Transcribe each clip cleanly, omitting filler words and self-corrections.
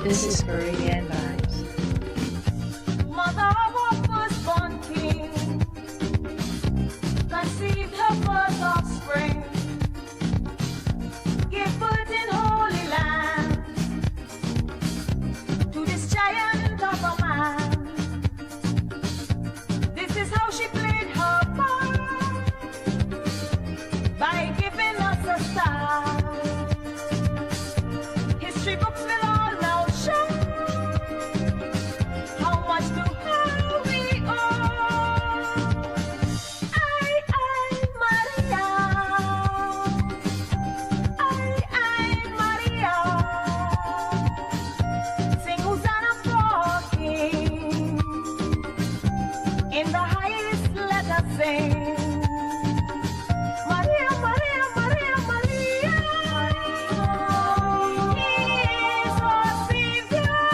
This is Caribbean Vibes. Mother of our firstborn king conceived her first offspring, gave birth in Holy Land to this giant of a man. This is how she played her part by giving us a star. History books will all now show how much to her we owe. Maria. Maria. Sing Hosanna for King. In the highest let us sing. Maria, Maria, Maria, Maria. He is our Savior.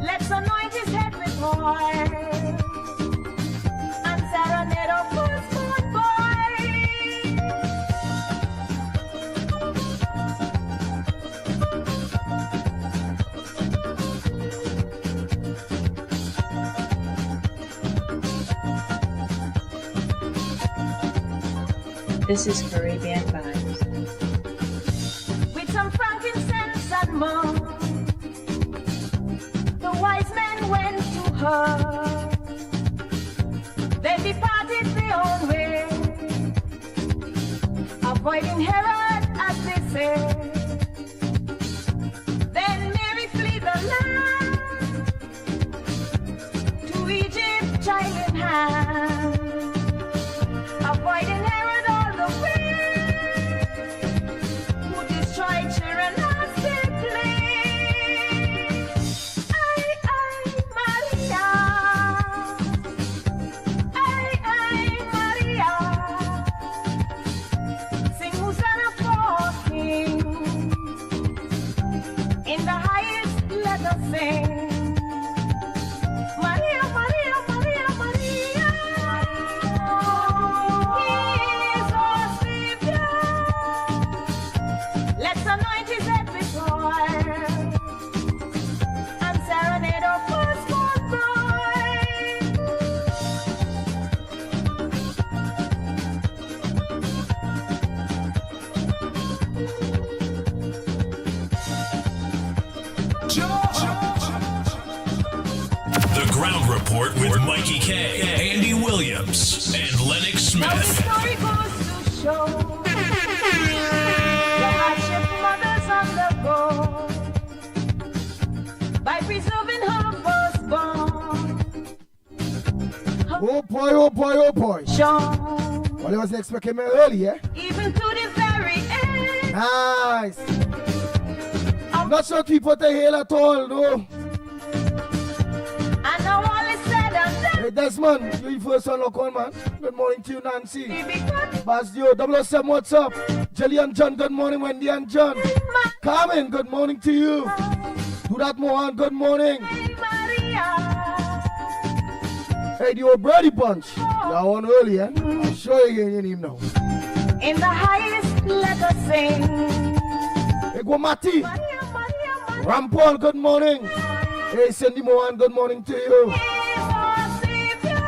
Let's anoint his head with oil and serenade our firstborn boy. This is Caribbean Vibes. With some frankincense and myrrh, the wise men went to her. They departed their own way, avoiding Herod as they say. Then Mary fled the land to Egypt, child in hand, avoiding Herod all the way, who destroyed children as they play. Maria. Maria. Sing Hosanna for King. In the highest let us sing. Maria, Maria, Maria, Maria. He is our Savior. Let's anoint his head with oil and serenade our firstborn boy. The Ground Report with Mikey K, Andy Williams, and Lennox Now the Smith. story goes to show the hardship mothers undergo by preserving her firstborn. Oh boy, oh boy, oh boy. Shown Well, I wasn't expecting me early, eh? even to the very end. Nice. Not sure people to hail at all, no. And now all is said and done. Hey, Desmond, you first one look on, man. Good morning to you, Nancy. We become Basdio, 007, what's up? Jelly and John, good morning. Wendy and John. Carmen, good morning to you. Do that, Mohan, good morning. Maria. Hey, the old Brady Bunch. Y'all on early, eh? I'm sure you ain't him now. In the highest let us sing. Hey, go Mati. Maria, Maria, Maria. Rampol, good morning. Hey, Cindy Mohan, good morning to you. He is our Savior.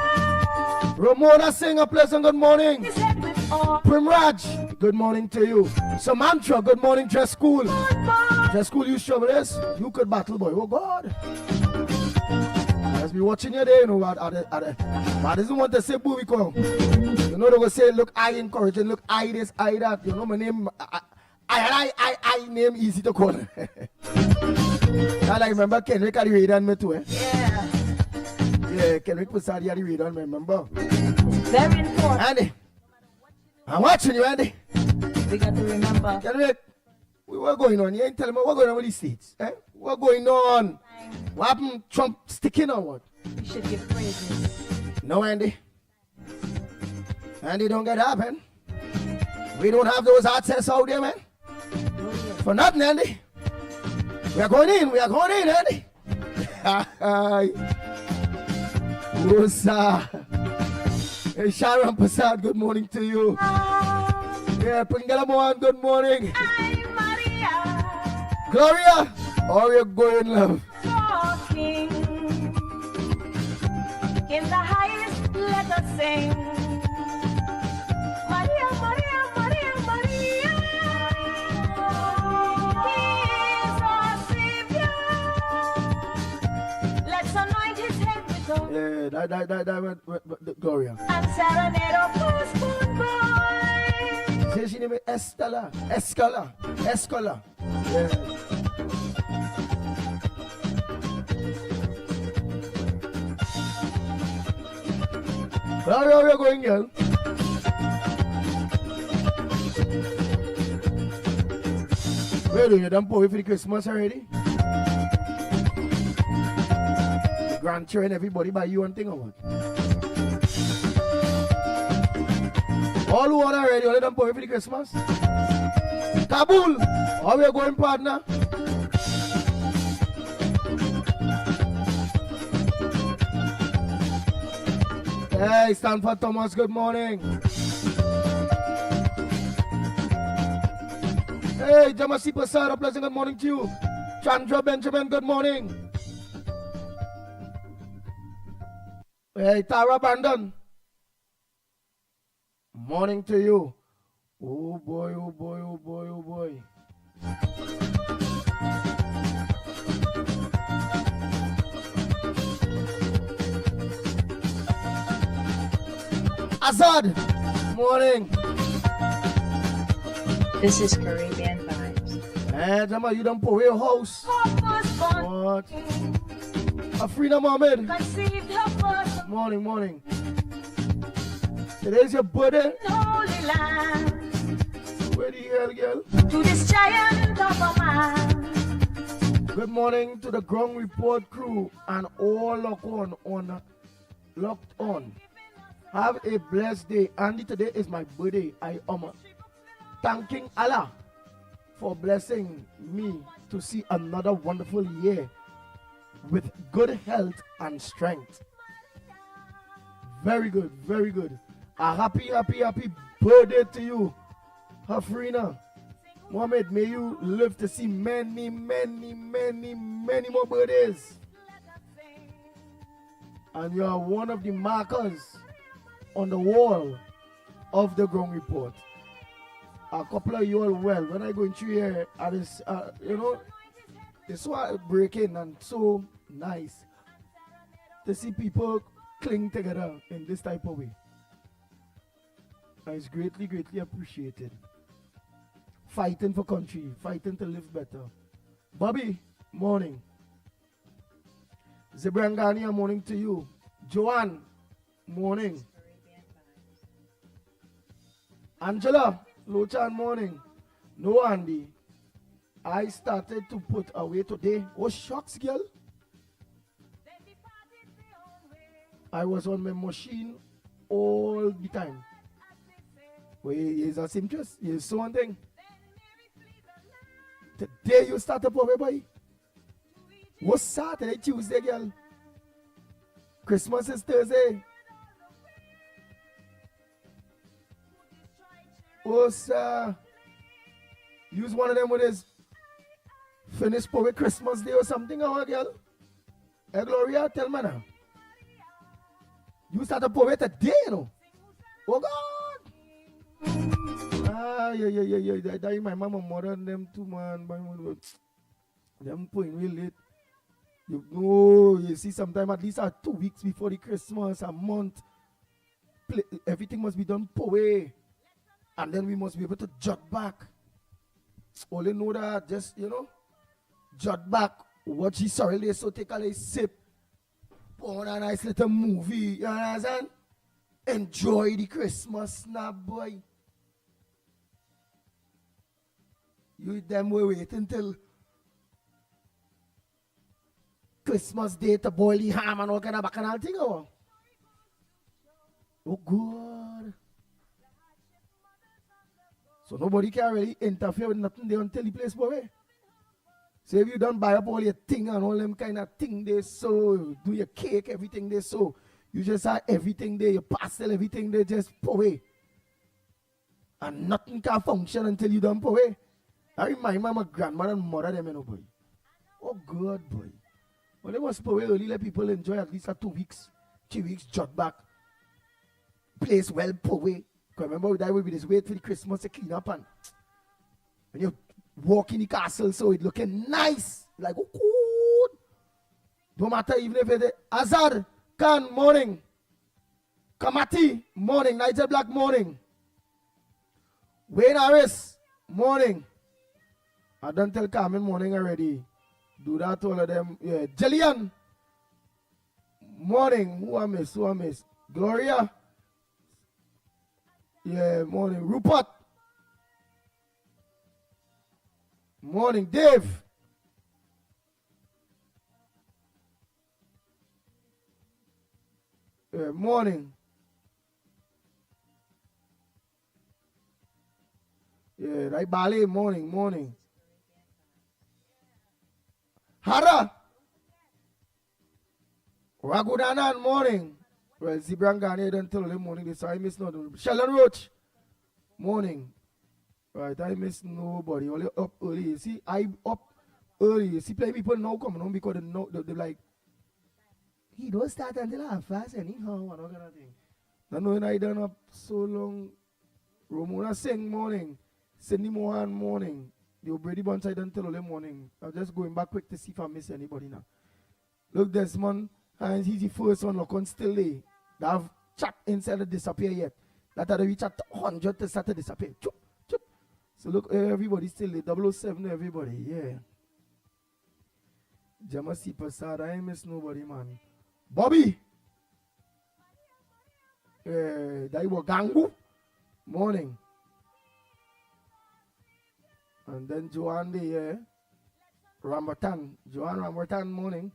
Ramona Singh, a pleasant good morning. His head with oil. Primraj, good morning to you. Samantha, good morning, Dress School. Boy. Dress School, you sure with this? You could battle, boy. Oh, God. Let's be watching you there, you know. I doesn't want to say booby call. You know, they will say, look, I encourage and look, I this, I that. You know, my name, I name easy to call. And I remember Kendrick had the radar on me too, eh? Yeah. Yeah, Kendrick Pusadi had the radar on me, remember? Very important. Andy, I'm watching you, Andy. We got to remember. Kendrick, what going on? You ain't telling me what going on with these states, eh? What going on? What happened? Trump sticking or what? We should give praises. No, Andy. Andy, don't get happen. We don't have those access out there, man. For nothing, Andy. We are going in, Andy. Rosa. Hey, Sharon Prasad, good morning to you. Yeah, Pingala Mohan, good morning. Maria. Gloria, How you going, love? Talking in the highest, let us sing. Maria, Maria, Maria, Maria. He is our Savior. Let's anoint his head with oil. Yeah, that Gloria. And serenade our postponed boy. Say she name is Estella. Escala. Escala. Yeah. How are you going, girl? Where do you done pour for the Christmas already? The grandchildren, everybody buy you one thing or what? All who want already, all done pour for the Christmas? Kabul! How are you going, partner? Hey, Stanford Thomas, good morning. Hey, Jamasi Pasara, pleasant good morning to you. Chandra Benjamin, good morning. Hey, Tara Brandon. Morning to you. Oh boy, oh boy, oh boy, oh boy. Azad, morning. This is Caribbean Vibes. Hey, Jama, you done pour your house. What? Afrina Mohammed. Conceived her first Morning, morning. Today's your birthday. holy land. Where the hell, girl? To this giant of a man. Good morning to the Ground Report crew and all locked on. Have a blessed day. Andy, today is my birthday. I am thanking Allah for blessing me to see another wonderful year with good health and strength. Very good, very good. A happy birthday to you, Hafrina. Mohammed, may you live to see many more birthdays. And you are one of the markers on the wall of the Ground Report. A couple of you all well. When I go into here, it's so breaking and so nice to see people cling together in this type of way. And it's greatly appreciated. Fighting for country, fighting to live better. Bobby, morning. Zebrangania, morning to you. Joanne, morning. Angela, Lochan, morning. No, Andy. I started to put away today. Oh, shucks, girl. I was on my machine all the time. Well, here's a seamstress. Here's so one thing. Today you start up over, boy. What's Saturday, Tuesday, girl? Christmas is Thursday. What's use one of them with his finished poet Christmas Day or something, or girl? Hey, Gloria, tell me now. You start a poet today, you know. Oh God. Yeah. That my mama mother and them two man. Them point real late. You know, you see, sometime at least 2 weeks before the Christmas, a month. Everything must be done poet. And then we must be able to jot back. Only know that, just, jot back what she sorry, so take a little sip. Put on a nice little movie, you understand? Enjoy the Christmas now, boy. You them will wait until Christmas Day to boil the ham and all kind of bacchanal thing, or? Oh, God. So nobody can really interfere with nothing there until the place boy. So if you don't buy up all your thing and all them kind of thing they so do your cake, everything they so you just have everything there, your pastel, everything they just pour away. And nothing can function until you don't pour away. I remind my grandmother and mother them, boy. Oh, good boy. Well, they must put early, let people enjoy at least 2 weeks, 3 weeks, jot back. Place well put away. Remember, that will be this wait for the Christmas to clean up and when you walk in the castle, so it looking nice. Like, oh, good. No matter even if it's Azar, Khan, morning. Kamati, morning. Nigel Black, morning. Wayne Harris, morning. I don't tell Carmen morning already. Do that to all of them. Yeah. Jillian, morning. Who I miss? Gloria. Yeah, morning. Rupert. Morning. Dave. Yeah, morning. Yeah, right, ballet, morning. Hara. Ragudanan, morning. Well, Zibrangani don't tell them morning, so I miss nothing. Sheldon Roach, morning. Right, I miss nobody. Only up early. You see, I up early. You see, play people now coming home because they're like, he don't start until half fast anyhow, and all kind of thing. Not knowing I done up so long. Romona sing morning. Cindy Mohan morning. The O'Brady bunch I don't tell them morning. I'm just going back quick to see if I miss anybody now. Look, Desmond, and he's the first one. Look on still there. They have chat inside of disappear yet. That had to reach at 100 to start to disappear. Chup, chup. So look, everybody still there. 007, everybody, yeah. Jamasi Pasad, I ain't miss nobody, man. Bobby. Daiwa Gangu. Morning. And then Joanne the Rambertan. Joanne Rambertan, morning.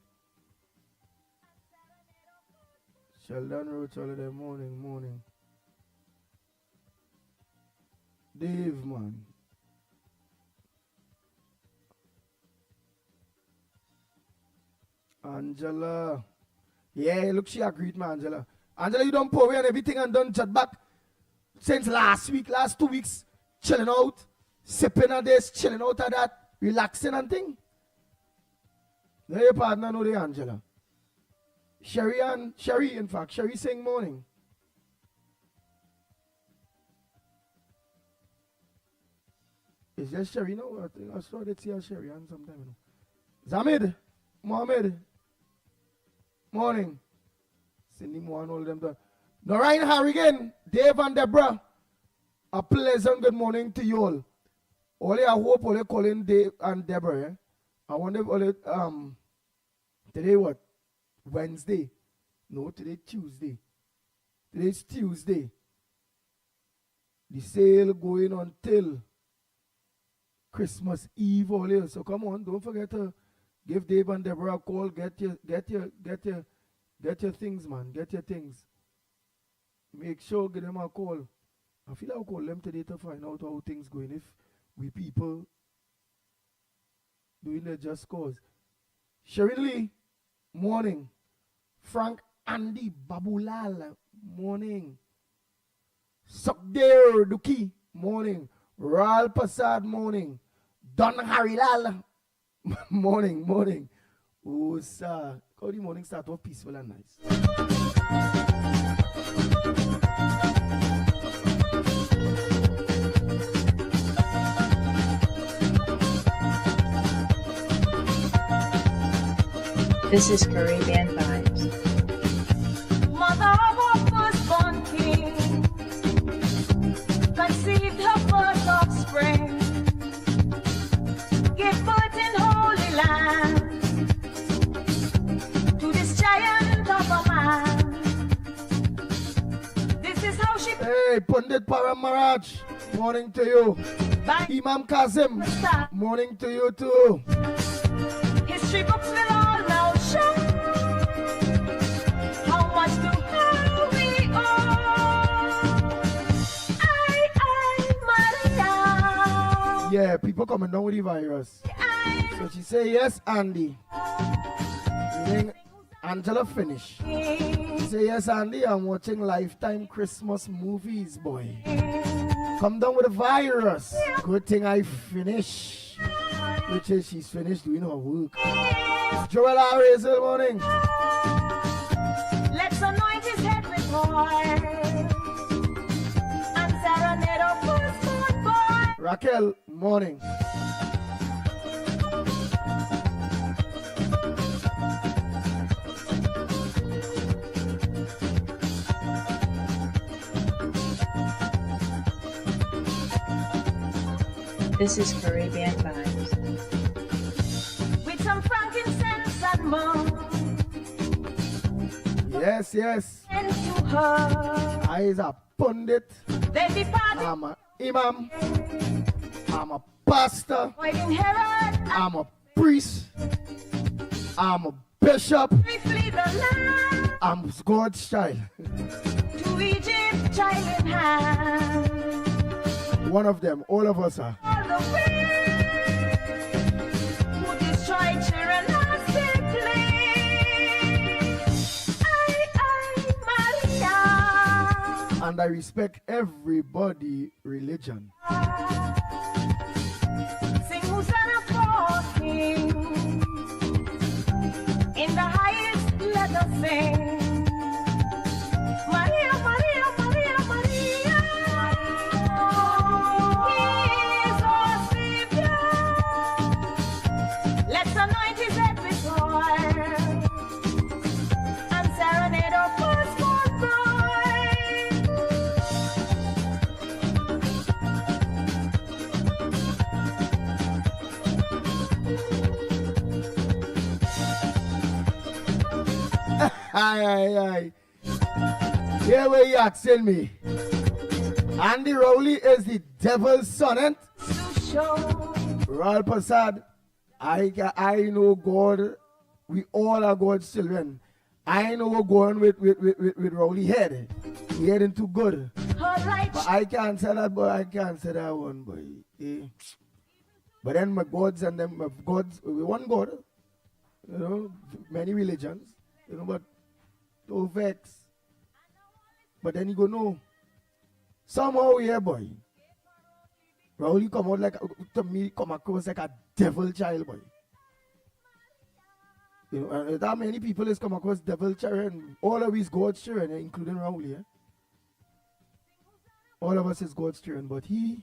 Sheldon Roach, all of them, morning. Dave, man. Angela. Yeah, look, she agreed, man, Angela. Angela, you don't pour away and everything and done chat back since last 2 weeks, chilling out, sipping on this, chilling out of that, relaxing and thing. Now your partner know the Angela. Sherry, in fact, Sherry saying morning. Is that Sherry now? I think I saw that see Sherry and sometime. Zamid, Mohammed, morning. Cindy Mohan, all them done. Noreen Harrigan, Dave and Deborah, a pleasant good morning to you all. Only I hope only calling Dave and Deborah. Eh? I wonder only today what? Wednesday. No, today Tuesday. Today's Tuesday. The sale going until Christmas Eve all here. So come on, don't forget to give Dave and Deborah a call. Get your things, man. Get your things. Make sure give them a call. I feel I'll call them today to find out how things going. If we people doing the just cause. Sherin Lee, morning. Frank Andy Babulal, morning. Sukdeer Duki, morning. Ral Pasad, morning. Don Harilal, morning. Oh, sir. How the morning start off peaceful and nice. This is Caribbean Vibes. Mother of our firstborn king conceived her first offspring, gave birth in Holy Land to this giant of a man. This is how she. Hey, Pandit Paramaraj, morning to you. By Imam Kazim, morning to you too. history books will all now show how much to how we owe. Maria. Yeah, people coming down with the virus. So she say yes, Andy. Meaning Angela finish. She say yes, Andy. I'm watching Lifetime Christmas movies, boy. Come down with the virus. Good thing I finish. which is she's finished doing her work. Joel R. Hazel, morning. Let's anoint his head with oil and serenade our firstborn boy. Raquel, morning. This is Caribbean Vibes. With some frankincense and myrrh. Yes, yes. And to her, I is a pundit. they departed. I'm a imam. I'm a pastor. Avoiding Herod, I'm a priest. I'm a bishop. we flee the land. I'm God's child. To Egypt, child in hand. One of them, all of us are. All the way who destroy children as they play. Maria. And I respect everybody religion. Sing Hosanna for King. In the highest, let us sing. Maria, Maria, Maria, Maria. He is our Savior. Let's anoint his head with oil and serenade our firstborn Aye. Here where you asking me. Andy Rowley is the devil's son, ain't? to show. Royal Prasad, I know God. We all are God's children. I know we're going with Rowley head. He heading too good. Her light But I can't say that, boy. I can't say that one, boy. Eh. But then my gods and them, my gods, we one God. You know, many religions. You know, but don't vex. But then you go, no. Somehow, yeah, boy. Rowley come out like, to me, come across like a devil child, boy. You know, and that many people is come across devil children. All of us God's children, including Rowley. Eh? All of us is God's children, but he,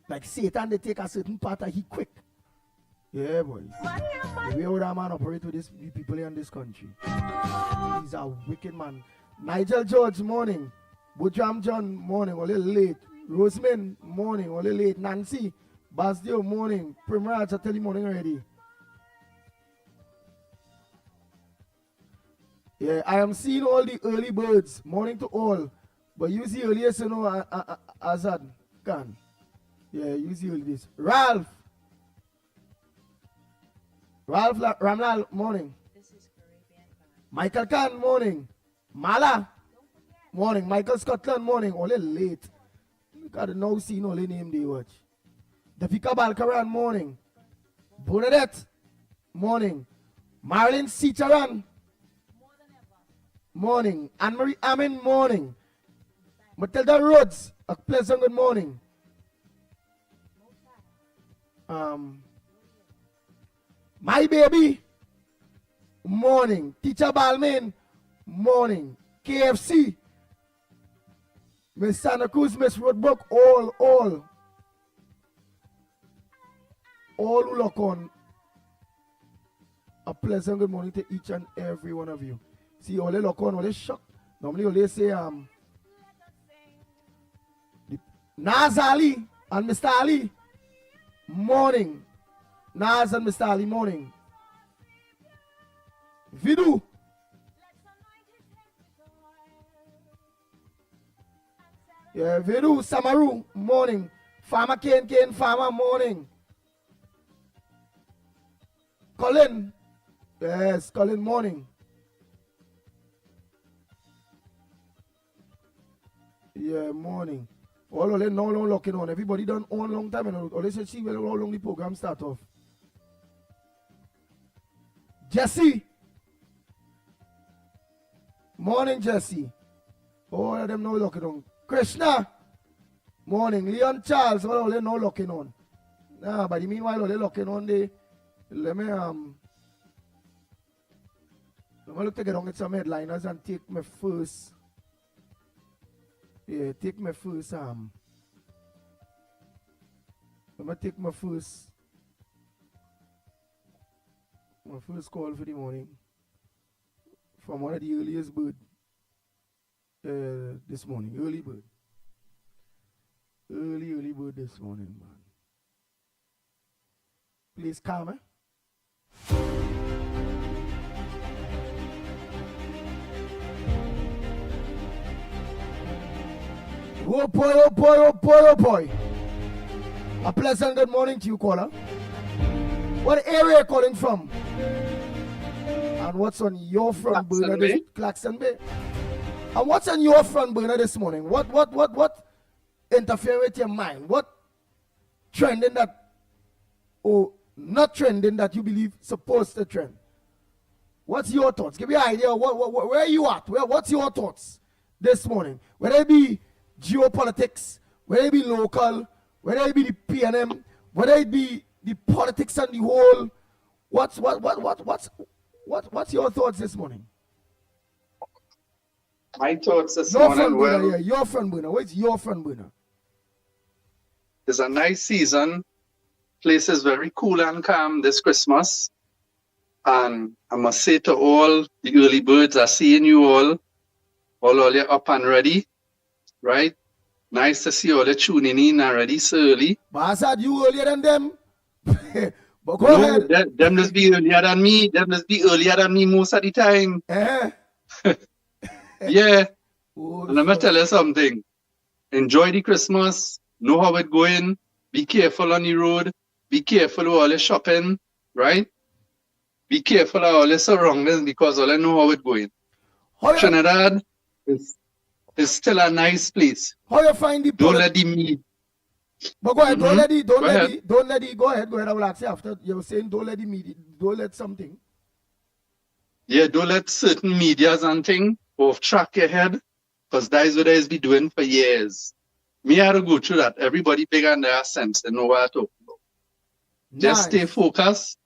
like Satan, they take a certain part of he quick. Yeah, boy. The way how that man operate with these people in this country. He's a wicked man. Nigel George, morning. Bujam John, morning, a little late. Roseman, morning, a little late. Nancy, Basdio, morning. Primrose, I tell you morning already. Yeah, I am seeing all the early birds. Morning to all. But you see earliest, you know, Azad. Can. Yeah, you see all this. Ralph Ramlal, morning. This is Caribbean Vibes. Michael Khan, morning. Mala, morning. Michael Scotland, morning. Only late. Look at the now seen only name they watch. Davika Balkaran, morning. Bernadette, morning. Marilyn Sitaran, morning. Anne-Marie Amin, morning. Matilda Rhodes, a pleasant good morning. My baby, morning. Teacher Balmain, morning. KFC, Miss Santa Cruz, Miss Roadbrook, all who look on. A pleasant good morning to each and every one of you. See, all they look on, all they shock. Normally, all they say, Naz Ali and Mr. Ali, morning. Naz and Mr. Ali, morning. Vidu. Yeah, Vidu, Samaru, morning. Farmer Kane, Farmer, morning. Colin. Yes, Colin, morning. Yeah, morning. All of them no long locking on. Everybody done on long time. And all they say, see well, how long the program start off. Jesse. Morning, Jesse. All of them no locking on. Krishna. Morning. Leon Charles. All of them no locking on. Nah, but meanwhile, they're looking on the. Let me look to get on with some headliners and take my first. Yeah, take my first Let me take my first call for the morning from one of the earliest bird this morning. Early bird this morning, man. Please come, eh? Oh boy, oh boy, oh boy, oh boy. A pleasant good morning to you, caller. What area are you calling from? And what's on your front burner this Claxon Bay? And what's on your front burner this morning? What interfere with your mind? What trending that, or not trending that you believe supposed to trend? What's your thoughts? Give me an idea. Where are you at? What's your thoughts this morning? Whether it be geopolitics, whether it be local, whether it be the PNM, whether it be the politics and the whole, what's your thoughts this morning? My thoughts this your morning, well, yeah, your front burner. What's your front burner? It's a nice season. Place is very cool and calm this Christmas. And I must say to all the early birds, I seeing you all you up and ready, right? Nice to see all the tuning in already so early. But I said you earlier than them. But go ahead. Them just be earlier than me. Them just be earlier than me most of the time. Yeah. Oh, and I'm going to tell you something. Enjoy the Christmas. Know how it's going. Be careful on the road. Be careful with all the shopping, right? Be careful of all the surroundings because all I know how it's going. Trinidad is still a nice place. How you find the Don't let the meat. But go ahead, don't let it, go ahead, I will ask you after. You were saying don't let the media, don't let something. Yeah, don't let certain medias and things off track your head, because that is what they be doing for years. Me, I had to go through that. Everybody big on their sense, they know what I'm talking about. Just stay focused,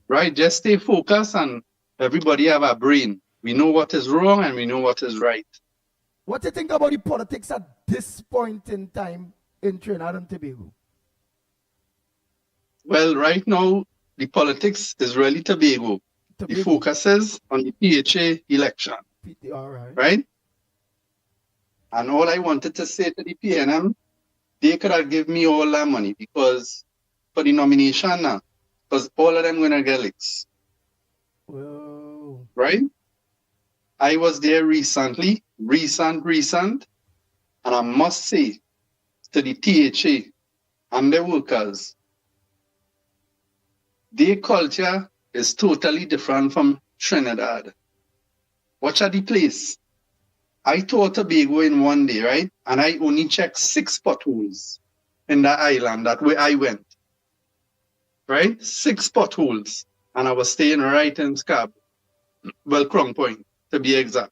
right? Just stay focused, and everybody have a brain. We know what is wrong and we know what is right. What do you think about the politics at this point in time in Trinidad and Tobago? Well, right now, the politics is really Tobago. The focus is on the PHA election. All right. Right? And all I wanted to say to the PNM, they could have given me all that money because for the nomination now, because all of them going to get licks. Whoa. Right? I was there recent, and I must say to the THA and the workers, their culture is totally different from Trinidad. Watch at the place. I toured Tobago in one day, right? And I only checked 6 potholes in that island, that way I went. Right? 6 potholes. And I was staying right in Scab. Well, Crown Point, to be exact.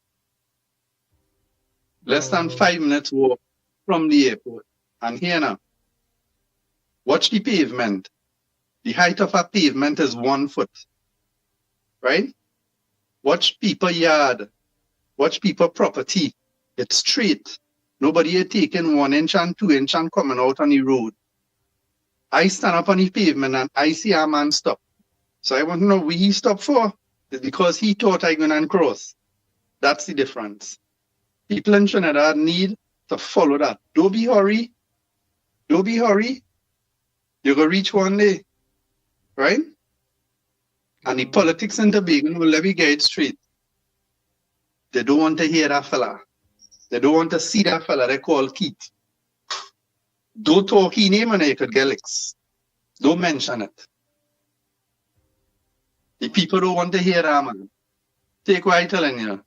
Less than 5 minutes walk from the airport. And here now, watch the pavement. The height of a pavement is 1 foot. Right? Watch people yard. Watch people property. It's straight. Nobody is taking 1 inch and 2 inch and coming out on the road. I stand up on the pavement and I see a man stop. So I want to know what he stopped for. It's because he thought I going to cross. That's the difference. People in Trinidad need to follow that. Don't be hurry. Don't be hurry. You're going to reach one day. Right? And the politics in Tobago will let me get it straight. They don't want to hear that fella. They don't want to see that fella they call Keith. Don't talk his name and you could get licks. Don't mention it. The people don't want to hear that, man. Take what I'm telling you.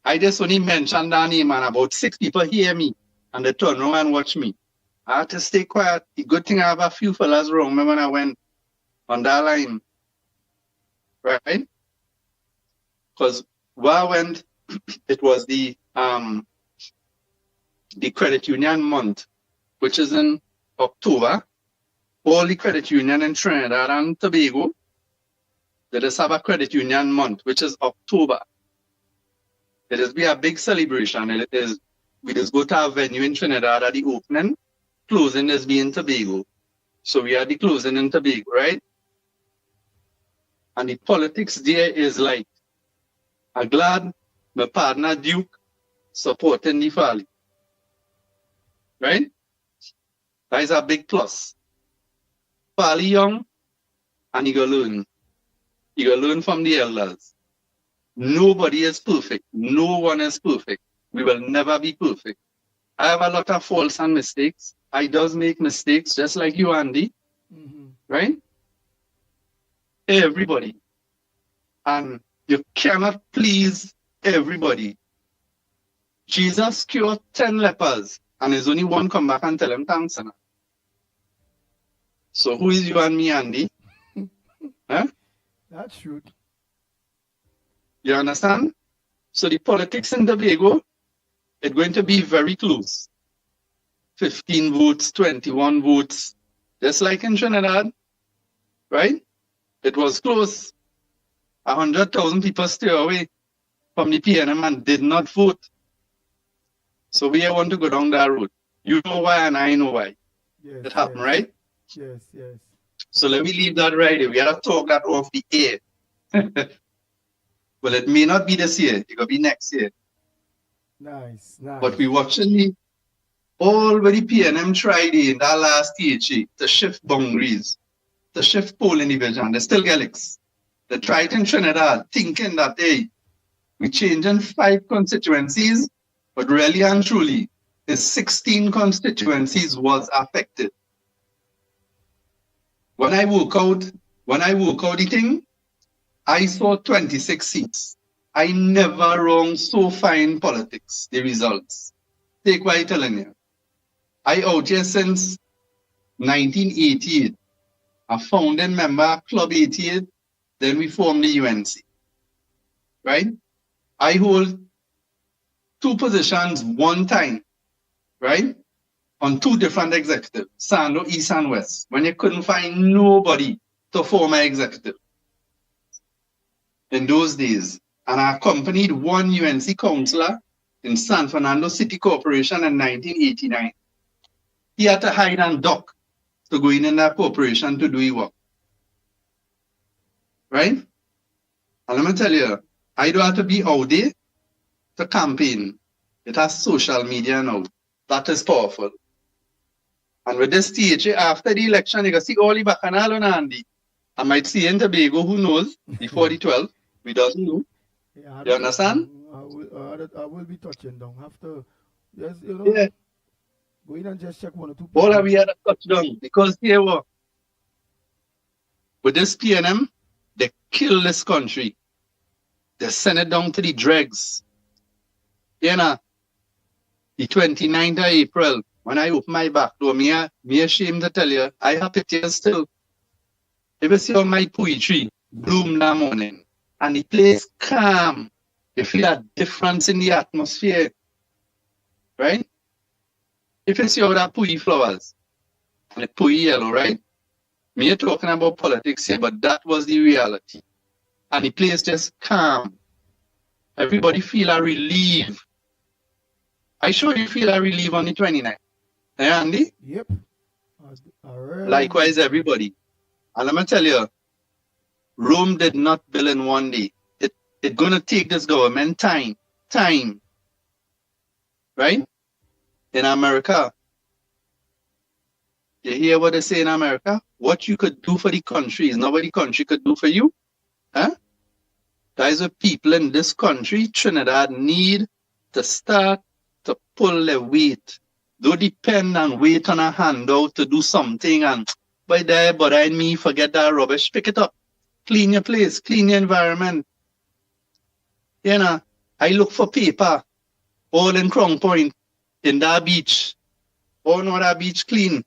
I just only mentioned that name and about 6 people hear me and they turn around and watch me. I had to stay quiet. The good thing I have a few fellas around me when I went on that line. Right? Because where I went, it was the credit union month, which is in October, all the credit union in Trinidad and Tobago, they just have a credit union month, which is October. It is be a big celebration. We just go to a venue in Trinidad at the opening, closing is be in Tobago. So we are the closing in Tobago, right? And the politics there is like, I'm glad my partner Duke supporting the family. Right? That is a big plus. Fairly young, and you go learn. You go learn from the elders. Nobody is perfect. No one is perfect. We will never be perfect. I have a lot of faults and mistakes. I does make mistakes, just like you, Andy. Right? Everybody. And you cannot please everybody. Jesus cured 10 lepers, and there's only one come back and tell him thanks. So who is you and me, Andy? Huh? That's true. You understand? So the politics in Tobago, it's going to be very close. 15 votes, 21 votes, just like in Trinidad, right? It was close. 100,000 people stay away from the PNM and did not vote. So we want to go down that road. You know why and I know why. Yes, it happened, yes. right? Yes, yes. So let me leave that right there. We gotta talk that off the air. Well, it may not be this year. It could be next year. Nice, nice. But we watching all the PNM tried in that last THA to shift boundaries, to shift polling division. They still get licks. They tried in Trinidad thinking that, hey, we're changing 5 constituencies, but really and truly, the 16 constituencies was affected. When I woke out the thing, I saw 26 seats. I never wrong so fine politics, the results. Take what I'm telling you. I out here since 1988. A founding member, Club 88, then we formed the UNC. Right? I hold 2 positions one time, right? On 2 different executives, Sando, East and West, when you couldn't find nobody to form an executive in those days. And I accompanied one UNC councillor in San Fernando City Corporation in 1989. He had to hide and duck to go in that corporation to do his work. Right? And let me tell you, I don't have to be out there to campaign. It has social media now. That is powerful. And with this THA, after the election, you can see all the bacchanal on Andy. I might see in Tobago, who knows, before the 12, we doesn't know. Yeah, You understand? I will be touching down. Have to, yes, Yeah. go in and just check 1 or 2 All of we had a touchdown because here what? With this PNM, they kill this country. They send it down to the dregs. You know, the 29th of April, when I open my back door, me ashamed to tell you, I have it still. If you see how my poetry bloom that morning, and the place calm, you feel a difference in the atmosphere, right? If you see how that pui flowers, and the pui yellow, right? Me are talking about politics here, but that was the reality. And the place just calm. Everybody feel a relief. I sure you feel a relief on the 29th. Hey, Andy? Yep. Likewise, everybody. And let me tell you, Rome did not build in one day. It's going to take this government time. Right? In America, you hear what they say in America? What you could do for the country is not what the country could do for you. Huh? Guys, the people in this country, Trinidad, need to start to pull their weight. Don't depend and wait on a handout to do something and by there, but I me forget that rubbish. Pick it up. Clean your place, clean your environment. You know, I look for paper all in Crown Point, in that beach. Oh no, that beach clean.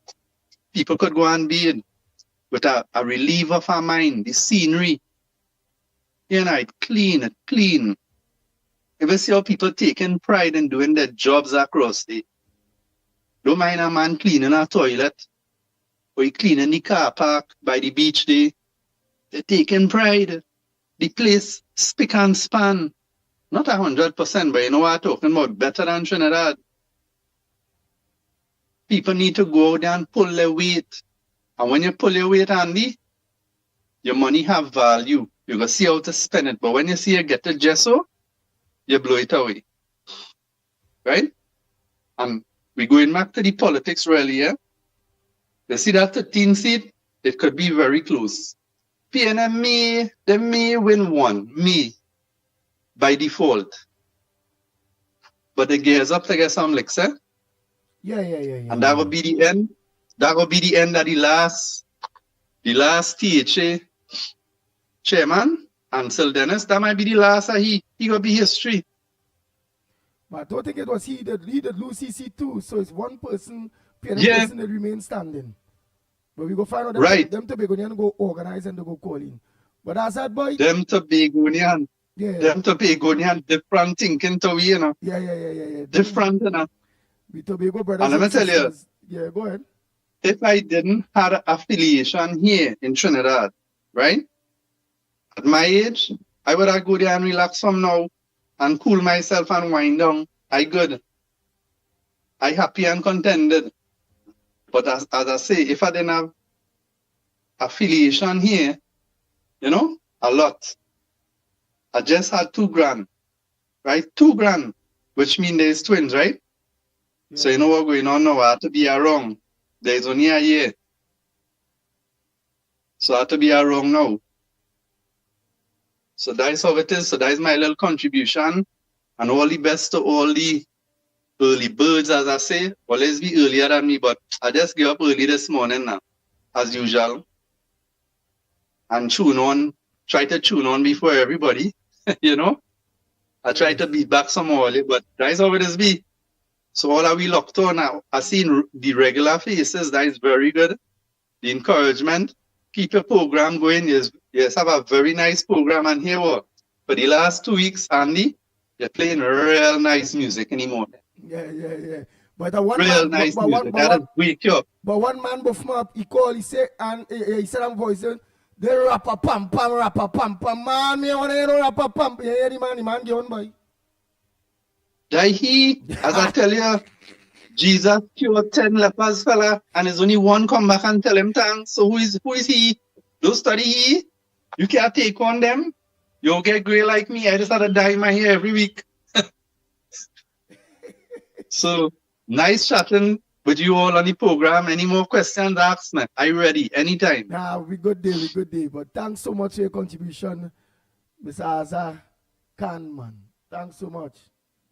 People could go and bathe with a relief of our mind, the scenery. You know, it clean. If you see how people taking pride in doing their jobs across the, don't mind a man cleaning a toilet. or you cleaning the car park by the beach there. They're taking pride. The place spick and span. Not 100%, but you know what I'm talking about? Better than Trinidad. People need to go out there and pull their weight. And when you pull your weight, Andy, your money have value. You go see how to spend it. But when you see you get the gesso, you blow it away. Right? And we're going back to the politics really, yeah? You see that 13 seat? It could be very close. PNM they may win one, by default. But the gears up to get some licks, eh? Yeah. And that will be the end. That will be the end of the last THA chairman, Ansel Dennis. That might be the last of he will be history. But I don't think it was he that lose CC too. So it's one person, Yeah. person that remains standing. But we go find out them, Right. them Tobagonian go organize and they go call in. But as that boy, Them Tobagonian, yeah. them Tobagonian, different thinking to we, you know. Yeah. Different, you know. We Tobago brothers And let me tell you, sisters. Yeah, go ahead. if I didn't have an affiliation here in Trinidad, right? At my age, I would have go there and relax some now and cool myself and wind down. I good. I happy and contented. But as I say, if I didn't have affiliation here, you know, a lot. I just had $2,000, right? $2,000, which means there's twins, right? Yeah. So you know what's going on now? I have to be around. There's only a year. So I have to be around now. So that's how it is. So that's my little contribution. And all the best to all the early birds, as I say. Always be earlier than me, but I just get up early this morning now, as usual. And try to tune on before everybody, you know. I try to be back some early, but that's how it is be. So all are we locked on now? I seen the regular faces, that is very good. The encouragement, keep your program going. Yes, have a very nice program. And here what? For the last 2 weeks, Andy, you're playing real nice music anymore. Yeah. But the one Real man, nice but music. That'll wake you up. But one man before up, he called, he said, and he said, I'm voicing, the rapper pam, man, me want to hear the rapper pam. You hear the man get on by. As I tell you, Jesus cured 10 lepers, fella, and there's only one come back and tell him thanks. So who is he? Don't study he. You can't take on them. You'll get gray like me. I just had to dye my hair every week. So nice chatting with you all on the program. Any more questions, ask me. I ready anytime. Nah, we good day. But thanks so much for your contribution, Mr. Azar Khan, man. Thanks so much.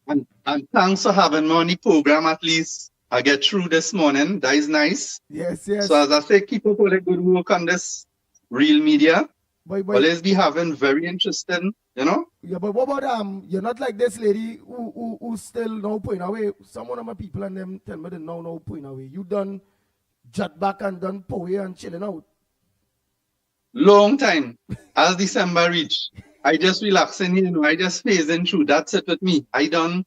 And thanks for having me on the program. At least I get through this morning. That is nice. Yes. So as I say, keep up all the good work on this real media. But Always be having very interesting, you know. yeah, but what about you're not like this lady who still no point away. Some of my people and them tell me they no point away. You done jet back and done power and chilling out. Long time. As December reach, I just relaxing, you know. I just phasing through. That's it with me. I done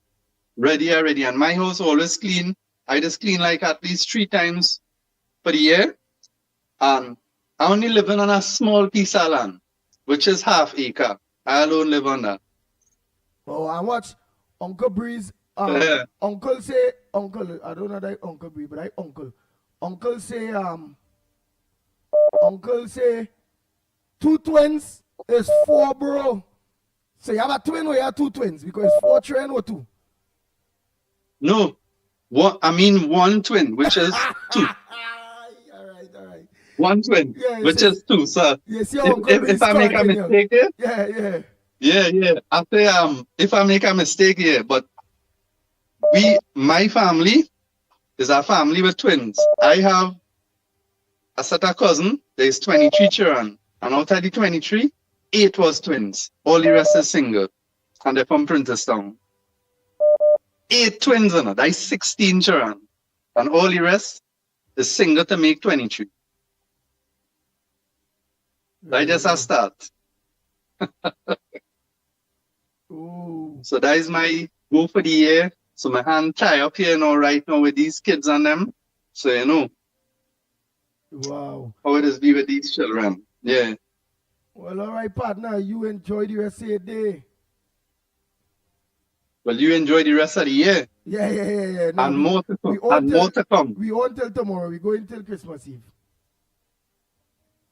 ready already, and my house always clean. I just clean like at least 3 times per year. I only living on a small piece of land, which is half acre. I alone live on that. Oh, and watch Uncle Breeze. Uncle, I don't know that Uncle Breeze, but Uncle say 2 twins is 4, bro. So you have a twin or you have 2 twins? Because it's 4 children or 2? No, one twin, which is 2. All right. One twin, Yeah, which is 2. So yes, your uncle if I make a mistake here, yeah. I say if I make a mistake here, but my family is a family with twins. I have a set of cousin. There's 23 children, and out of the 23, 8 was twins. All the rest is single, and they're from Princestown. 8 twins, you know, that's 16 children, and all the rest is single to make 23. I just a start. Ooh. So that is my go for the year. So my hand tie up here now right now with these kids on them. So you know. Wow. how it is be with these children. Yeah. Well, all right, partner. You enjoy the rest of your day. Well, you enjoy the rest of the year. Yeah. No, And more to we come. on And till, more to come. we on till tomorrow. We go until Christmas Eve.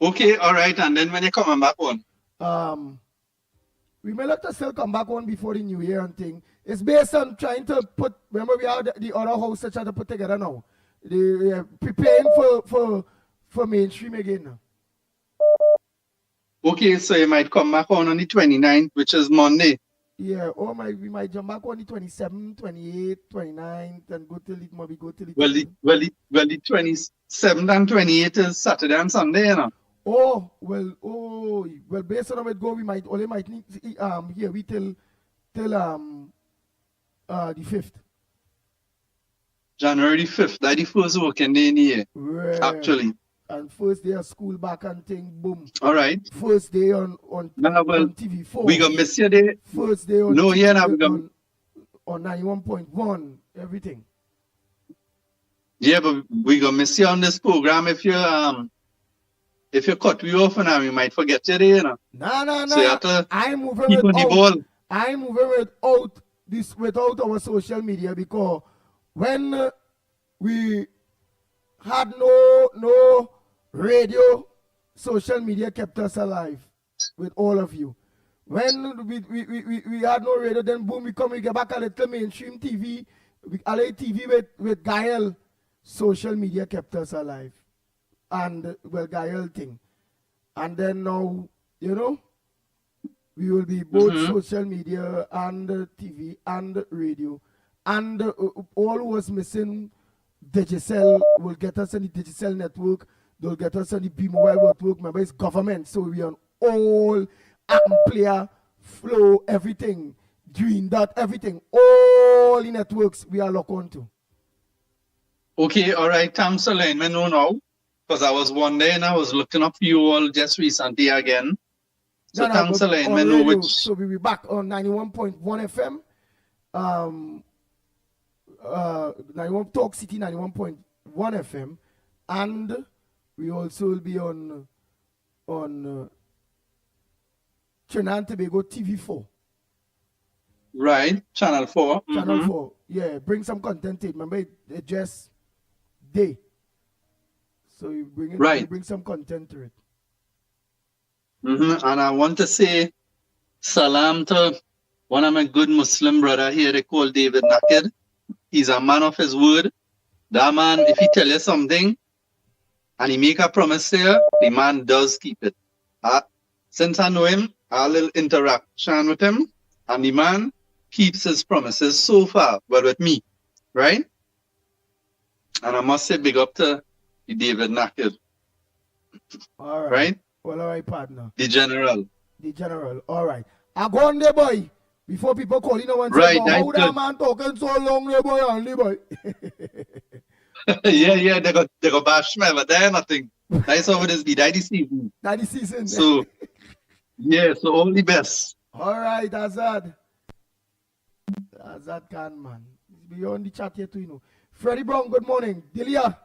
Okay, all right. And then when you coming back on? We may have to still come back on before the new year and thing. It's based on trying to put. Remember, we have the other house that trying to put together now. They preparing for mainstream again now. Okay, so you might come back on the 29th, which is Monday. Yeah, or we might jump back on the 27th, 28th, 29th, and go till it maybe go till it. Well, the 27th and 28th is Saturday and Sunday, you know. Well, based on how it go, we might need here we till the 5th. January 5th, that's the first working day in the year, Right. actually. And first day of school back and thing, boom. All right. First day on TV4. We gonna miss your day. First day on No, TV, yeah, now we gonna. on 91.1, everything. Yeah, but we gonna miss you on this program if you cut we off and we might forget your day, you know. Nah. So you have to I'm moving keep on the ball. I'm moving without our social media because when we had no radio, social media kept us alive with all of you. When we had no radio, then boom, we get back a little mainstream TV, TV with Gael. Social media kept us alive. And, well, Gael thing. And then now, we will be both social media and TV and radio. And all who was missing Digicel will get us on the Digicel network. They'll get us on the B Mobile network. Remember, it's government. So we on all Player, Flow, everything. Green Dot, everything. All the networks we are locked onto. Okay, all right. Thanks a lot. I know now. Because I was wondering, I was looking up for you all just recently again. So thanks a lot. I know which. So we'll be back on 91.1 FM. 91 Talk City 91.1 FM. And we also will be on Trinidad and Tobago TV4. Right, Channel 4. Channel 4. Yeah, bring some content in. Remember, it just day. So you bring some content to it. And I want to say salam to one of my good Muslim brother here, they call David Naked. He's a man of his word. That man, if he tell you something and he make a promise here, the man does keep it. Since I know him, I had a little interaction with him, and the man keeps his promises so far, well, with me, right? And I must say big up to David Naked. All right. Right? Well, all right, partner. The general. All right. I go on there, boy. Before people call you, and right, say, how that man talking so long, there, boy, only boy. yeah, they got bash me, but they're nothing. That's how it is. That's the season. That's the season. So, yeah, so all the best. All right, Azad Khan, man. It's beyond the chat here too, Freddie Brown, good morning. Delia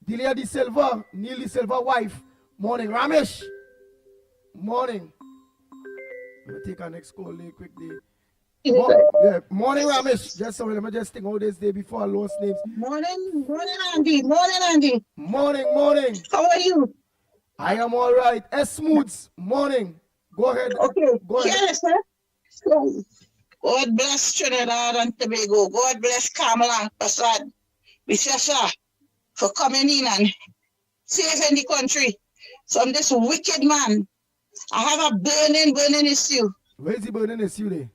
De Silva, Neil De Silva wife. Morning, Ramesh. Morning. Let me take our next call quickly. Morning, Ramesh. Let me just think all this day before I lost names. Morning, Andy. Morning. How are you? I am all right. Smooths, morning. Go ahead. Okay. Go ahead. Yes, sir. So, God bless Trinidad and Tobago. God bless Kamala and Prasad, Bishasha, for coming in and saving the country from this wicked man. I have a burning issue. Where's the burning issue there?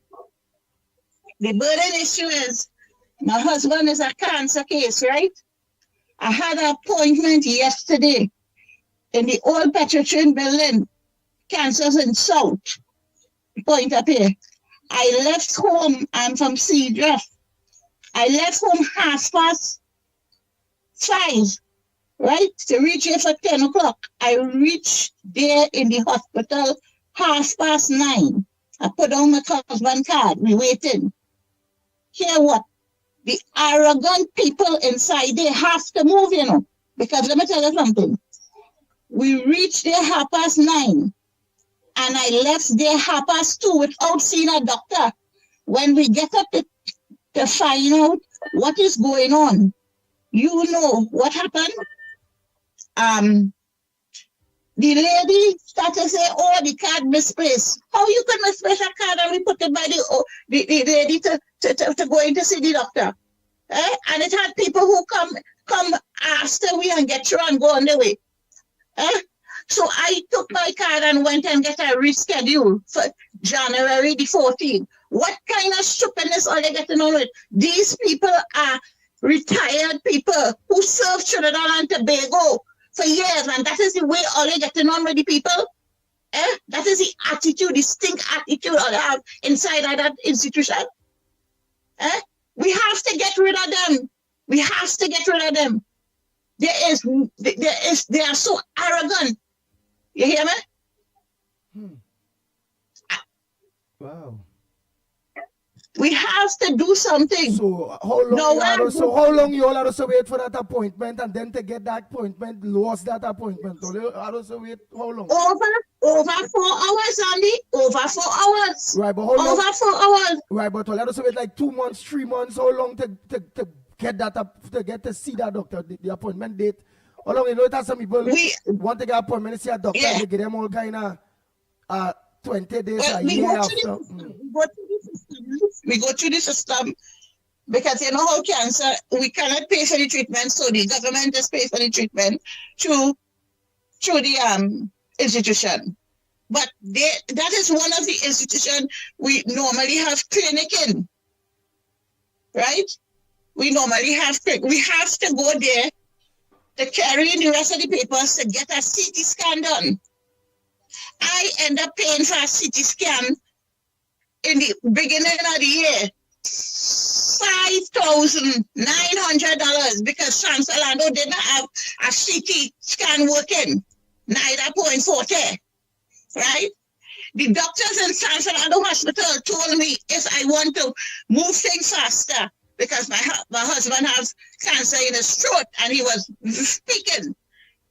The burning issue is my husband is a cancer case, right? I had an appointment yesterday in the old Petrotrin building, Cancers in South, point up here. I left home, I'm from Seadrift. I left home 5:30, right? To reach here for 10 o'clock. I reached there in the hospital 9:30. I put on my husband's card, we waiting. Hear what? The arrogant people inside, they have to move, because let me tell you something. We reached there 9:30, and I left there 2:30 without seeing a doctor. When we get up to find out what is going on, you know what happened? The lady started to say, oh, the card misplaced. How you can misplace a card and we put it by the lady to go in to see the doctor? And it had people who come after we and get through and go on their way. So I took my card and went and get a reschedule for January the 14th. What kind of stupidness are they getting on with? These people are retired people who served Trinidad and Tobago for years, and that is the way all they getting on with the people. That is the attitude, the stink attitude all they have inside of that institution. We have to get rid of them. We have to get rid of them. They are so arrogant. You hear me? Wow. We have to do something. So how long you all had to wait for that appointment, and then to get that appointment, lost that appointment? You had to wait how long? Over 4 hours, Andy. Over 4 hours. Right, but how long? Over 4 hours. Right, but you had to wait like 2 months, 3 months. How long to get that up, to get to see that doctor, the appointment date? How long? You know, that some people want to get an appointment to see a doctor, and they give them all kind of 20 days, a year after. We go through the system because you know how cancer, we cannot pay for the treatment, so the government just pays for the treatment through the institution. But that is one of the institutions we normally have clinic in, right? We normally have we have to go there to carry in the rest of the papers to get a CT scan done. I end up paying for a CT scan in the beginning of the year, $5,900, because Transalando didn't have a CT scan working, neither point 40, right? The doctors in Transalando Hospital told me if I want to move things faster, because my husband has cancer in his throat, and he was speaking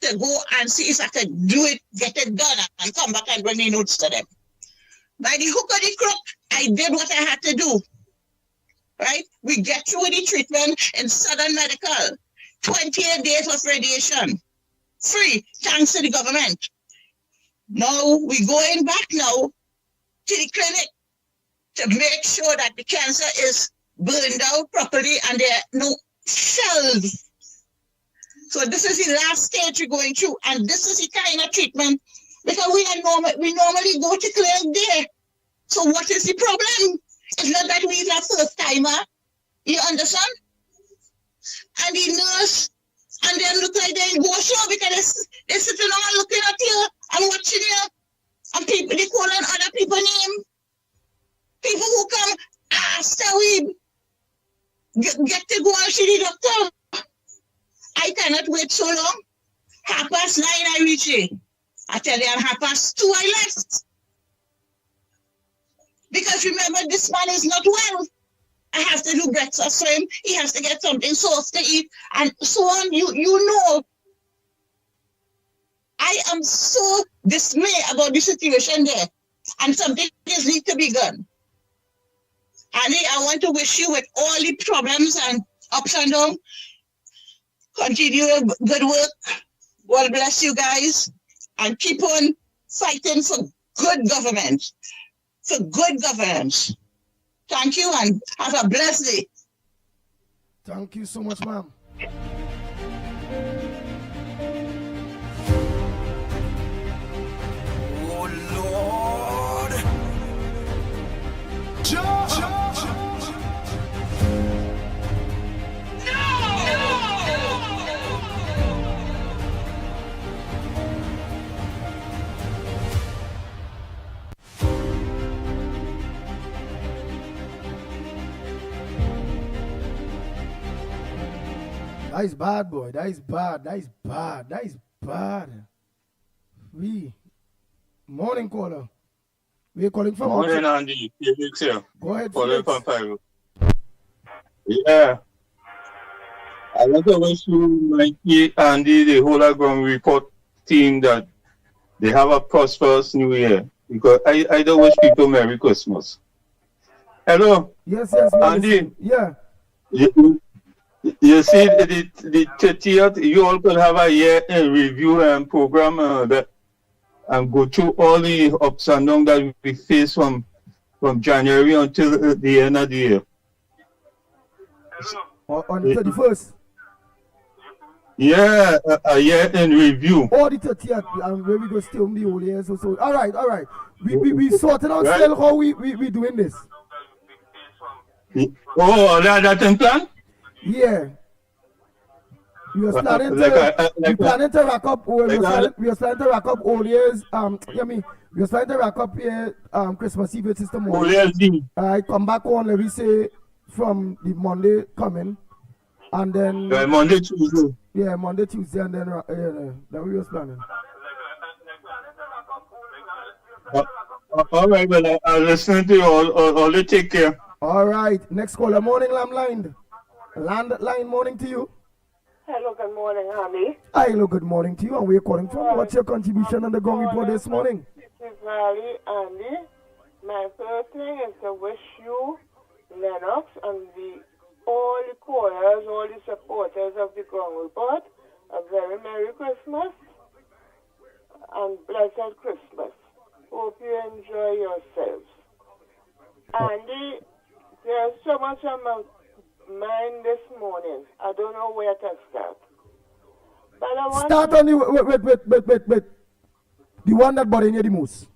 to go and see if I could do it, get it done, and come back and bring the notes to them. By the hook or the crook, I did what I had to do, right? We get through the treatment in Southern Medical, 28 days of radiation, free, thanks to the government. Now, we're going back now to the clinic to make sure that the cancer is burned out properly and there are no cells. So this is the last stage we're going through, and this is the kind of treatment, because we normally go to clinic there. So what is the problem? It's not that we're a first timer. You understand? And the nurse and them look like they go slow because they're sitting around looking at you and watching you. And people, they calling other people's name. People who come after we get to go and see the doctor. I cannot wait so long. 9:30 I reach it. I tell you, at 2:30 I left. Because remember, this man is not well. I have to do breakfast for him. He has to get something sauce to eat and so on. You know. I am so dismayed about the situation there. And something is need to be done. Annie, I want to wish you with all the problems and ups and downs. Continue good work. God bless you guys. And keep on fighting for good government. For good governance. Thank you and have a blessed day. Thank you so much, ma'am. Oh, Lord. That is bad, boy. That is bad. That is bad. That is bad. Morning caller. We're calling from. Morning, Andy. Felix here. Go ahead, Calling Felix. from Pyro. Yeah. I want to wish you, Mikey, Andy, the whole ground report team that they have a prosperous new year. Because I don't wish people Merry Christmas. Hello, Yes, yes, we are Andy. listening. Yeah. You see the 30th, you all could have a year in review and program that and go through all the ups and downs that we face from January until the end of the year. On the 31st. Yeah, a year in review. Or the 30th, and where we go stay on the whole year. So. All right. We sorted out still how we doing this. Oh, that's in plan? Yeah. We are planning to rack up. We are planning to rack up all years. We are planning to rack up here. Christmas Eve is the morning. I come back on. Let me say from the Monday coming, and then Monday, Tuesday. Yeah, Monday, Tuesday, and then that we was planning. All right, well, I'll listen to you all. You take care. All right. Next caller, morning, landline. Landline, morning to you. Hello, good morning, honey. Hello, good morning to you. And where you calling from? What's your contribution on the Gong Report this morning? This is Valley, Andy. My first thing is to wish you, Lennox, and all the callers, all the supporters of the Gong Report, a very Merry Christmas and blessed Christmas. Hope you enjoy yourselves. Andy, there's so much on my mind this morning. I don't know where to start. But I want start on the wait. The one that bothering you the most.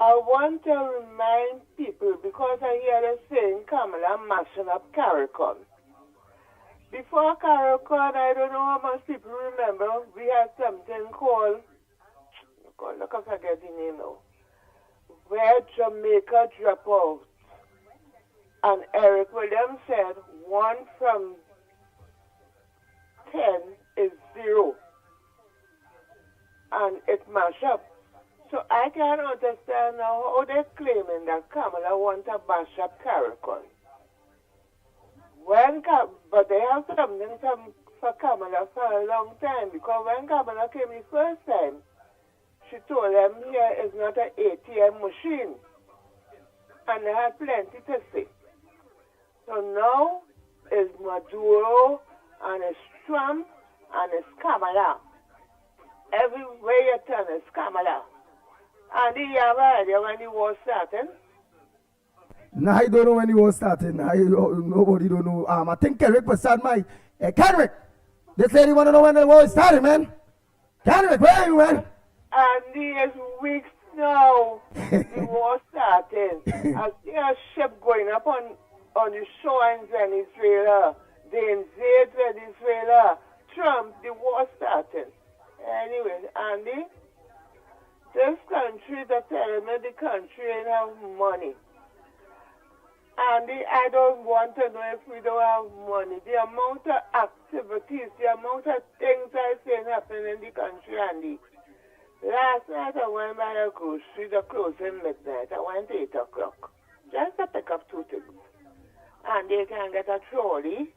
I want to remind people, because I hear them saying Kamala mashing up Carricon. Before Carricon, I don't know how much people remember, we had something called, look, I forget the name now, where Jamaica drop out. And Eric Williams said 1 from 10 is 0. And it mash up. So I can't understand now how they're claiming that Kamala wants to bash up Carricon. But they have something for Kamala for a long time, because when Kamala came the first time, she told them here is not an ATM machine. And they had plenty to say. So now it's Maduro and it's Trump and it's Kamala. Everywhere you turn is Kamala. And he have idea when the war starting? No, I don't know when he was starting. Nobody don't know. I think Kerr was starting my... Kerr! This lady want to know when the war started, man. Kerr, where are you, man? And there's weeks now the war starting. I see a ship going up on the shore in Venezuela. They invade Venezuela. Trump, the war starting. Anyway, Andy, this country, they're telling me the country ain't have money. Andy, I don't want to know if we don't have money. The amount of activities, the amount of things I see happening in the country, Andy. Last night I went by a grocery, the closing midnight. I went 8 o'clock. Just to pick up 2 things. And they can get a trolley.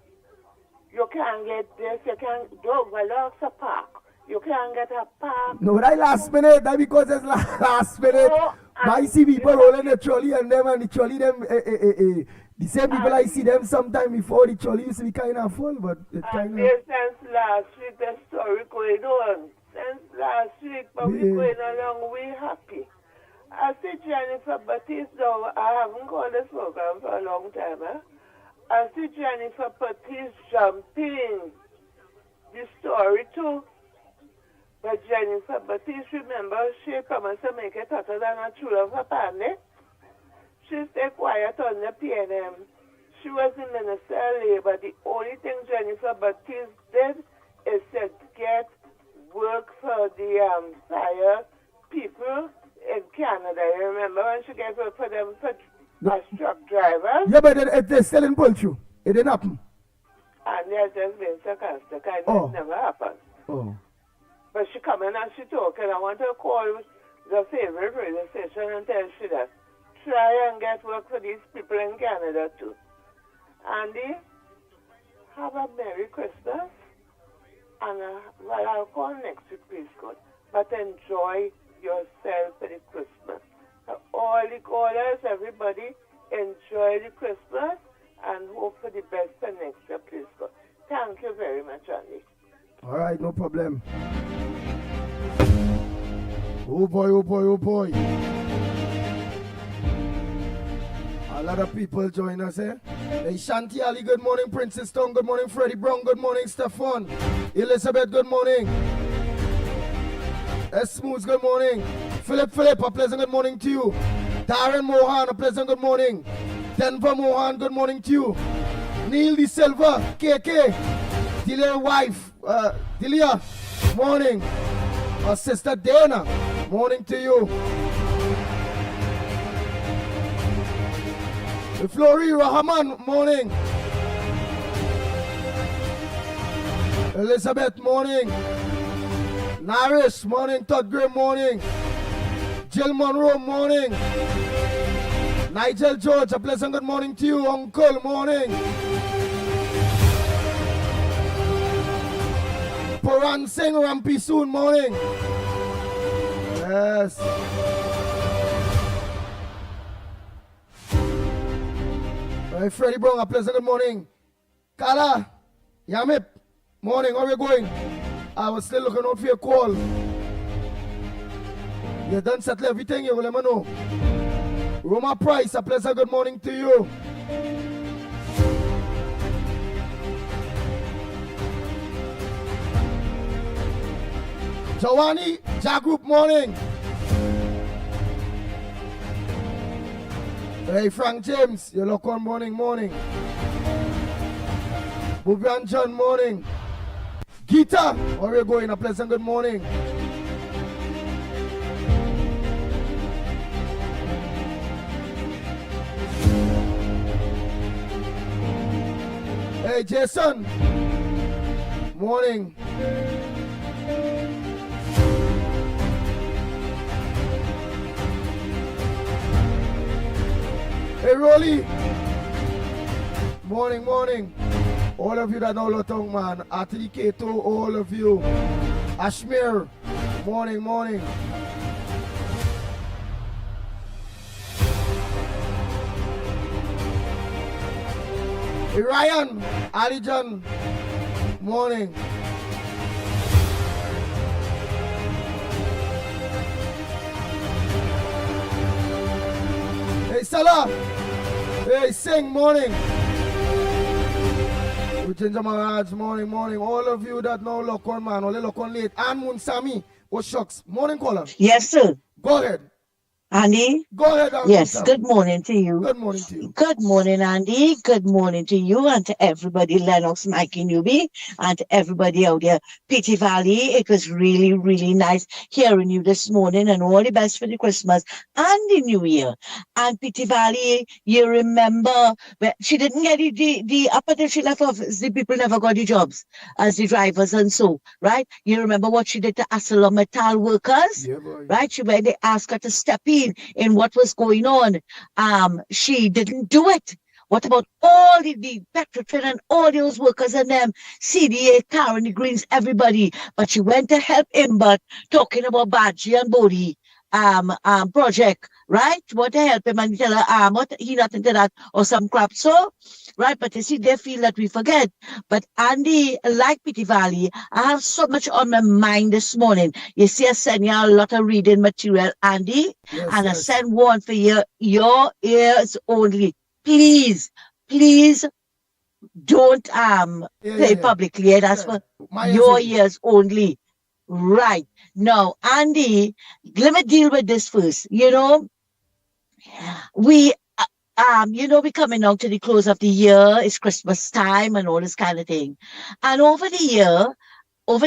You can get this, you can do Velox a park. You can get a park. No, that last minute, that because it's last minute. I see people rolling the trolley and the trolley the same people I see them sometime before the trolley used to be kind of full, but it kind of... Since last week, the story going on. Since last week, but we're going along, we're happy. I see Jennifer Batiste, though, I haven't called this program for a long time, I see Jennifer Batiste jumping the story too. But Jennifer Batiste, remember, she promised to make it hotter than a true of her family. She stayed quiet on the PNM. She was the Minister of Labor. The only thing Jennifer Batiste did is to get work for the fire people in Canada. You remember when she gave work for them for truck drivers? Yeah, but they're still in Pulchu. It didn't happen. And they're just being sarcastic. And it never happened. Oh. But she come in and she talk, and I want to call the favorite radio station and tell she that try and get work for these people in Canada too. Andy, have a Merry Christmas. And I'll call next week, please, God. but enjoy yourself for the Christmas. All the callers, everybody, enjoy the Christmas and hope for the best for next year, please God. Thank you very much, Andy. All right, no problem. Oh boy, oh boy, oh boy. A lot of people join us, eh? Hey, Shanti Ali, good morning. Princess Stone, good morning. Freddie Brown, good morning. Stefan. Elizabeth, good morning. S. Smooth, good morning. Philip, a pleasant good morning to you. Darren Mohan, a pleasant good morning. Denver Mohan, good morning to you. Neil De Silva, KK. Delia wife, Delia, morning. Our sister Dana, morning to you. Flori Rahman, morning. Elizabeth, morning. Naris, morning. Todd Gray, morning. Jill Monroe, morning. Nigel George, a pleasant good morning to you. Uncle, morning. Paran Singh, Rampi soon, morning. Yes. Hey, Freddie Brown, a pleasant good morning. Kala, Yamip, morning, how are you going? I was still looking out for your call. You done settle everything, you will let me know. Roma Price, a pleasant good morning to you. Jawani, Jagroup, morning. Hey, Frank James, you look on morning. Bubian John, morning. Gita, where are you going? A pleasant good morning. Hey, Jason, morning. Hey, Rolly, morning. All of you that know Lotong, man. Atli Keto, all of you. Ashmir, morning. Hey, Ryan, Alijan, morning. Hey, Salah. Hey, Singh, morning. Uchenja Maharaj, morning. All of you that know Lokon, man, only Lokon late. And Munsami, what shucks. Morning, caller. Yes, sir. Go ahead. Andy? Go ahead, Andy. Yes, good morning to you. Good morning to you. Good morning, Andy. Good morning to you and to everybody, Lennox, Mikey Newbie, and to everybody out there. Pity Valley, it was really, really nice hearing you this morning, and all the best for the Christmas and the New Year. And Pity Valley, you remember, but she didn't get the up until she left office, the people never got the jobs as the drivers and so, right? You remember what she did to ArcelorMittal workers? Yeah, boy. Right? When they asked her to step in what was going on, she didn't do it. What about all the Petrotrin and all those workers and them, CDA, Karen, the Greens, everybody? But she went to help him, but talking about Badgie and Bodie project, right? What to help him and tell her, what he not into that or some crap. So, right, but you see, they feel that we forget. But Andy, like Pity Valley, I have so much on my mind this morning. You see, I send you a lot of reading material, Andy, and I send one for your ears only. Please don't play publicly. That's for your ears only. Right. Now, Andy, let me deal with this first. You know, we coming out to the close of the year. It's Christmas time and all this kind of thing. And over the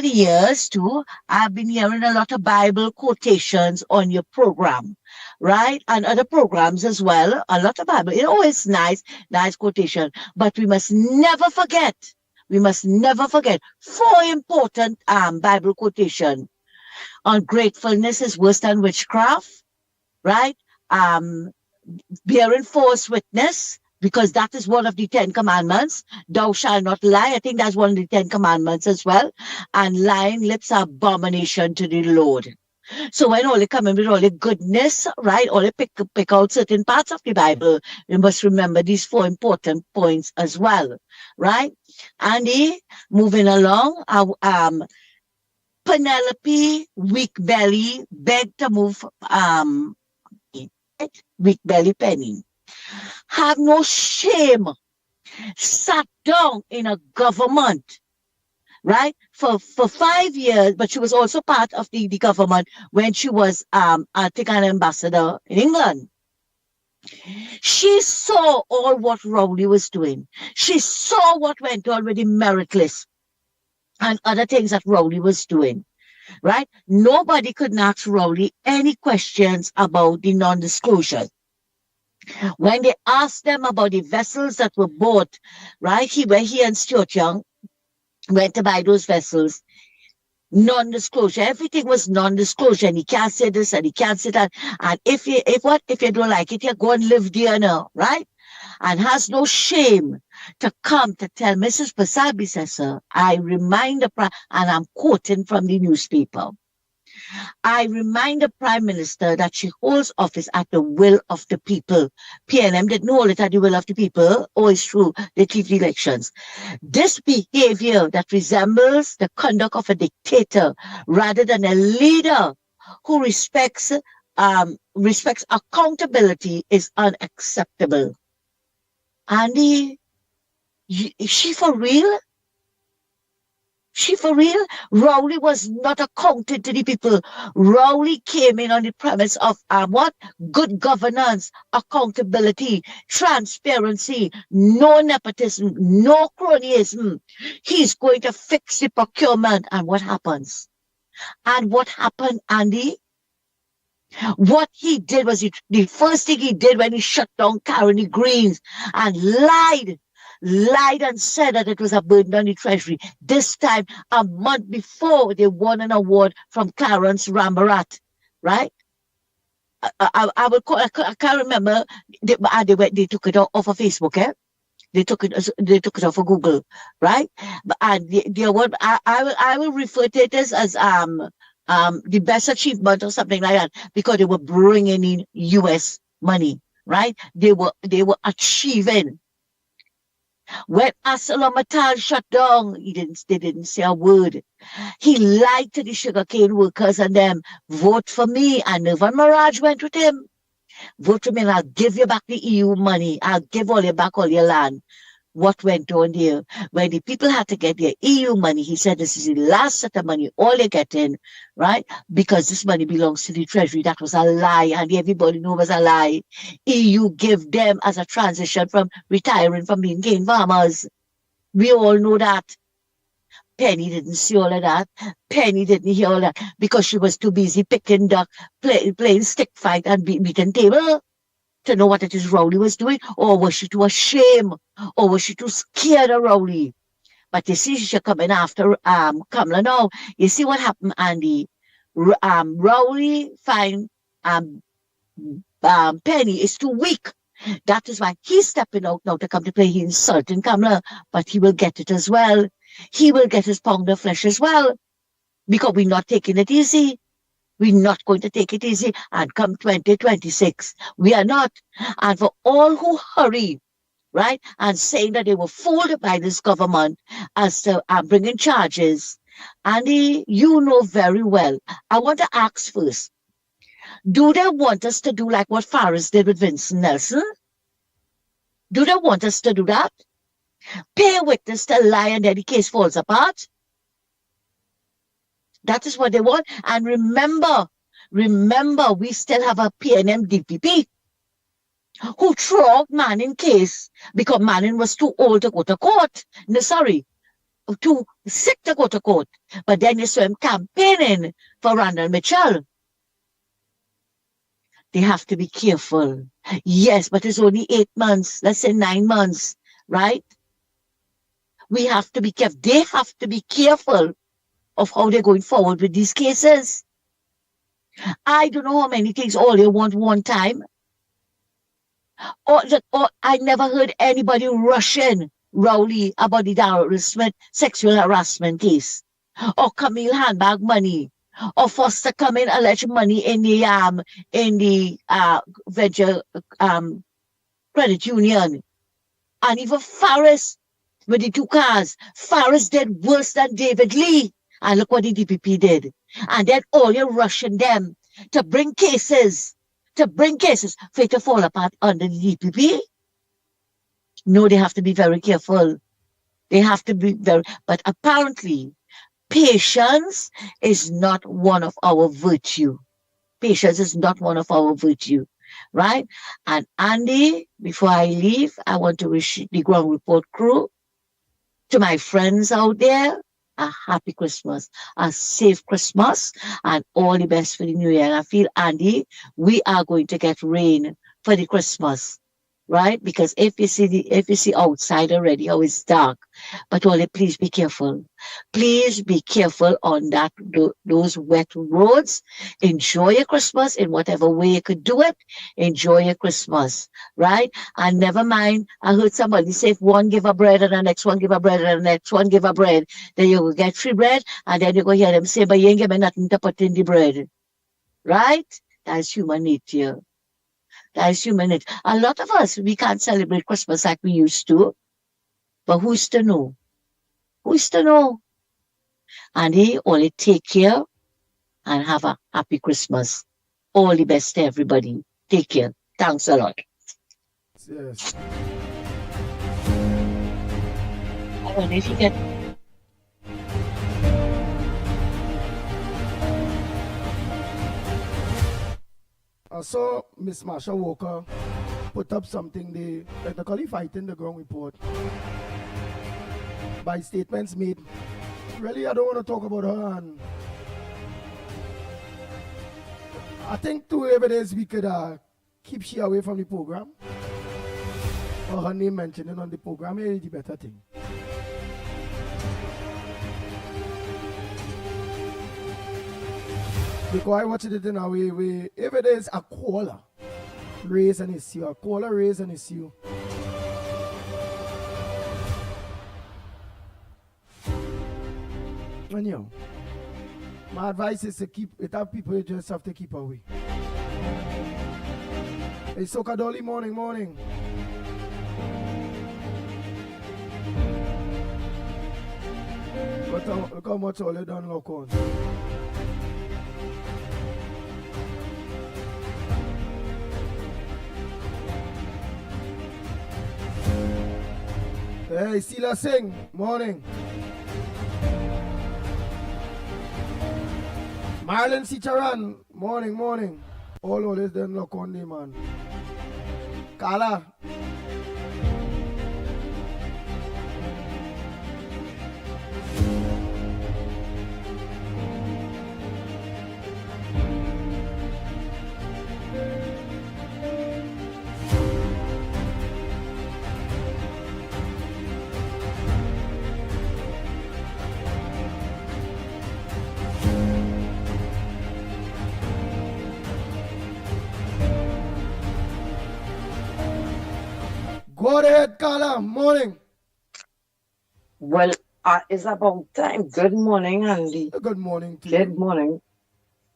years too, I've been hearing a lot of Bible quotations on your program, right? And other programs as well. A lot of Bible. It's always nice quotation. But we must never forget. Four important Bible quotation. Ungratefulness is worse than witchcraft, right? Bearing false witness because that is one of the 10 commandments. Thou shalt not lie. I think that's one of the 10 commandments as well. And lying lips are abomination to the Lord. So when all they come in with all the goodness, right, all they pick out certain parts of the Bible, you must remember these 4 important points as well, right? Andy, moving along, Penelope, weak belly, begged to move, weak belly Penny. Have no shame, sat down in a government, right, for 5 years, but she was also part of the government when she was, I think, an ambassador in England. She saw all what Rowley was doing. She saw what went on with the merit list and other things that Rowley was doing, right? Nobody could ask Rowley any questions about the non-disclosure. When they asked them about the vessels that were bought, right, where he and Stuart Young went to buy those vessels, non-disclosure, everything was non-disclosure, and he can't say this and he can't say that, and if you don't like it, you go and live there now, right? And has no shame to come to tell Mrs. Pasabi, says, sir, I remind and I'm quoting from the newspaper, I remind the Prime Minister that she holds office at the will of the people. PNM didn't hold it at the will of the people. Oh, it's true. They keep the elections. This behavior that resembles the conduct of a dictator rather than a leader who respects accountability is unacceptable. Andy, is she for real? She for real? Rowley was not accounted to the people. Rowley came in on the premise of what? Good governance, accountability, transparency, no nepotism, no cronyism. He's going to fix the procurement. And what happens? And what happened, Andy? What he did was the first thing he did when he shut down Carony Greens and lied and said that it was a burden on the Treasury. This time, a month before, they won an award from Clarence Rambarat, right? I can't remember. They took it off of Facebook, eh? They took it off of Google, right? And the award, I will refer to it as the best achievement or something like that, because they were bringing in US money, right? They were achieving. When ArcelorMittal shut down, they didn't say a word. He lied to the sugarcane workers and them, vote for me. And Nirvan Mirage went with him. Vote for me and I'll give you back the EU money. I'll give all you back all your land. What went on there? When the people had to get their EU money, he said, this is the last set of money, all they get in, right? Because this money belongs to the Treasury. That was a lie, and everybody knows it was a lie. EU give them as a transition from retiring from being cane farmers. We all know that. Penny didn't see all of that. Penny didn't hear all that because she was too busy picking duck, playing stick fight and beating table to know what it is Rowley was doing, or was she too ashamed, or was she too scared of Rowley? But you see, she's coming after Kamala now. You see what happened, Andy? Rowley find Penny is too weak. That is why he's stepping out now to come to play. He's insulting Kamala, but he will get it as well. He will get his pound of flesh as well, because we're not taking it easy. We're not going to take it easy, and come 2026, we are not. And for all who hurry, right, and saying that they were fooled by this government as to bringing charges, Andy, you know very well. I want to ask first, do they want us to do like what Farris did with Vincent Nelson? Do they want us to do that? Pay witness to lie and then the case falls apart? That is what they want. And remember, we still have a PNM DPP who threw out Manning case because Manning was too old to go to court. No, sorry, too sick to go to court. But then you saw him campaigning for Randall Mitchell. They have to be careful. Yes, but it's only 8 months, let's say 9 months, right? We have to be careful. They have to be careful of how they're going forward with these cases. I don't know how many things all they want one time. Or I never heard anybody rushing Rowley about the sexual harassment case. Or Camille handbag money. Or Foster coming alleged money in the venture credit union. And even Farris with the 2 cars. Farris did worse than David Lee. And look what the DPP did. And then all you're rushing them to bring cases for it to fall apart under the DPP. No, they have to be very careful. They have to be but apparently, patience is not one of our virtue. Patience is not one of our virtue, right? And Andy, before I leave, I want to wish the Ground Report crew, to my friends out there, a happy Christmas, a safe Christmas, and all the best for the new year. And I feel, Andy, we are going to get rain for the Christmas, right? Because if you see outside already how it's dark, but only please be careful. Please be careful on those wet roads. Enjoy your Christmas in whatever way you could do it. Enjoy your Christmas, right? And never mind, I heard somebody say if one give a bread and the next one give a bread and the next one give a bread, then you will get free bread, and then you go hear them say, but you ain't give me nothing to put in the bread. Right? That's human nature. That's human nature. A lot of us, we can't celebrate Christmas like we used to. But who's to know? Who's to know? And they only take care and have a happy Christmas. All the best to everybody. Take care. Thanks a lot. Yes. I wonder if you get... I saw Miss Marsha Walker put up something they technically fighting the Ground Report by statements made. Really, I don't want to talk about her, and I think too, if it is, we could keep she away from the program, or her name mentioned on the program is the better thing. Because I watched it in a way, if it is a caller, raise an issue, a caller raise an issue. And you know, my advice is to keep it up. People just have to keep away. Hey, Soka Dolly, morning. Look how much all you done lock on. Hey, Sila Singh, morning. Marlon Sicharan, morning. All this then look on the man. Kala. Go ahead, Carla. Morning. Well, it's about time. Good morning, Andy. Good morning to you. Good morning.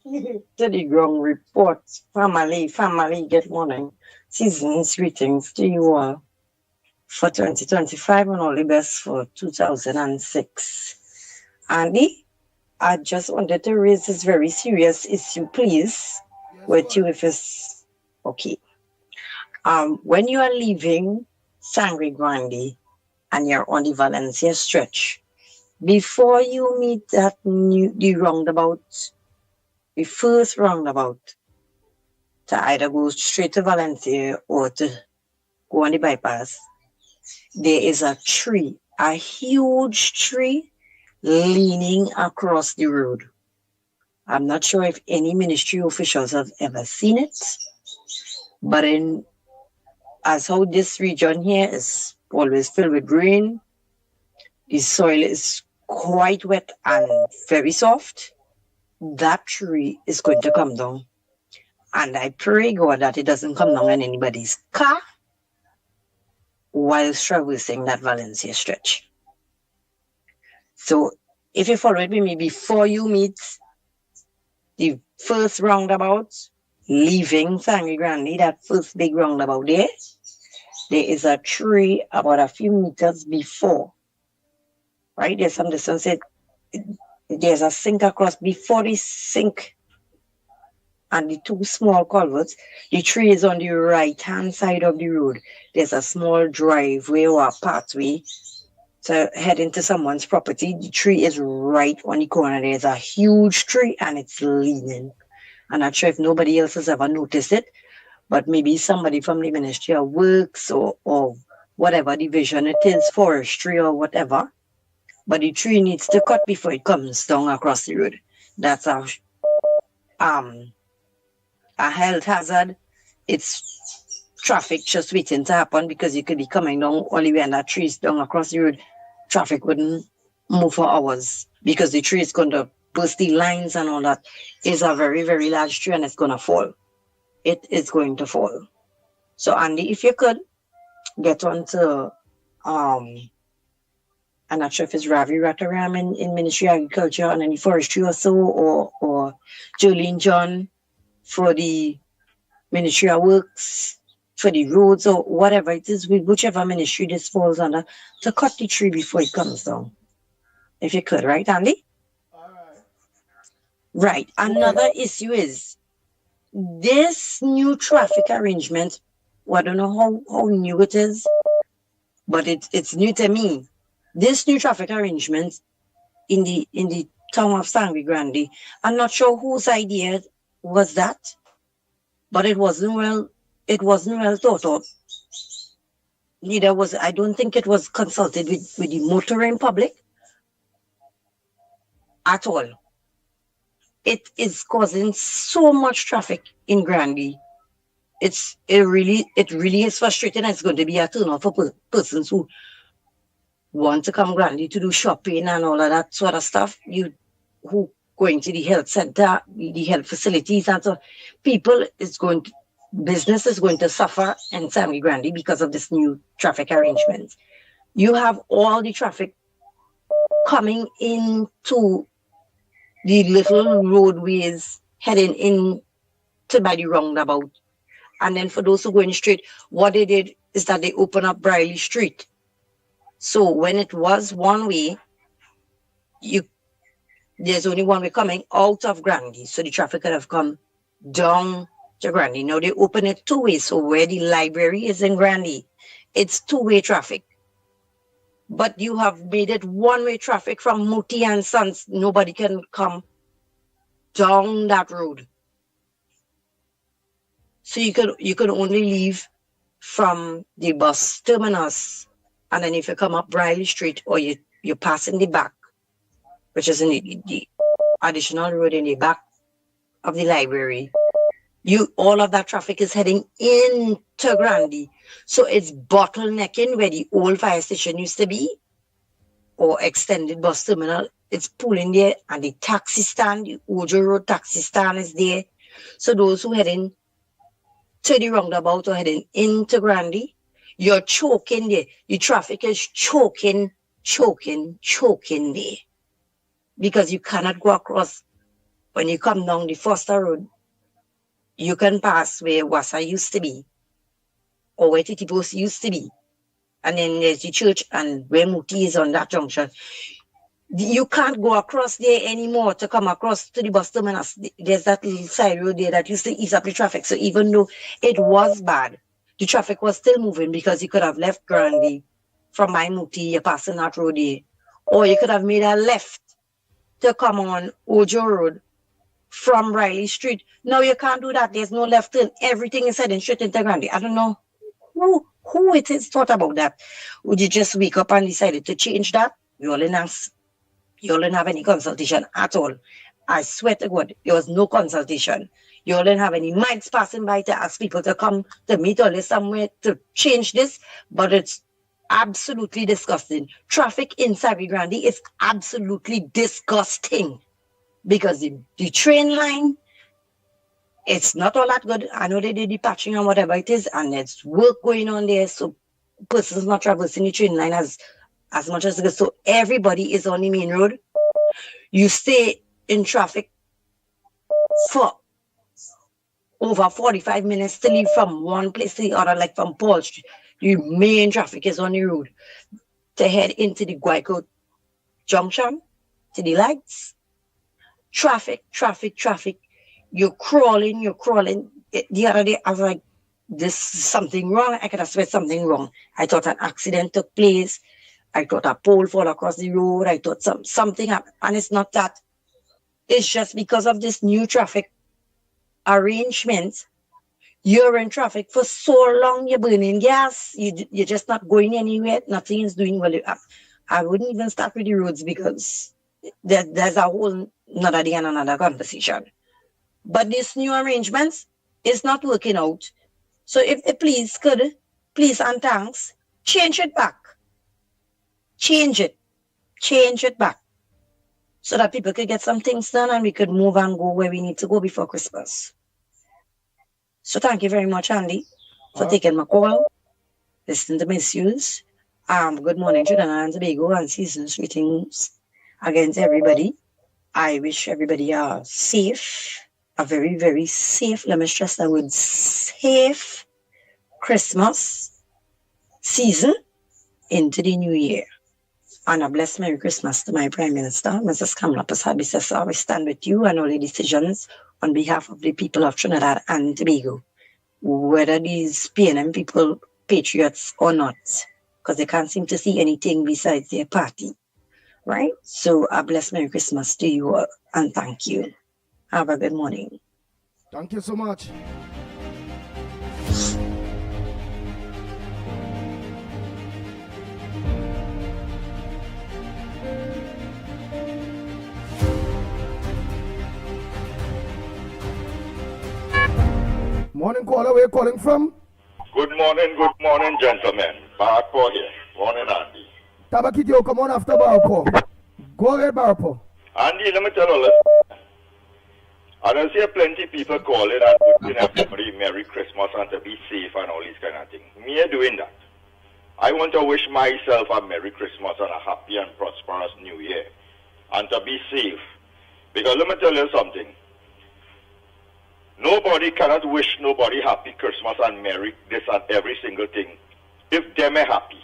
To the Ground Report. Family, good morning. Season's greetings to you all for 2025 and all the best for 2006. Andy, I just wanted to raise this very serious issue, please, with you if it's okay. When you are leaving Sangre Grande and you're on the Valencia stretch, before you meet the roundabout, the first roundabout, to either go straight to Valencia or to go on the bypass, there is a tree, a huge tree leaning across the road. I'm not sure if any ministry officials have ever seen it, but as how this region here is always filled with rain, the soil is quite wet and very soft, that tree is going to come down. And I pray God that it doesn't come down in anybody's car while traversing that Valencia stretch. So if you follow with me before you meet the first roundabout, leaving Sangre Grande, that first big roundabout there is a tree about a few meters before. Right? There's some distance. There's a sink across. Before the sink and the two small culverts, the tree is on the right-hand side of the road. There's a small driveway or a pathway to head into someone's property. The tree is right on the corner. There's a huge tree and it's leaning. I'm not sure if nobody else has ever noticed it, but maybe somebody from the Ministry of Works or whatever division it is, forestry or whatever. But the tree needs to cut before it comes down across the road. That's a health hazard. It's traffic just waiting to happen because you could be coming down all the way and that tree is down across the road. Traffic wouldn't move for hours because the tree is going to burst the lines and all that. It's a very, very large tree and it's going to fall. It is going to fall. So, Andy, if you could get on to, I'm not sure if it's Ravi Rataram in Ministry of Agriculture and any forestry or so, or Jolene John for the Ministry of Works, for the roads or whatever it is, whichever ministry this falls under, to cut the tree before it comes down. If you could, right, Andy? All right. Right. Another issue is this new traffic arrangement. Well, I don't know how new it is, but it's new to me. This new traffic arrangement in the town of Sangre Grande, I'm not sure whose idea was that, but it wasn't well thought of. I don't think it was consulted with the motoring public at all. It is causing so much traffic in Grande. It really is frustrating. It's going to be a turn off for persons who want to come Grande to do shopping and all of that sort of stuff. Who going to the health center, the health facilities, and so business is going to suffer in Sangre Grande because of this new traffic arrangement. You have all the traffic coming into the little roadways heading in to by the roundabout. And then for those who go in straight, what they did is that they open up Briley Street. So when it was one way, there's only one way coming out of Grande. So the traffic could have come down to Grande. Now they open it two ways. So where the library is in Grande, it's two-way traffic. But you have made it one-way traffic from Muti and Sons. Nobody can come down that road. So you could only leave from the bus terminus, and then if you come up Briley Street or you're passing the back, which is in the additional road in the back of the library, all of that traffic is heading into Grande. So it's bottlenecking where the old fire station used to be, or extended bus terminal. It's pulling there, and the taxi stand, the Ojo Road taxi stand is there. So those who heading to the roundabout or heading into Grande, you're choking there. The traffic is choking there. Because you cannot go across. When you come down the Foster Road, you can pass where Wassa used to be, or where Titibos used to be. And then there's the church and where Muti is on that junction. You can't go across there anymore to come across to the bus terminus. There's that little side road there that used to ease up the traffic. So even though it was bad, the traffic was still moving because you could have left Grande from my Muti, you're passing that road there. Or you could have made a left to come on Ojo Road from Riley Street. Now you can't do that. There's no left turn. Everything is heading straight into Grande. I don't know who it is thought about that. Would you just wake up and decided to change that? You all didn't have any consultation at all. I swear to God, there was no consultation. You all didn't have any mics passing by to ask people to come to meet or somewhere to change this, but it's absolutely disgusting. Traffic in Sangre Grande is absolutely disgusting because the train line it's not all that good. I know they did the patching and whatever it is, and there's work going on there, so persons not traversing the train line as much as it goes. So everybody is on the main road. You stay in traffic for over 45 minutes to leave from one place to the other, like from Paul Street. The main traffic is on the road to head into the Guayco junction, to the lights. Traffic. You're crawling. The other day, I was like, this is something wrong. I could have swear something wrong. I thought an accident took place. I thought a pole fall across the road. I thought something happened. And it's not that. It's just because of this new traffic arrangement. You're in traffic for so long, you're burning gas. You're just not going anywhere. Nothing is doing well. I wouldn't even start with the roads because there's a whole another day and another conversation. But this new arrangements is not working out. So if the police could, please and thanks, change it back. Change it back. So that people could get some things done and we could move and go where we need to go before Christmas. So thank you very much, Andy, for taking my call, listening to my issues. Good morning, Trinidad and Tobago, and season's greetings against everybody. I wish everybody a very, very safe, let me stress that word, safe Christmas season into the new year. And a blessed Merry Christmas to my Prime Minister, Mrs. Kamala Persad. We stand with you and all the decisions on behalf of the people of Trinidad and Tobago, whether these PNM people patriots or not, because they can't seem to see anything besides their party, right? So a blessed Merry Christmas to you all, and thank you. Have a good morning. Thank you so much. Morning, caller. Where you calling from? Good morning, gentlemen. Barpo here. Morning, Andy. Tabakitio, come on after Barpo. Go ahead, Barpo. Andy, let me tell you, I don't see plenty people calling and wishing everybody Merry Christmas and to be safe and all these kind of things. Me doing that. I want to wish myself a Merry Christmas and a happy and prosperous New Year and to be safe. Because let me tell you something. Nobody cannot wish nobody happy Christmas and Merry this and every single thing. If them are happy,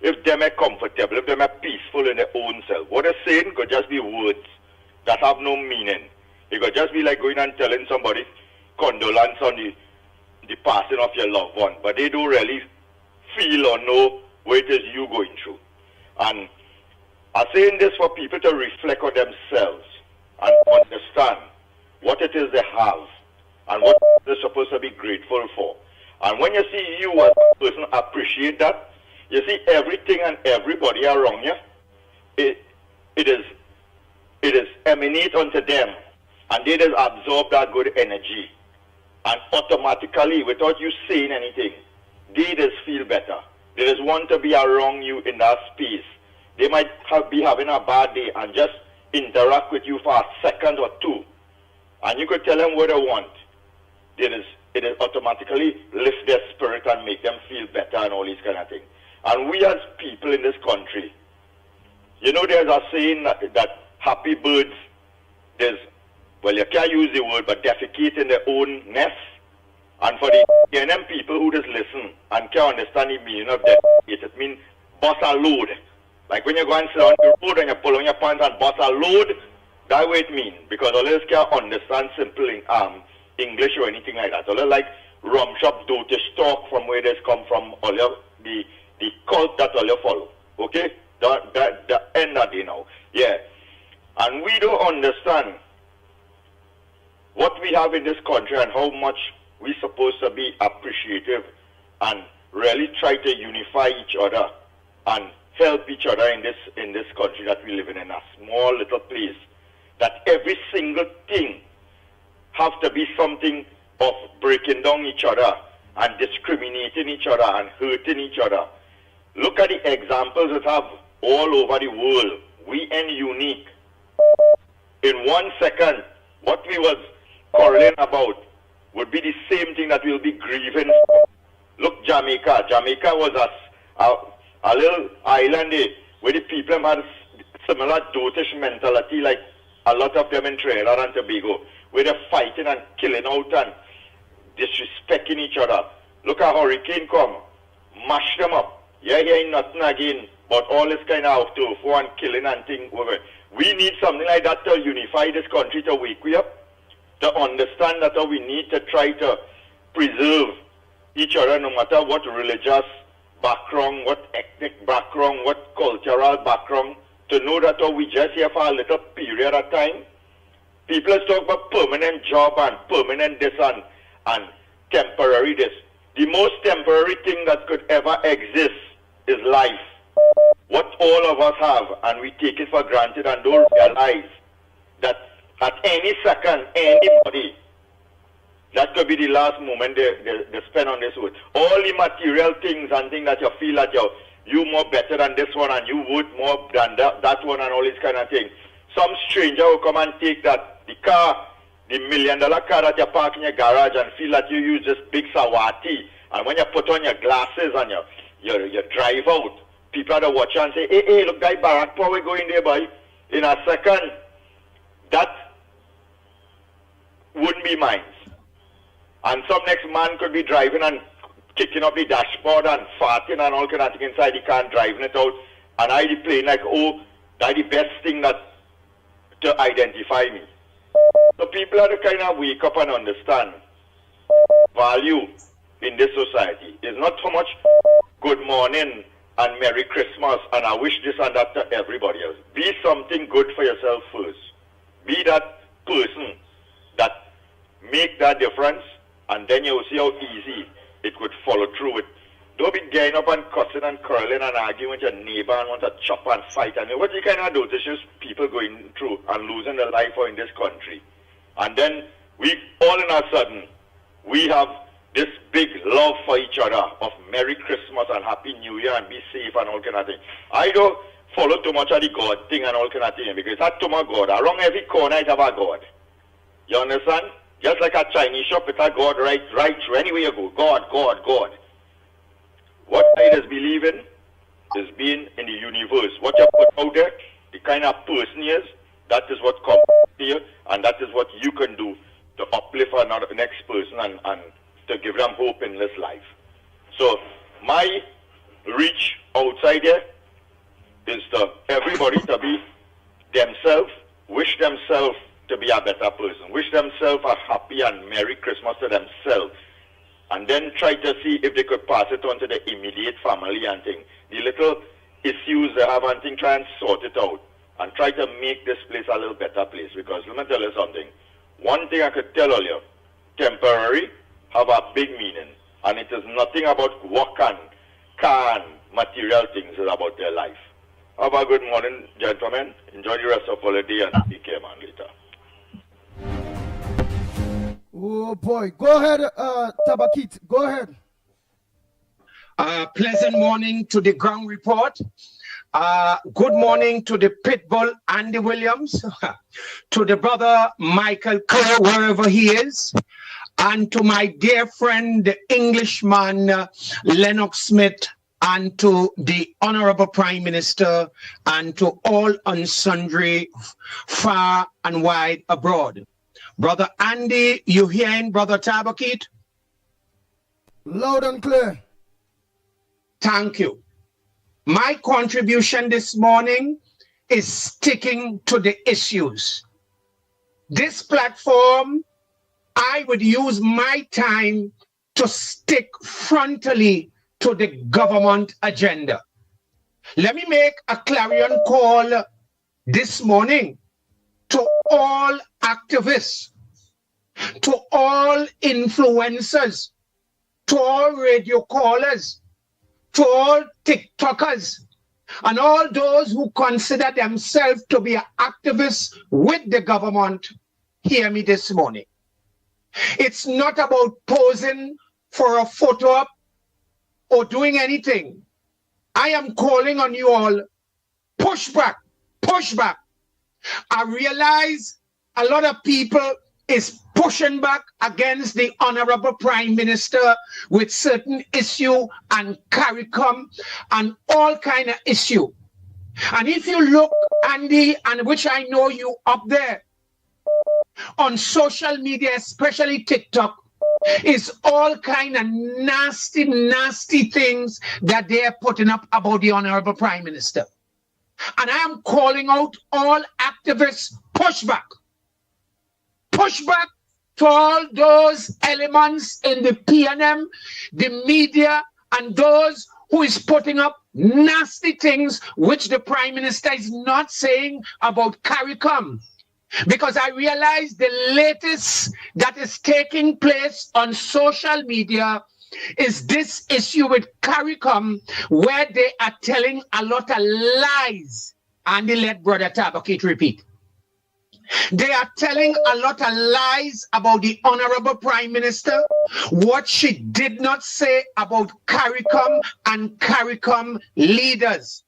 if them are comfortable, if them are peaceful in their own self. What they're saying could just be words that have no meaning. It could just be like going and telling somebody condolence on the passing of your loved one. But they don't really feel or know what it is you going through. And I'm saying this for people to reflect on themselves and understand what it is they have and what they're supposed to be grateful for. And when you see you as a person appreciate that, you see everything and everybody around you, it is emanate unto them, and they just absorb that good energy. And automatically, without you saying anything, they just feel better. They just want to be around you in that space. They might be having a bad day and just interact with you for a second or two. And you could tell them what they want. It is automatically lift their spirit and make them feel better and all these kind of things. And we as people in this country, you know, there's a saying that happy birds, you can't use the word, but defecate in their own nest. And for the PNM people who just listen and can't understand the meaning of defecate, it means bust a load. Like when you go and sit on the road and you pull on your pants and bust a load, that's what it means. Because all of us can't understand simple English or anything like that. All like rum shop, dotish talk from where this come from, all the cult that all you follow. Okay? The end of it now. Yeah. And we don't understand what we have in this country and how much we're supposed to be appreciative and really try to unify each other and help each other in this country that we live in a small little place. That every single thing have to be something of breaking down each other and discriminating each other and hurting each other. Look at the examples that have all over the world. We ain't unique. In 1 second, what we was quarreling about would be the same thing that we'll be grieving for. Look, Jamaica. Jamaica was a little island there where the people had similar dotish mentality like a lot of them in Trinidad and Tobago, where they're fighting and killing out and disrespecting each other. Look at hurricane come, mash them up. You're hearing nothing again but all this kind of tofu and killing and things. We need something like that to unify this country, to wake we up, to understand that we need to try to preserve each other no matter what religious background, what ethnic background, what cultural background, to know that we just here for a little period of time. People talk about permanent job and permanent this and temporary this. The most temporary thing that could ever exist is life. What all of us have, and we take it for granted and don't realize that at any second, anybody, that could be the last moment they spend on this earth. All the material things and things that you feel that you more better than this one and you would more than that one and all this kind of thing. Some stranger will come and take that, the car, the $1 million car that you park in your garage and feel that you use this big Sawati. And when you put on your glasses and you drive out, people are watching and say, hey, look, that Barack Power going there, boy. In a second, that wouldn't be mine. And some next man could be driving and kicking up the dashboard and farting and all kind of things inside the car and driving it out. And I be playing like, oh, that's the best thing that to identify me. So people are to kind of wake up and understand value in this society. It's not so much good morning and Merry Christmas and I wish this and that to everybody else. Be something good for yourself first. Be that person that make that difference, and then you'll see how easy it could follow through with. Don't be getting up and cussing and curling and arguing with your neighbor and want to chop and fight. And what you kind of do, this is people going through and losing their life in this country. And then we, all in a sudden, we have this big love for each other of Merry Christmas and Happy New Year and be safe and all kind of thing. I don't follow too much of the God thing and all kind of thing because that's too much God. Around every corner it have a God. You understand? Just like a Chinese shop, it's a God right through. Anywhere you go, God, God, God. What I just believe in is being in the universe. What you put out there, the kind of person he is, that is what comes here, and that is what you can do to uplift another next person and to give them hope in this life. So my reach outside there is to everybody to be themselves, wish themselves to be a better person, wish themselves a happy and Merry Christmas to themselves, and then try to see if they could pass it on to the immediate family and thing. The little issues they have and thing, try and sort it out and try to make this place a little better place. Because let me tell you something. One thing I could tell all you, temporary have a big meaning, and it is nothing about work and car and material things. It's about their life. Have a good morning, gentlemen. Enjoy the rest of the holiday and take care, man, later. Oh boy, go ahead, Tabakit, go ahead. Pleasant morning to the ground report. Good morning to the Pitbull Andy Williams, to the brother Michael Kerr, wherever he is, and to my dear friend, the Englishman Lennox Smith, and to the Honorable Prime Minister, and to all and sundry far and wide abroad. Brother Andy, you hearing Brother Tabakit? Loud and clear. Thank you. My contribution this morning is sticking to the issues. This platform, I would use my time to stick frontally to the government agenda. Let me make a clarion call this morning to all activists, to all influencers, to all radio callers, to all TikTokers, and all those who consider themselves to be activists with the government. Hear me this morning. It's not about posing for a photo op or doing anything. I am calling on you all, push back, push back. I realize a lot of people is pushing back against the Honorable Prime Minister with certain issue and CARICOM and all kind of issue. And if you look, Andy, and which I know you up there, on social media, especially TikTok, is all kind of nasty, nasty things that they are putting up about the Honorable Prime Minister. And I am calling out all activists, pushback. Pushback to all those elements in the PNM, the media, and those who is putting up nasty things which the Prime Minister is not saying about CARICOM. Because I realize the latest that is taking place on social media is this issue with CARICOM, where they are telling a lot of lies. And they let Brother Tabakit repeat. They are telling a lot of lies about the Honorable Prime Minister, what she did not say about CARICOM and CARICOM leaders.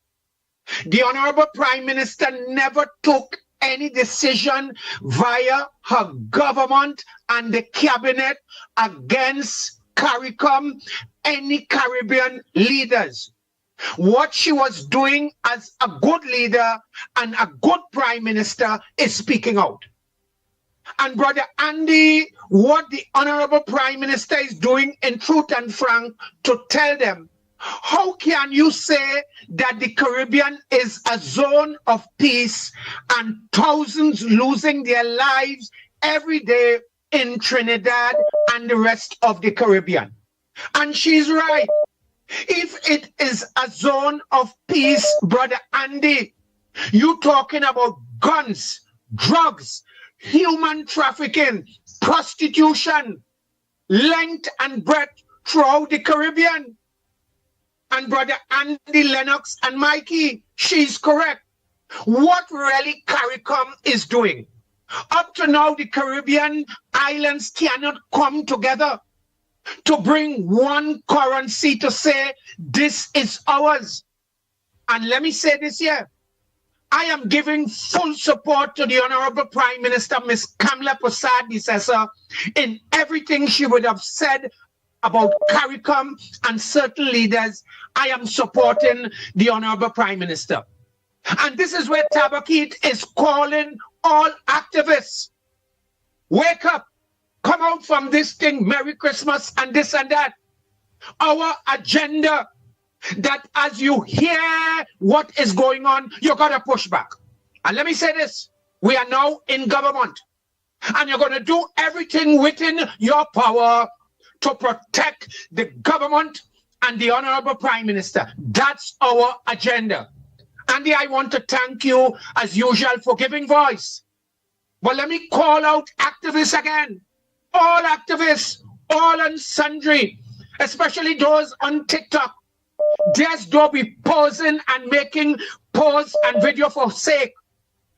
The Honorable Prime Minister never took any decision via her government and the cabinet against CARICOM, any Caribbean leaders. What she was doing as a good leader and a good prime minister is speaking out. And Brother Andy, what the Honorable Prime Minister is doing in truth and frank to tell them, how can you say that the Caribbean is a zone of peace and thousands losing their lives every day in Trinidad and the rest of the Caribbean? And she's right. If it is a zone of peace, Brother Andy, you talking about guns, drugs, human trafficking, prostitution, length and breadth throughout the Caribbean. And Brother Andy, Lennox, and Mikey, she's correct. What really CARICOM is doing? Up to now, the Caribbean islands cannot come together to bring one currency to say, this is ours. And let me say this here. I am giving full support to the Honorable Prime Minister, Ms. Kamla Persad-Bissessar, in everything she would have said about CARICOM and certain leaders. I am supporting the Honorable Prime Minister. And this is where Tabakit is calling all activists. Wake up. Come out from this thing, Merry Christmas and this and that. Our agenda, that as you hear what is going on, you got to push back. And let me say this, we are now in government. And you're going to do everything within your power to protect the government and the Honorable Prime Minister. That's our agenda. Andy, I want to thank you, as usual, for giving voice. But let me call out activists again. All activists, all and sundry, especially those on TikTok, just don't be posing and making pose and video for sake.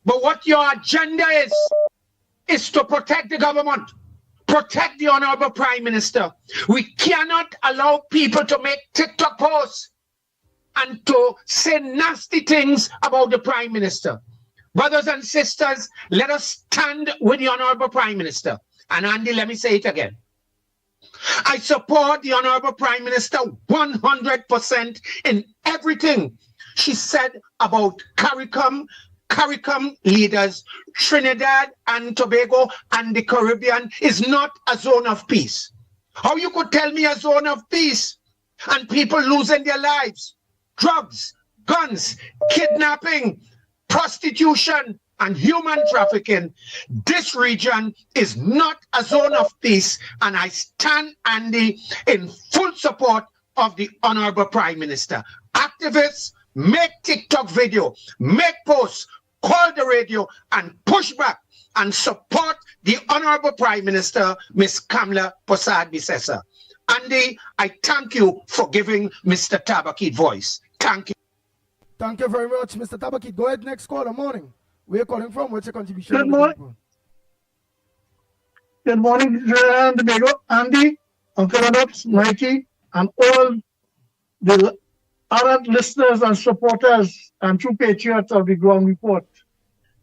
But what your agenda is to protect the government, protect the Honorable Prime Minister. We cannot allow people to make TikTok posts and to say nasty things about the Prime Minister. Brothers and sisters, let us stand with the Honorable Prime Minister. And Andy, let me say it again. I support the Honorable Prime Minister 100% in everything she said about CARICOM leaders. Trinidad and Tobago and the Caribbean is not a zone of peace. How you could tell me a zone of peace and people losing their lives? Drugs, guns, kidnapping, prostitution, and human trafficking. This region is not a zone of peace, and I stand, Andy, in full support of the Honorable Prime Minister. Activists, make TikTok video, make posts, call the radio, and push back and support the Honorable Prime Minister, Ms. Kamla Persad-Bissessar. Andy, I thank you for giving Mr. Tabakit voice. Thank you. Thank you very much, Mr. Tabakit. Go ahead, next caller. Morning. Where are you calling from? What's your contribution? Good morning. Good morning, Andy, Uncle Adams, Mikey, and all the other listeners and supporters and true patriots of the Ground Report.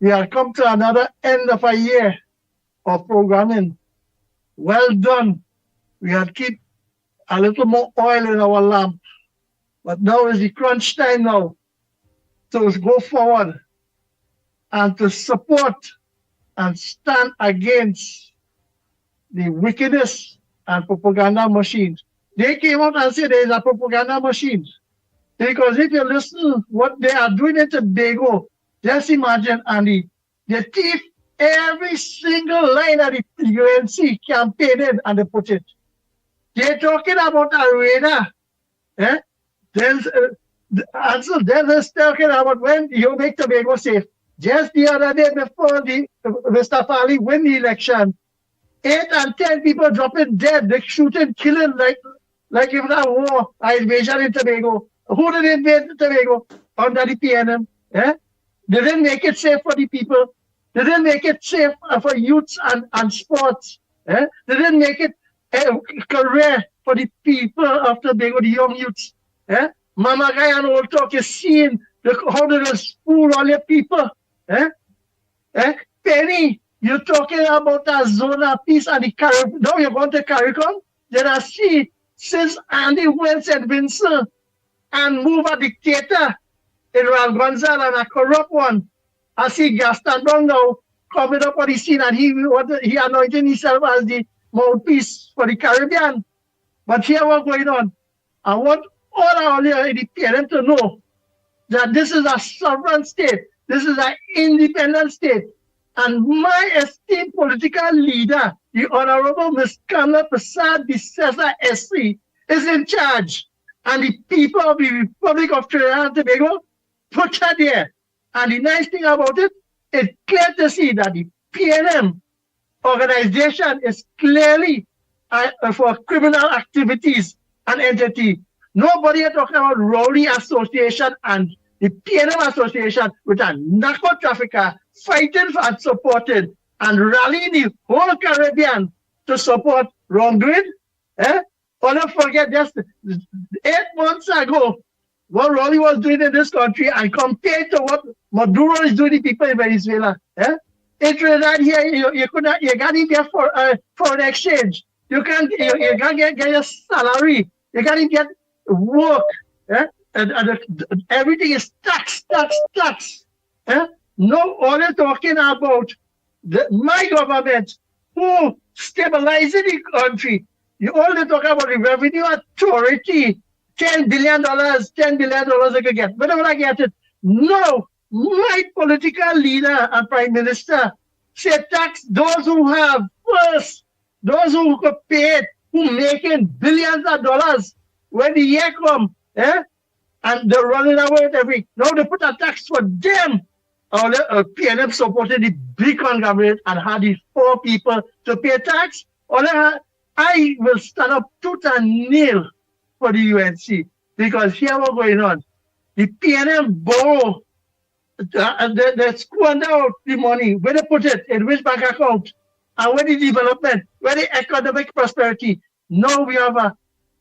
We have come to another end of a year. of programming. Well done. We had keep a little more oil in our lamp. But now is the crunch time now to go forward and to support and stand against the wickedness and propaganda machines. They came out and said there is a propaganda machine. Because if you listen what they are doing in Tobago, just imagine, Andy, they thief every single line of the UNC campaigning and they put it. They're talking about a radar. Eh? There's talking about when you make Tobago safe. Just the other day before the Mr. Farley win the election, 8 and 10 people dropping dead, they shooting, killing like if that war, an invasion in Tobago. Who did invade Tobago? Under the PNM. Eh? They didn't make it safe for the people. They didn't make it safe for youths and sports. Eh? They didn't make it a career for the people of Tobago, the young youths. Eh? Mama Guy and Old Talk is seeing how they just fool all your people. Eh? Eh? Penny, you're talking about a zone of peace and the Caribbean. Now you're going to Caribbean? Then I see since Andy went and Vincent and move a dictator in Ralph Gonzalez and a corrupt one. I see Gaston Brown now coming up on the scene and he anointed himself as the mouthpiece for the Caribbean. But here what's going on. I want all our the parents to know that this is a sovereign state. This is an independent state. And my esteemed political leader, the Honorable Ms. Kamala Prasad Bissessa SC, is in charge. And the people of the Republic of Trinidad and Tobago put her there. And the nice thing about it, it's clear to see that the PNM organization is clearly for criminal activities and entity. Nobody is talking about Rowley Association and the PNM Association with a narco trafficker fighting and supporting and rallying the whole Caribbean to support wrongdoing. Eh? Or don't forget, just 8 months ago, what Rowley was doing in this country and compared to what Maduro is doing to people in Venezuela. Eh? In Trinidad here, you can't even get for an exchange. You can't get your salary. You can't even get work. Eh? And everything is tax. Eh? No, all they're talking about my government who stabilizing the country. You only talk about the revenue authority, $10 billion they could get. But when I get it, no, my political leader and prime minister say tax those who have first, those who could pay it, who making billions of dollars when the year come, eh? And they're running away with everything. Now they put a tax for them. PNM supported the big conglomerate and had these poor people to pay tax. I will stand up tooth and nail for the UNC because here what's going on. The PNM borrow, they squander out the money. Where they put it, in which bank account, and where the development, where the economic prosperity. Now we have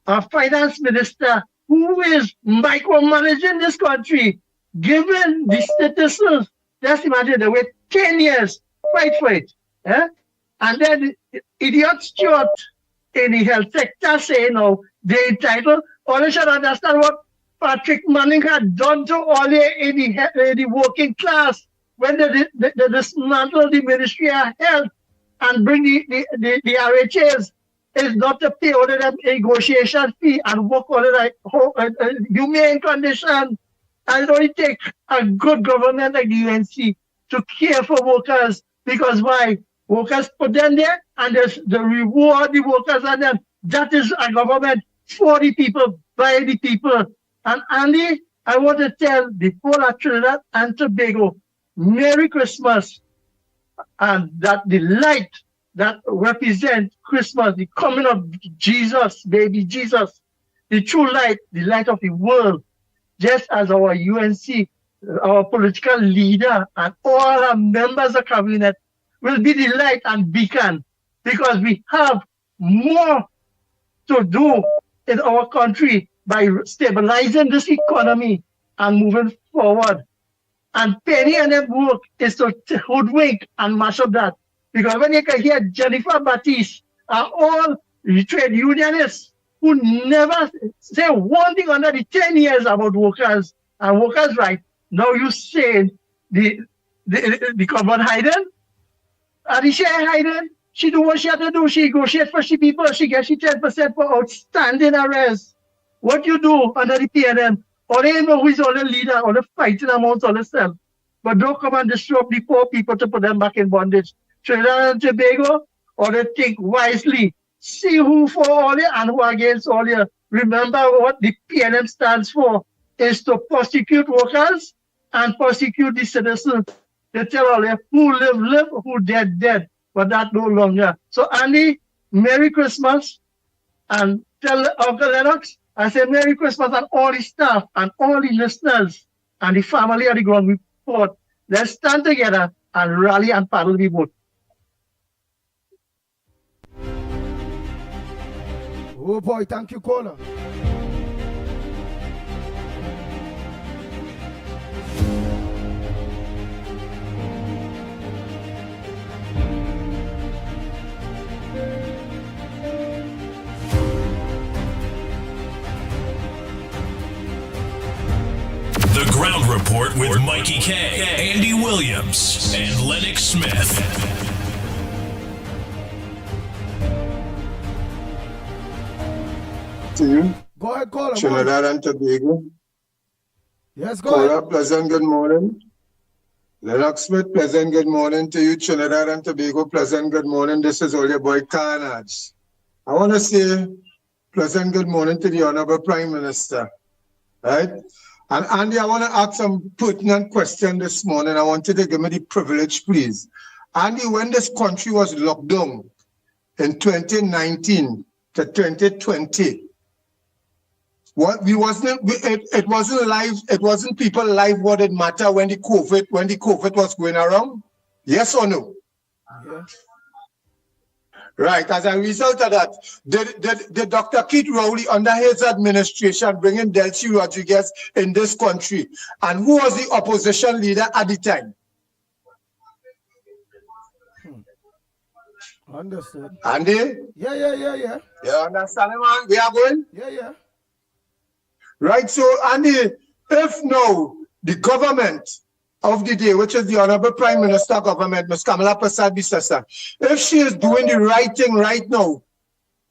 a finance minister who is micromanaging this country, given the citizens. Just imagine they wait 10 years, fight for it. Eh? And then idiot Stewart in the health sector say, no, they're entitled. All they should understand what Patrick Manning had done to all in the working class when they dismantle the Ministry of Health and bring the RHAs is not to pay all of them negotiation fee and work all of that humane condition. And it only takes a good government like the UNC to care for workers because why? Workers put them there and they reward the workers and then that is a government for the people, by the people. And Andy, I want to tell the whole of Trinidad and Tobago, Merry Christmas. And that the light that represents Christmas, the coming of Jesus, baby Jesus, the true light, the light of the world, just as our UNC, our political leader, and all our members of cabinet will be the light and beacon because we have more to do in our country by stabilizing this economy and moving forward. And Penny and them work is to hoodwink and mash up that. Because when you can hear Jennifer Batiste and all the trade unionists who never say one thing under the 10 years about workers and workers' rights, now you say the government hiding, and the share hiding, she do what she had to do, she negotiate for she people, she gets 10% for outstanding arrests. What you do under the PNM, or they know who is all the leader, or the fighting amongst all themselves. But don't come and disrupt the poor people to put them back in bondage. Trinidad and Tobago, or they think wisely. See who for all you and who against all you. Remember what the PNM stands for is to prosecute workers and prosecute the citizens. They tell all you who live, who dead. But that no longer. So Andy, Merry Christmas, and tell Uncle Lennox, I say Merry Christmas and all the staff and all the listeners and the family of the ground report. Let's stand together and rally and paddle the boat. Oh boy, thank you, caller. The Ground Report with Mikey K, Andy Williams, and Lennox Smith. To you. Go ahead, caller. Trinidad and Tobago. Yes, go caller, ahead. Pleasant good morning. Lennox Smith, pleasant good morning to you. Trinidad and Tobago, pleasant good morning. This is all your boy Carnage. I want to say pleasant good morning to the Honorable Prime Minister. Right? And Andy, I want to ask some pertinent question this morning. I want you to give me the privilege, please. Andy, when this country was locked down in 2019 to 2020, it wasn't live, it wasn't people live what it matter when the COVID was going around? Yes or no? Yeah. Right, as a result of that, did Dr. Keith Rowley under his administration bring in Delcy Rodriguez in this country? And who was the opposition leader at the time? Understood. Andy? Yeah. You understand, man? We are going? Yeah. Right, so Andy, if now the government of the day, which is the Honorable Prime Minister government, Ms. Kamala Persad-Bissessar, if she is doing the right thing right now,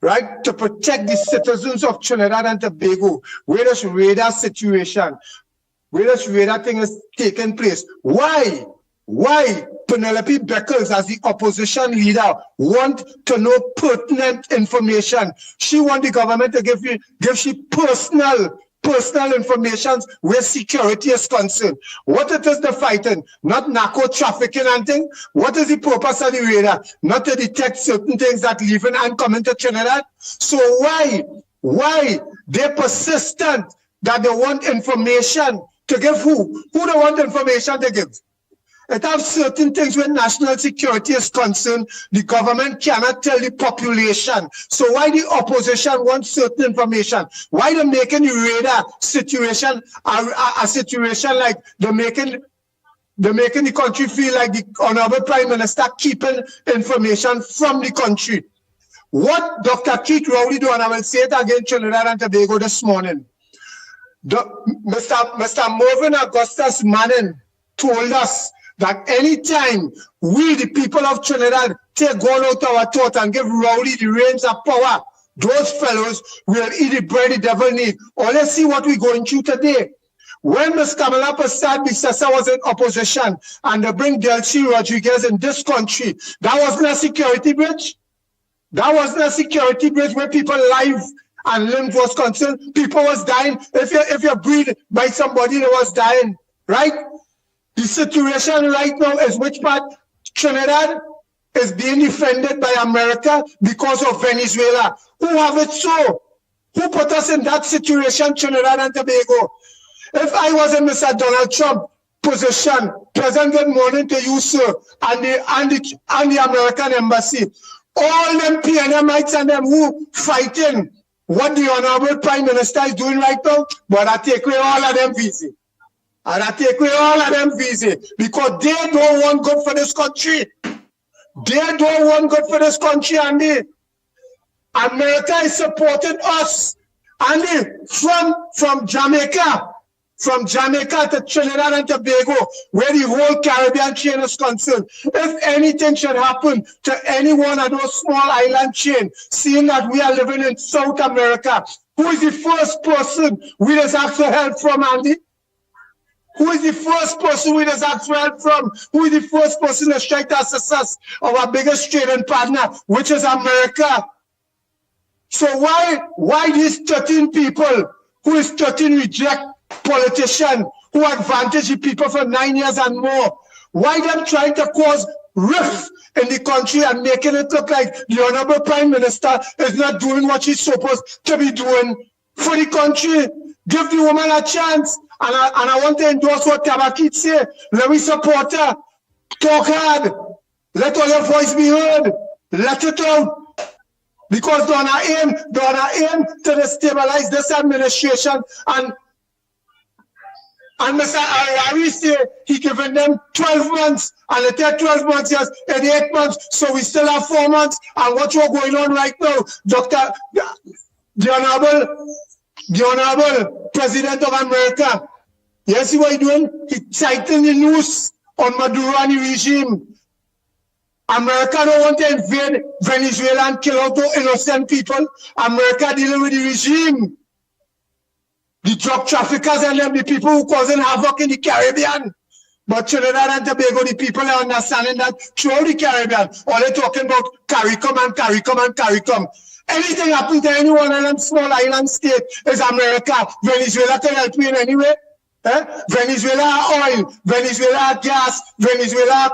right, to protect the citizens of Trinidad and Tobago, where this radar situation, where this radar thing is taking place, why Penelope Beckles, as the opposition leader, want to know pertinent information? She want the government to give she personal information where security is concerned. What it is the fighting, not narco trafficking and things. What is the purpose of the radar? Not to detect certain things that leaving and coming to Trinidad. So why they persistent that they want information to give who? Who they want information to give? It have certain things when national security is concerned, the government cannot tell the population. So why the opposition wants certain information? Why they making the radar situation a situation like they're making the country feel like the Honorable Prime Minister keeping information from the country? What Dr. Keith Rowley do, and I will say it again, Trinidad and Tobago this morning. Mr. Mervyn Augustus Manning told us that anytime we, the people of Trinidad, take God out our thought and give Rowley the reins of power, those fellows will eat the bread the devil need. Or let's see what we're going through today. When Ms. Kamala Persad-Bissessar was in opposition and they bring Delcy Rodriguez in this country, that wasn't a security bridge. That wasn't a security bridge where people live and limbs was concerned. People was dying. If you breathe by somebody that was dying, right? The situation right now is which part? Trinidad is being defended by America because of Venezuela. Who have it so? Who put us in that situation, Trinidad and Tobago? If I was in Mr. Donald Trump position, pleasant good morning to you, sir, and the American embassy. All them PNMites and them who fighting what the Honorable Prime Minister is doing right now, but I take away all of them visa. And I take away all of them visa because they don't want good for this country. They don't want good for this country, Andy. America is supporting us. Andy, from Jamaica to Trinidad and Tobago, where the whole Caribbean chain is concerned. If anything should happen to any one of those small island chains, seeing that we are living in South America, who is the first person we just ask for help from, Andy? Who is the first person we just ask for help from? Who is the first person to try to assist us, our biggest trading partner, which is America? So why these 13 people who is 13 reject politician who advantage the people for 9 years and more? Why them trying to cause rift in the country and making it look like the Honorable Prime Minister is not doing what she's supposed to be doing for the country? Give the woman a chance. And I want to endorse what Tabakit say. Let me support her. Talk hard. Let all your voice be heard. Let it out. Because they aim to destabilize this administration, and Mr. Harari say he given them 12 months, and they take 12 months, yes, and 8 months, so we still have 4 months. And what's going on right now, the Honorable President of America, you see what he's doing? He tightened the noose on Maduro and the regime. America don't want to invade Venezuela and kill out innocent people. America dealing with the regime. The drug traffickers and them, the people who causing havoc in the Caribbean. But Trinidad and Tobago, the people are understanding that throughout the Caribbean, all they're talking about CARICOM. Anything happen to any one of them small island state is America. Venezuela can help you in any way. Venezuela oil, Venezuela gas, Venezuela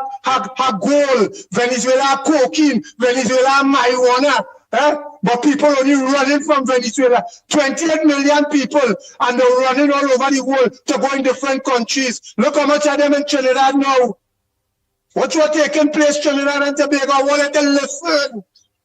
gold, Venezuela cocaine, Venezuela marijuana. But people only running from Venezuela. 28 million people, and they're running all over the world to go in different countries. Look how much of them in Trinidad now. What's taking place, Trinidad and Tobago? I want you to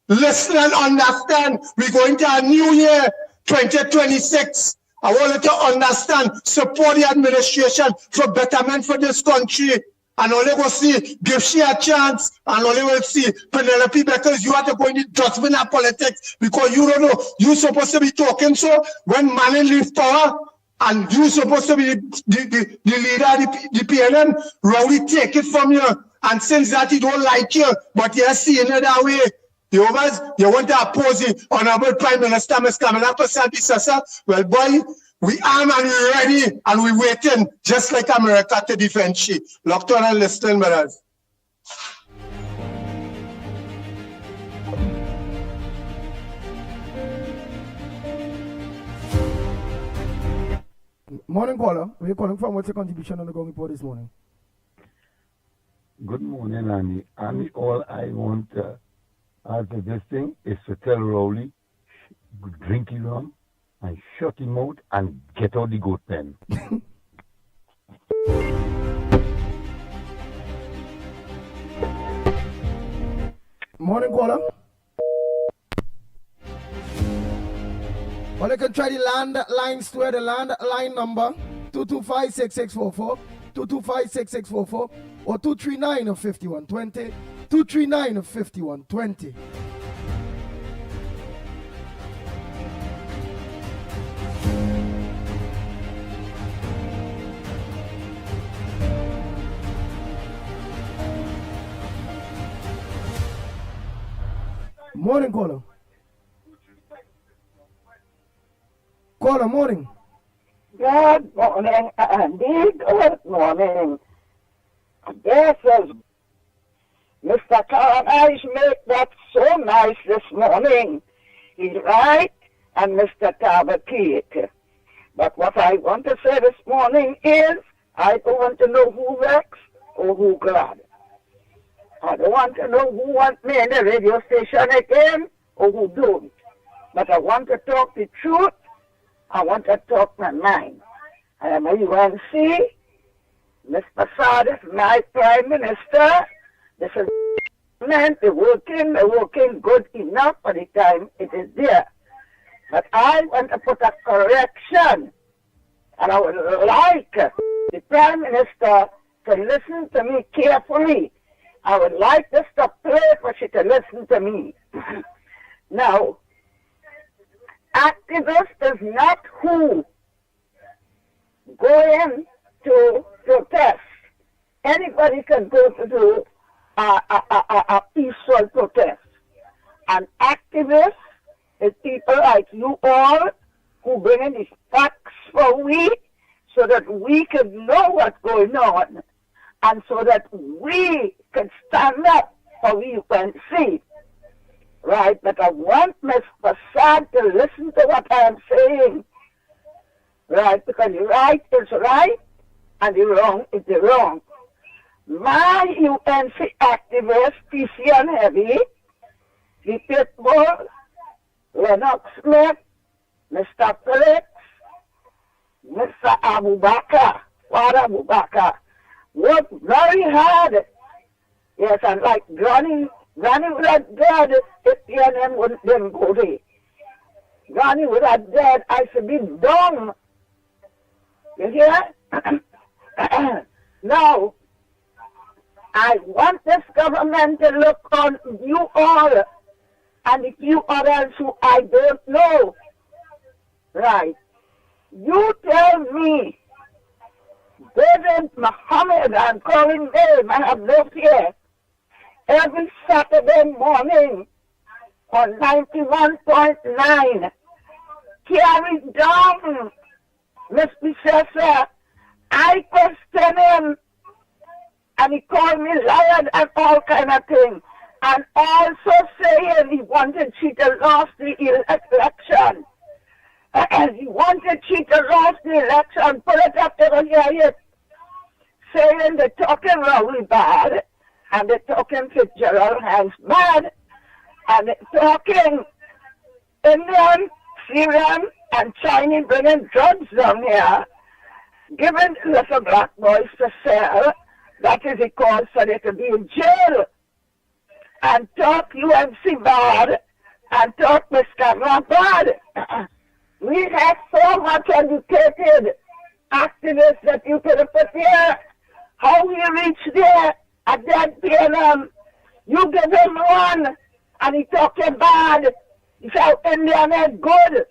listen and understand. We're going to a new year, 2026. I want you to understand, support the administration for betterment for this country. And only will see, give she a chance, and only will see Penelope, because you have to go in the dustbin of politics, because you don't know, you're supposed to be talking so when Manning leaves power, and you're supposed to be the leader of the PNM, Rowley take it from you, and since that he don't like you, but you're seeing it that way. You want to oppose the Honorable Prime Minister, Ms. Kamala Persad-Bissasa? Well, boy, we arm and we're ready, and we're waiting, just like America, to defend she. Locked on and listening, brothers. Morning, caller. Where are you calling from? What's your contribution on the Gong Report this morning? Good morning, Andy. Andy, all I want after this thing is to tell Rowley, drink him rum and shut him out and get out the goat pen. Morning, caller. Well, you can try the landline store, the landline number 225-6644, 225-6644, or 239-5120, 239-5120. Morning, caller. Caller, morning. Good morning, Andy. Good morning. Yes, as Mr. Carnage made that so nice this morning. He's right, and Mr. Talbot Keith. But what I want to say this morning is, I don't want to know who vexed or who glad. I don't want to know who wants me in the radio station again or who don't. But I want to talk the truth. I want to talk my mind. I am a UNC. Ms. Persad is my Prime Minister. This is meant they're working good enough for the time it is there. But I want to put a correction. And I would like the Prime Minister to listen to me carefully I would like this to play for she to listen to me. Now, activist is not who go in to protest. Anybody can go to do a peaceful protest. An activist is people like you all who bring in these facts for we so that we can know what's going on and so that we can stand up for we can see. Right? But I want Ms. Prasad to listen to what I am saying. Right? Because the right is right and the wrong is the wrong. My UNC activist, PC and Heavy, the Pitbull, Lennox Smith, Mr. Felix, Mr. Abubakar, Father Abubakar, worked very hard. Yes, and like Granny would have died if PNM wouldn't been voted. Granny would have died. I should be dumb. You hear? Now, I want this government to look on you all and the few others who I don't know. Right. You tell me, David Muhammad, I'm calling name, I have no fear, every Saturday morning on 91.9, carry down, Mr. Professor, I question him, and he called me liar and all kind of things. And also saying he wanted she to lose the election. And he wanted she to lose the election. Put it up to the hear saying they're talking really bad. And they're talking Fitzgerald Hands bad. And they're talking Indian, Syrian, and Chinese bringing drugs down here. Giving little black boys to sell. That is the cause for they to be in jail. And talk UNC bad and talk Mr. bad. We have so much educated activists that you could have put there. How we reach there at that PNM. You give him one and he talking bad. He said Indian is good.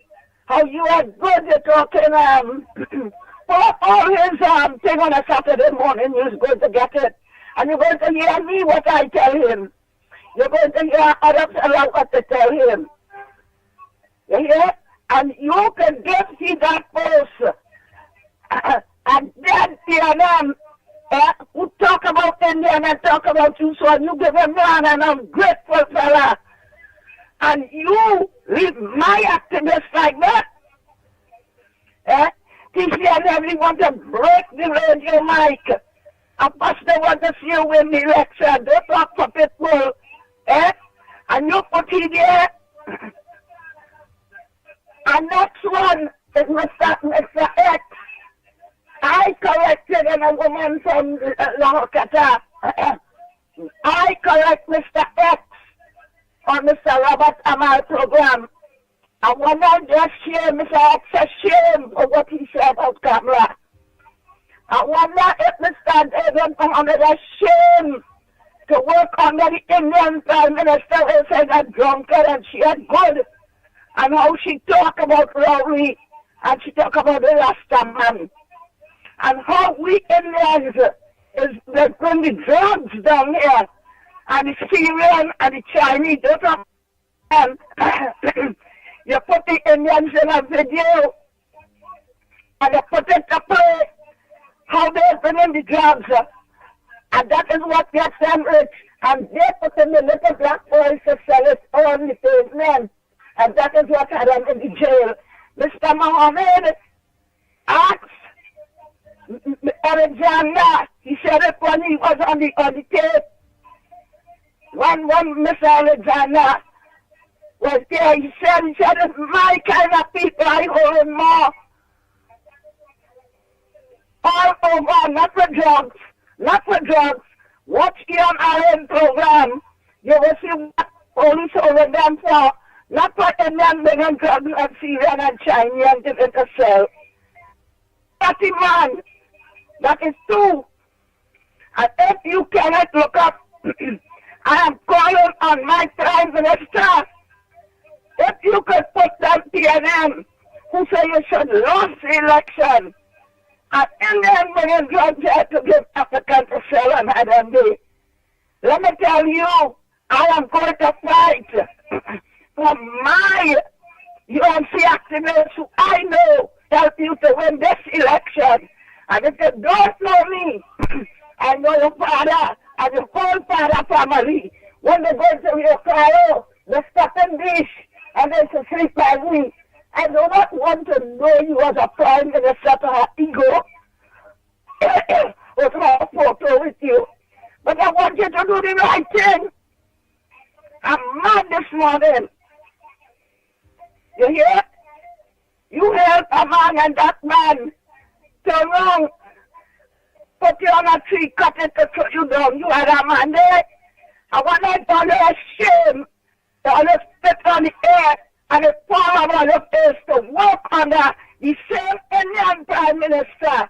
How you are good, you're talking all his thing on a Saturday morning, you're going to get it. And you're going to hear me what I tell him. You're going to hear other fellows what to tell him. You hear? And you can give me that post. And then PNM who talk about Indian and talk about you, so you give him one, and I'm grateful fella. And you leave my activists like that. TC and everyone to break the radio mic. A pastor want to see you win the election. Don't talk for people. And you put it there. And next one is Mr. X. I corrected a woman from Lahokata. I correct Mr. X on Mr. Robert Amal program. I want to just shame Mr. X shame for what he said about Kamala. I wonder if Mr. David Muhammad is shame to work under the Indian Prime Minister who said that drunkard and she had good. And how she talk about Rowley and she talk about the Rasta man. And how we Indians is they bring the drugs down here. And the Syrian and the Chinese don't have you put the Indians in a video and you put it to play how they're bringing the drugs. And that is what gets them rich. And they put in the little black boys to sell it on the pavement. And that is what had them in the jail. Mr. Mohammed asked Alexander, he said it when he was on the tape. When Mr. Alexander was there, he said, it's my kind of people I hold him more. All over, not for drugs, not for drugs. Watch EMRN program. You will see what police over them for. Not for Indian bringing drugs and Syrian and Chinese and giving to sell. 30 man. That is two. And if you cannot look up I am calling on my Prime Minister. If you could put them PNM who say you should lose the election, and Indian million drugs here to give African to sell on Adam Day. Let me tell you, I am going to fight for my UNC activists who I know help you to win this election. And if you don't know me, I know your father and your father family. When they go to your cryo, they stop in dish and then to sleep by me. I do not want to know you as a prime minister to have ego or to have a photo with you. But I want you to do the right thing. I'm mad this morning. You hear? You help a man and that man turn wrong. Put you on a tree, cut it to throw you down. You had a man there. I want to call you a shame. You want to spit on the air and the power of all of this to work under the same Indian Prime Minister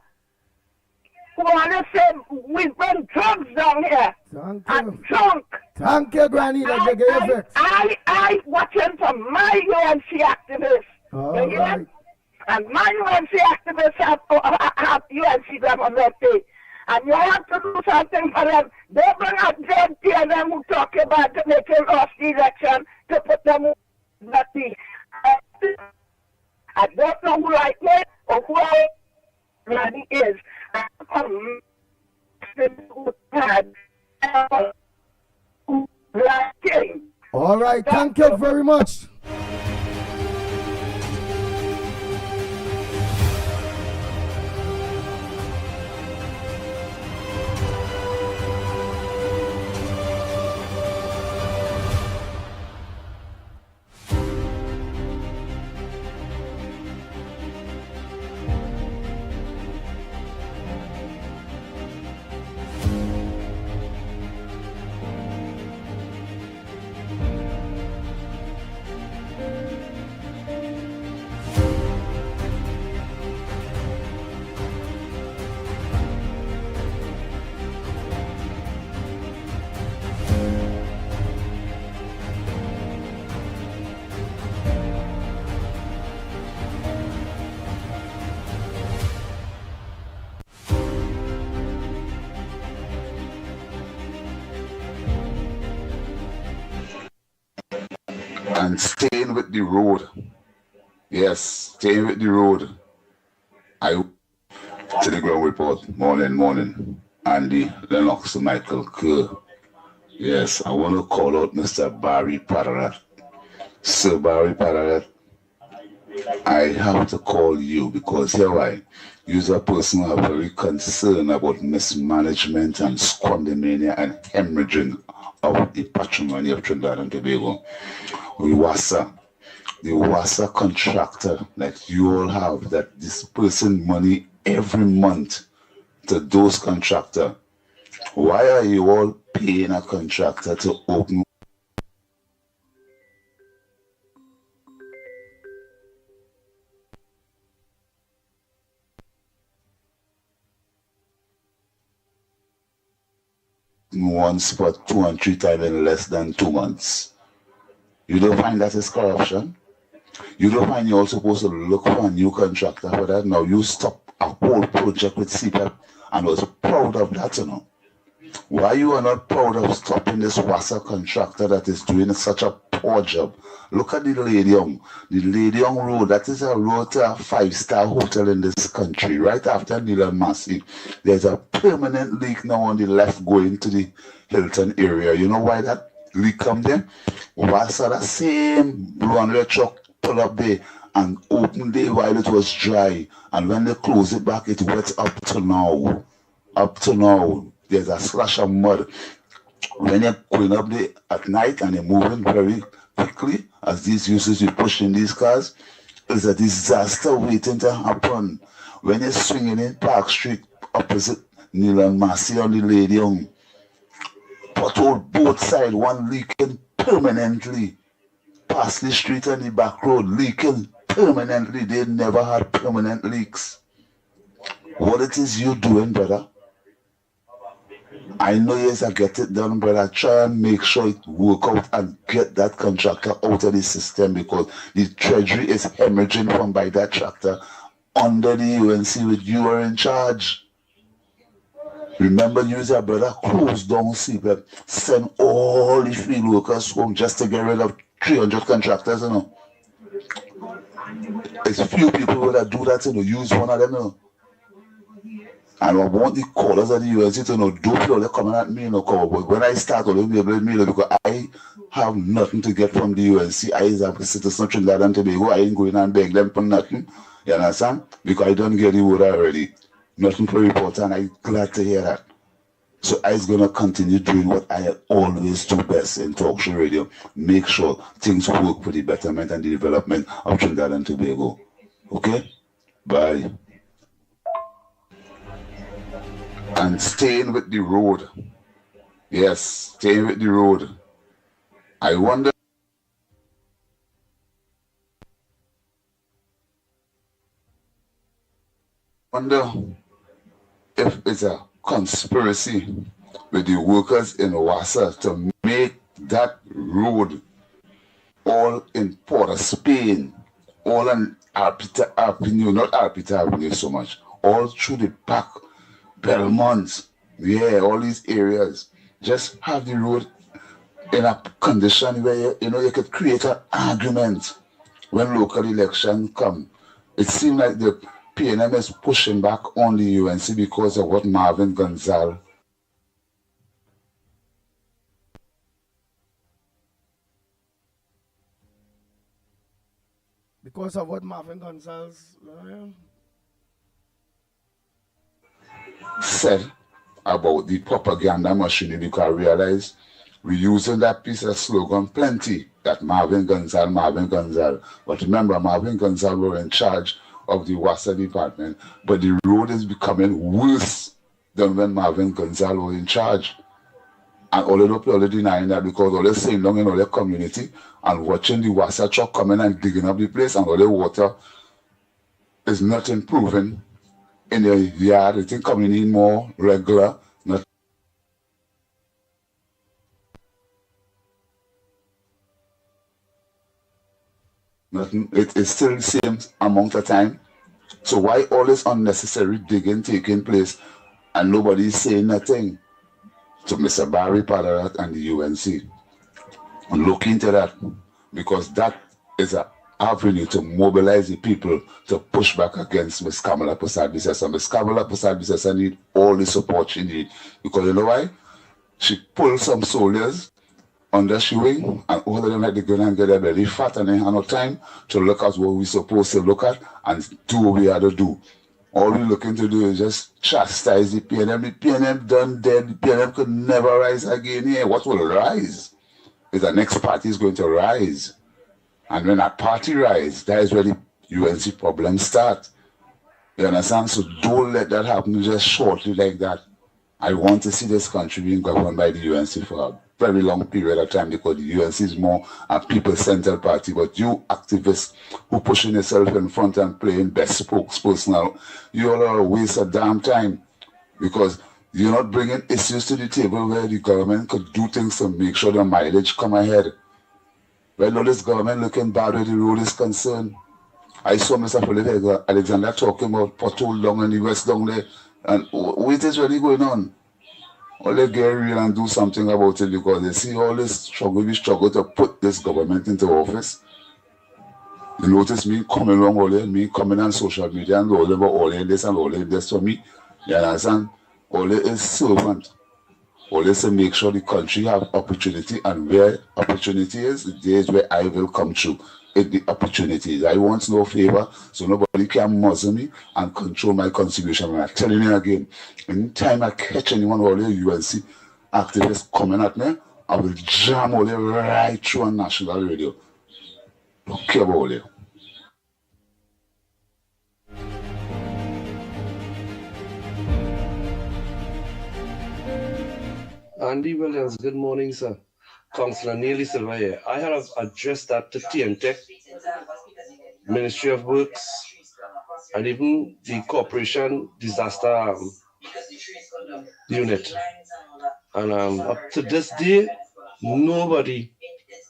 who want to say we bring drugs down here. And drunk. Thank you, Granny. I watching for my UNC activists. All you right. And my UNC activists have UNC government pay. And you have to do something for them. They bring a dead PNM who talk about to make him lost the election to put them that the I don't know who like me or who I really is. All right, thank you very much. And staying with the road. Yes, staying with the road. I to the ground report. Morning. Andy, Lennox, Michael Kerr. Yes, I want to call out Mr. Barry Padarat. Sir Barry Padarat, I have to call you because here why? You're a person who are very concerned about mismanagement and squandermania and hemorrhaging of the patrimony of Trinidad and Tobago. The WASA contractor that you all have, that dispersing money every month to those contractors. Why are you all paying a contractor to open one spot 2 and 3 times in less than 2 months? You don't find that is corruption? You don't find you're supposed to look for a new contractor for that? Now you stop a whole project with CPAP and was proud of that, you know. Why you are not proud of stopping this WASA contractor that is doing such a poor job? Look at the Lady Young Road. That is a road to a 5-star hotel in this country. Right after Neelan Massey, there's a permanent leak now on the left going to the Hilton area. You know why that leak come there? WASA, that same runway truck pull up there and open there while it was dry. And when they close it back, it wet up to now. There's a splash of mud. When they're going up there at night and they're moving very quickly, as these users will push in these cars, there's a disaster waiting to happen. When you're swinging in Park Street opposite Neelan Massey on the Lady Young, pothole both sides, one leaking permanently. Past the street and the back road leaking permanently. They never had permanent leaks. What it is you doing, brother? I know yes, I get it done, but I try and make sure it work out and get that contractor out of the system because the treasury is hemorrhaging from by that tractor under the UNC with you are in charge. Remember, you your brother closed down CPEP, send all the field workers home just to get rid of 300 contractors, you know. It's few people that do that, you know, use one of them, you know. And I want the callers of the UNC to know, don't feel coming at me, you know, but when I start, I'll be able to me because I have nothing to get from the UNC. I have a citizen of Trinidad and Tobago. I ain't going and beg them for nothing. You understand? Because I don't get the word already. Nothing for report, and I'm glad to hear that. So I'm going to continue doing what I always do best in talk show radio. Make sure things work for the betterment and the development of Trinidad and Tobago. Okay? Bye. And staying with the road. Yes, staying with the road. I wonder if it's a conspiracy with the workers in Wassa to make that road all in Port of Spain, all in Arpita Avenue, not Arpita Avenue so much, all through the back, Belmont, yeah, all these areas. Just have the road in a condition where you could create an argument when local election come. It seems like the PNM is pushing back on the UNC because of what Marvin Gonzalez. Because of what Marvin Gonzalez said about the propaganda machine, because I realize we're using that piece of slogan plenty, that Marvin Gonzalez. But remember, Marvin Gonzalez were in charge of the Wassa department, but the road is becoming worse than when Marvin Gonzalez was in charge. And all the people are denying that because all they're saying down in all the community and watching the Wassa truck coming and digging up the place and all the water is not improving in the yard. It's coming in more regular. Nothing. It is still the same amount of time. So why all this unnecessary digging taking place and nobody is saying nothing? To Mr. Barry Padarat and the UNC. Look into that, because that is an avenue to mobilize the people to push back against Ms. Kamala Persad-Bissessar. Ms. Kamala Persad-Bissessar need all the support she needs, because you know why? She pulled some soldiers under she wing and all of them like they're going to get their belly fat and they have no time to look at what we're supposed to look at and do what we have to do. All we're looking to do is just chastise the PNM. The PNM done dead. The PNM could never rise again here. What will rise is the next party is going to rise. And when that party rise, that is where the UNC problems start. You understand? So don't let that happen just shortly like that. I want to see this country being governed by the UNC for a very long period of time, because the UNC is more a people-centered party. But you activists who pushing yourself in front and playing best spokesperson now, you all are a waste of damn time, because you're not bringing issues to the table where the government could do things to make sure the mileage come ahead. Well, now this government looking bad where the road is concerned. I saw Mr. Philip Alexander talking about pothole down in the west down there, and what is really going on? All they get real and do something about it, because they see all this struggle, we struggle to put this government into office. You notice me coming along all day, me coming on social media and all about all this and all this for me. You understand? All it is servant. All this to make sure the country have opportunity, and where opportunity is, the days where I will come through. If the opportunities. I want no favor, so nobody can muzzle me and control my contribution. And I'm telling you again, anytime I catch anyone or the UNC activists coming at me, I will jam all the right through on national radio. Don't care about all you. Andy Williams, good morning, sir. Councillor Neely Silva here. I have addressed that to TNTech, Ministry of Works, and even the Corporation Disaster Unit. And up to this day, nobody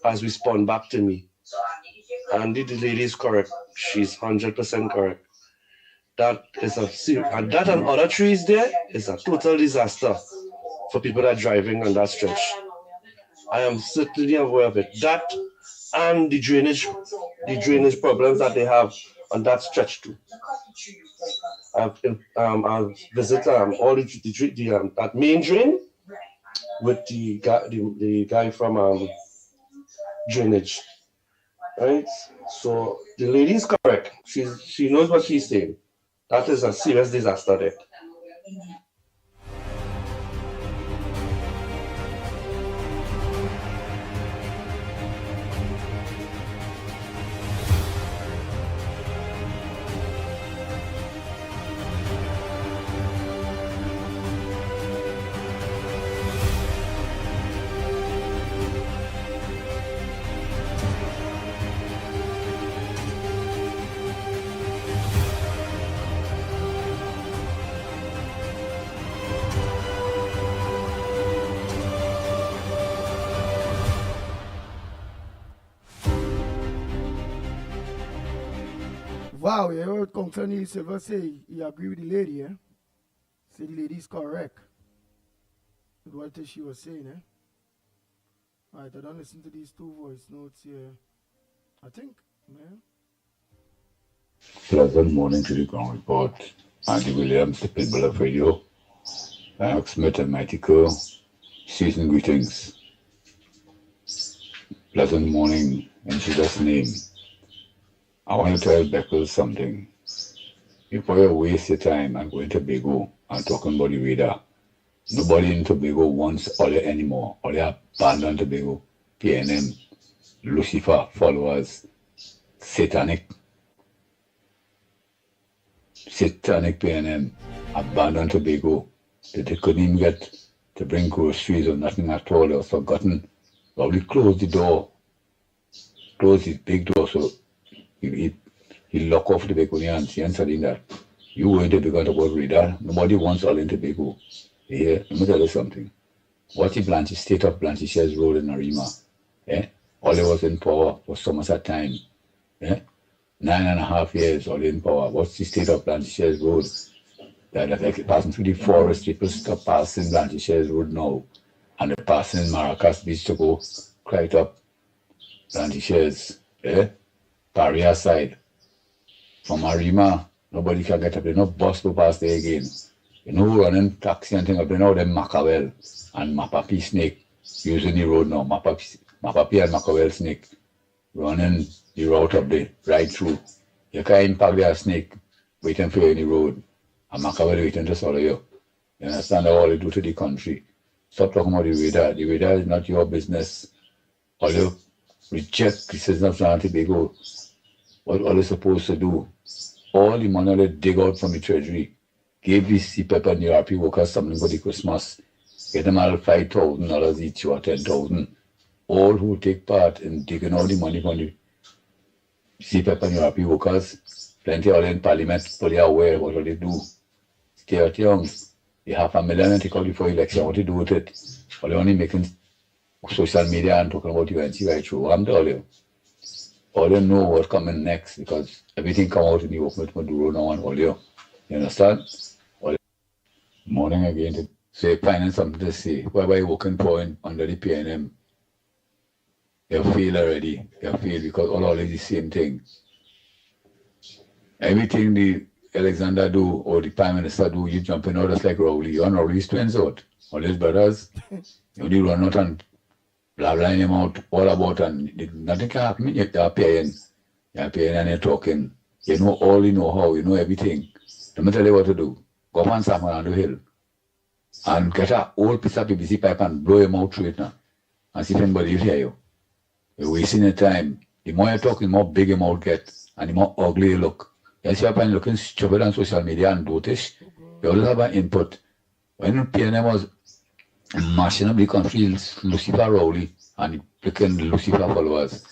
has responded back to me. And the lady is correct. She's 100% correct. That is and that and other trees there is a total disaster for people that are driving on that stretch. I am certainly aware of it. That and the drainage problems that they have on that stretch too. I've visited all that main drain with the guy from drainage, right? So the lady is correct. She knows what she's saying. That is a serious disaster there. Wow, you heard Councillor Neil Silver say he agree with the lady, eh? Say the lady is correct. With what she was saying, eh? Alright, I don't listen to these two voice notes here. I think, man. Pleasant morning to the ground report. Andy Williams, the Pitbull of Radio. Lennox Smith and Mighty Kerr. Season greetings. Pleasant morning in Jesus' name. I want to tell Beckles something. Before you waste your time and go into Tobago and talking about the radar, nobody in Tobago wants Ole anymore. Ole abandoned Tobago, PNM, Lucifer followers, satanic PNM, abandoned Tobago. They couldn't even get to bring groceries or nothing at all. They was forgotten. Probably closed the door, closed his big door, so he lock off the Tobagonians. He answered in that. You went to Tobago about radar. Nobody wants all in Tobago. Here, let me tell you something. What the Blanche state of Blanchisse's road in Arima, all was in power for Somerset time. 9.5 years all in power. What's the state of Blanchisse's road? That like passing through the forest, people stop passing Blanchisse's road now. And they're passing Maracas Beach to go right up Blanchisse's, Paria side. From Arima, nobody can get up there. No bus to pass there again. You know, running taxi and thing up there now, them Macawel and Mapapi snake using the road now. Mapapi and Macawel snake running the route up there, right through. You can't impact their snake waiting for you in the road. And Macawel waiting to swallow you. You understand all they do to the country. Stop talking about the radar. The radar is not your business. All you reject the citizens of San Tobago. What all they're supposed to do, all the money they dig out from the treasury, give the CPEP and URP workers something for the Christmas, get them all $5,000 each or $10,000. All who take part in digging all the money from the CPEP and URP workers, plenty of them in Parliament, fully aware of what they do. Stay at young, they have $500,000 and take out before election, what to do with it? Or they're only making social media and talking about UNC right through. I'm telling you. All you know what's coming next because everything come out in the open to do now and all you. You understand? Morning again to say finding something to say. Whatever you're working for under the PNM, you feel already. You feel because all is the same thing. Everything the Alexander do or the Prime Minister do, you jumping out just like Rowley. You're not Rowley's twins out. All his brothers, you only run out and blah blah him out all about and nothing can happen. You're paying and you're talking. You know all, you know how, you know everything. Let me tell you what to do. Go on Sam around the hill and get a old piece of PVC pipe and blow him out through it now. And see if anybody will hear you. You're wasting your time. The more you talk, the more big your mouth gets and the more ugly you look. You see up and looking stupid on social media and dotish. You always have an input. When PNM was mashing up the country, Lucifer Rowley and picking Lucifer followers.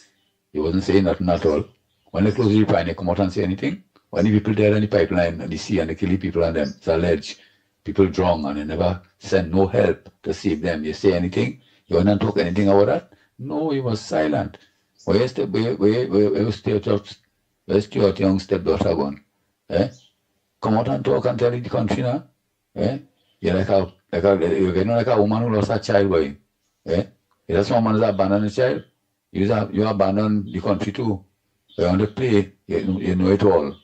He wasn't saying nothing at all. When they close the refinery, they come out and say anything. When the people there in the pipeline and the sea and they kill the people and them, it's alleged. people drown and they never send no help to save them. You say anything? You want to talk anything about that? No, you was silent. Where is Stuart Young's stepdaughter gone? Eh? Come out and talk and tell the country now. Eh? You're you're getting like a woman who lost her child, boy. Eh? Is that someone who's abandoned a child? You abandon the country too. You want to play, you know it all.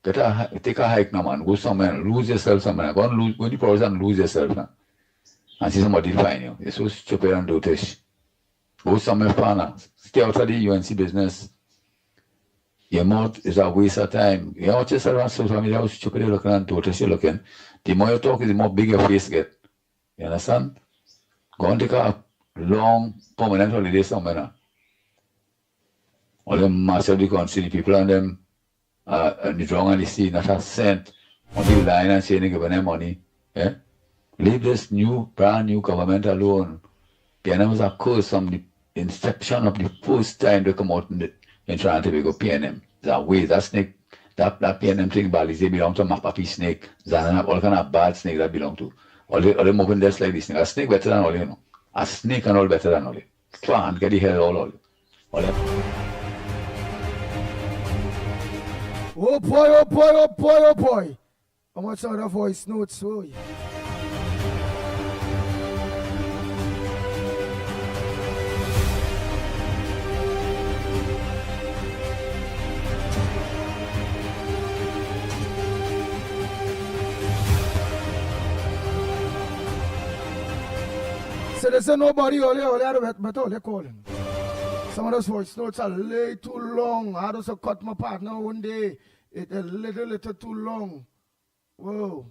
Take a hike now, man. Go somewhere, lose yourself somewhere. Go in the forest and lose yourself now. And see somebody find you. You're so stupid and dotish. Go somewhere far now. Stay out of the UNC business. Your mouth is a waste of time. You watch yourself on social media, how stupid you're looking and dotish you're looking. The more you talk, the more big your face get. You understand? Go and take a long, permanent holiday somewhere now. All them master of the country, the people on them, and the drunk and the sea, not a cent on the line and saying they give them money. Eh? Leave this brand new government alone. PNM was a curse from the inception of the first time they come out in trying to go PNM. That way, that snake, that PNM thing, Balize, they belong to Mapapi snake, Zanana, all kind of bad snake that belong to. All them open desk like this snake. A snake better than all, you know. A snake and all better than all. Try and get the hell all. Oh boy, oh boy, oh boy, oh boy. How much of the voice notes? Oh, yeah. So there's nobody all calling. Some of those voice notes are way too long. I just cut my partner one day. It's a little too long. Whoa.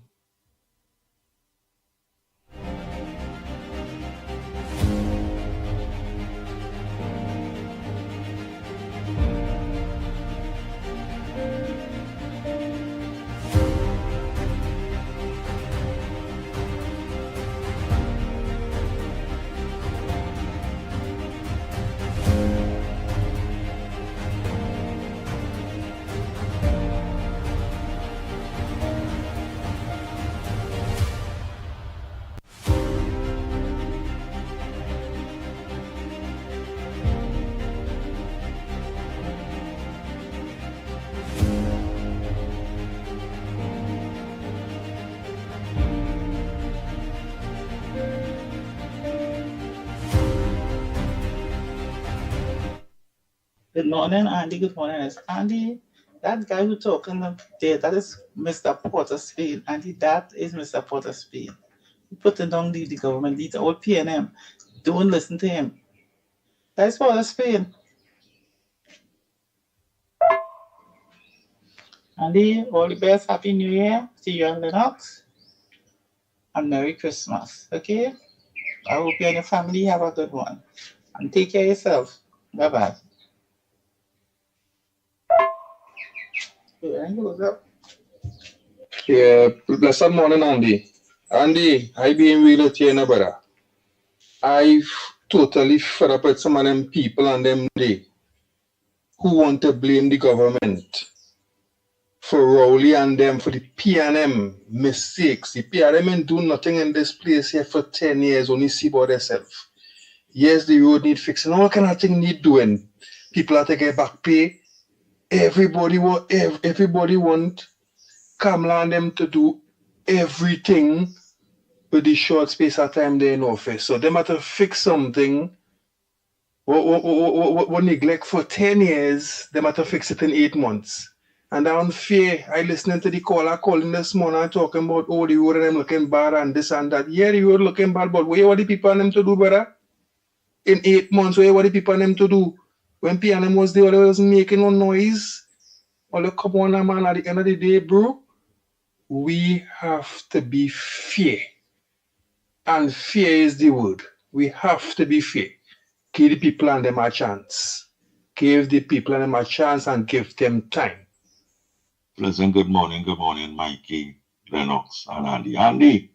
Good morning, Andy. Good morning. It's Andy. That guy who talking there, that is Mr. Porter Spain. Andy, that is Mr. Porter Spain. He put it down, leave the government, leave the old PNM. Don't listen to him. That's Porter Spain. Andy, all the best. Happy New Year. See you on Lennox. And Merry Christmas. Okay? I hope you and your family have a good one. And take care of yourself. Bye-bye. Yeah, blessed morning, Andy. Andy, I being real with you, no brother. I've totally fed up with some of them people and them day who want to blame the government for Rowley and them for the PNM mistakes. The PNM ain't do nothing in this place here for 10 years, only see about themselves. Yes, the road need fixing, all kind of thing need doing. People have to get back pay. Everybody want Kamala and them to do everything with the short space of time they're in office. So they have to fix something. What neglect for 10 years, they have to fix it in 8 months. And that unfair. I listening to the caller calling this morning talking about the road and them looking bad and this and that. Yeah, the road looking bad, but what the people and them to do, brother? In 8 months, what the people and them to do? When PNM was there, they was making no noise. All come on, man, at the end of the day, bro, we have to be fair. And fair is the word. We have to be fair. Give the people and them a chance. Give the people and them a chance and give them time. Pleasant good morning, Mikey, Lennox, and Andy. Andy,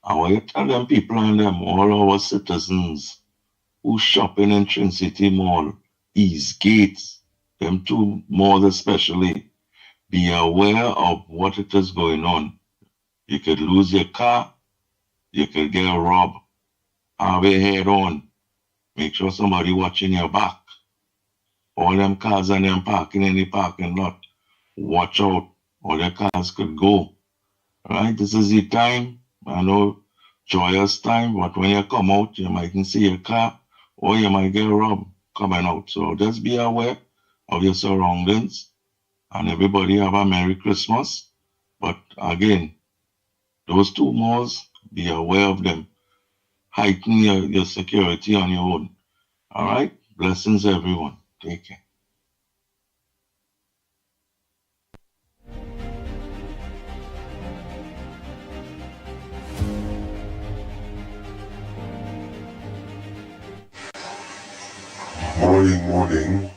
I want you to tell them people and them, all our citizens who shopping in Trinity Mall, East Gates, them two malls especially, be aware of what it is going on. You could lose your car. You could get robbed. Have your head on. Make sure somebody watching your back. All them cars and them parking in the parking lot. Watch out. All the cars could go. Right? This is the time. I know joyous time, but when you come out, you mightn't see your car or you might get robbed coming out. So just be aware of your surroundings and everybody have a Merry Christmas. But again, those two malls, be aware of them. Heighten your security on your own. All right? Blessings, everyone. Take care. Morning.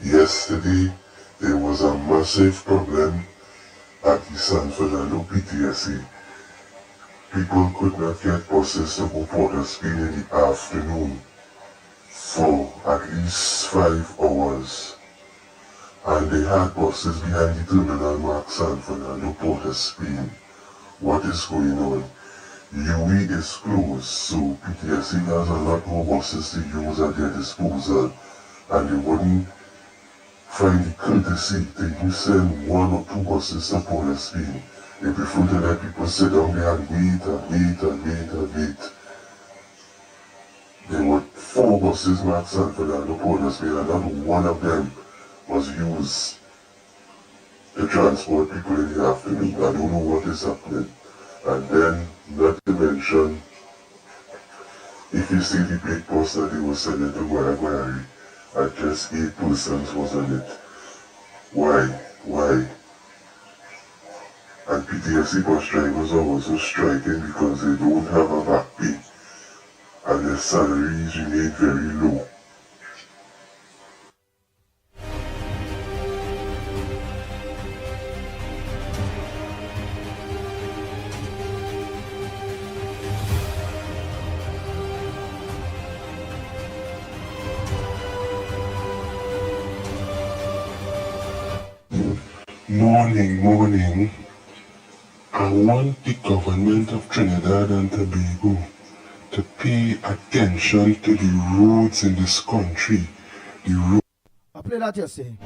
Yesterday, there was a massive problem at the San Fernando PTSC. People could not get buses to go Port of Spain in the afternoon for at least 5 hours. And they had buses behind the terminal marked San Fernando, Port of Spain. What is going on? UE is closed, so PTSC has a lot more buses to use at their disposal, and they wouldn't find the courtesy to even send 1 or 2 buses to Port of Spain. They prefer to let people sit down there and wait. There were 4 buses marked San Fernando, Port of Spain, and not one of them was used to transport people in the afternoon. I don't know what is happening. And then, not to mention, if you see the big bus that they were sending to Guayabari, and just 8 persons was on it. Why? And PTSC bus drivers are also striking because they don't have a back pay, and their salaries remain very low. Morning. I want the government of Trinidad and Tobago to pay attention to the roads in this country. I play that yesterday.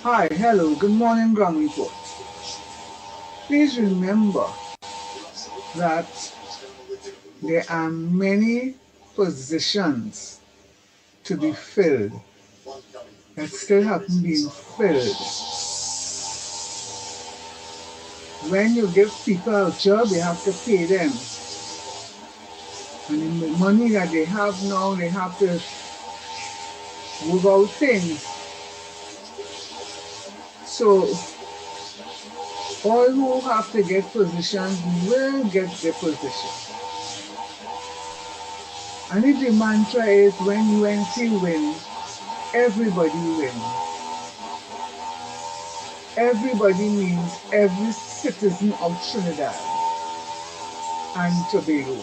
Hi, hello, good morning, Ground Report. Please remember that there are many positions to be filled that still haven't been filled. When you give people a job, you have to pay them. And in the money that they have now, they have to move out things. So, all who have to get positions will get their position. And if the mantra is when UNC wins, everybody wins. Everybody means every citizen of Trinidad and Tobago.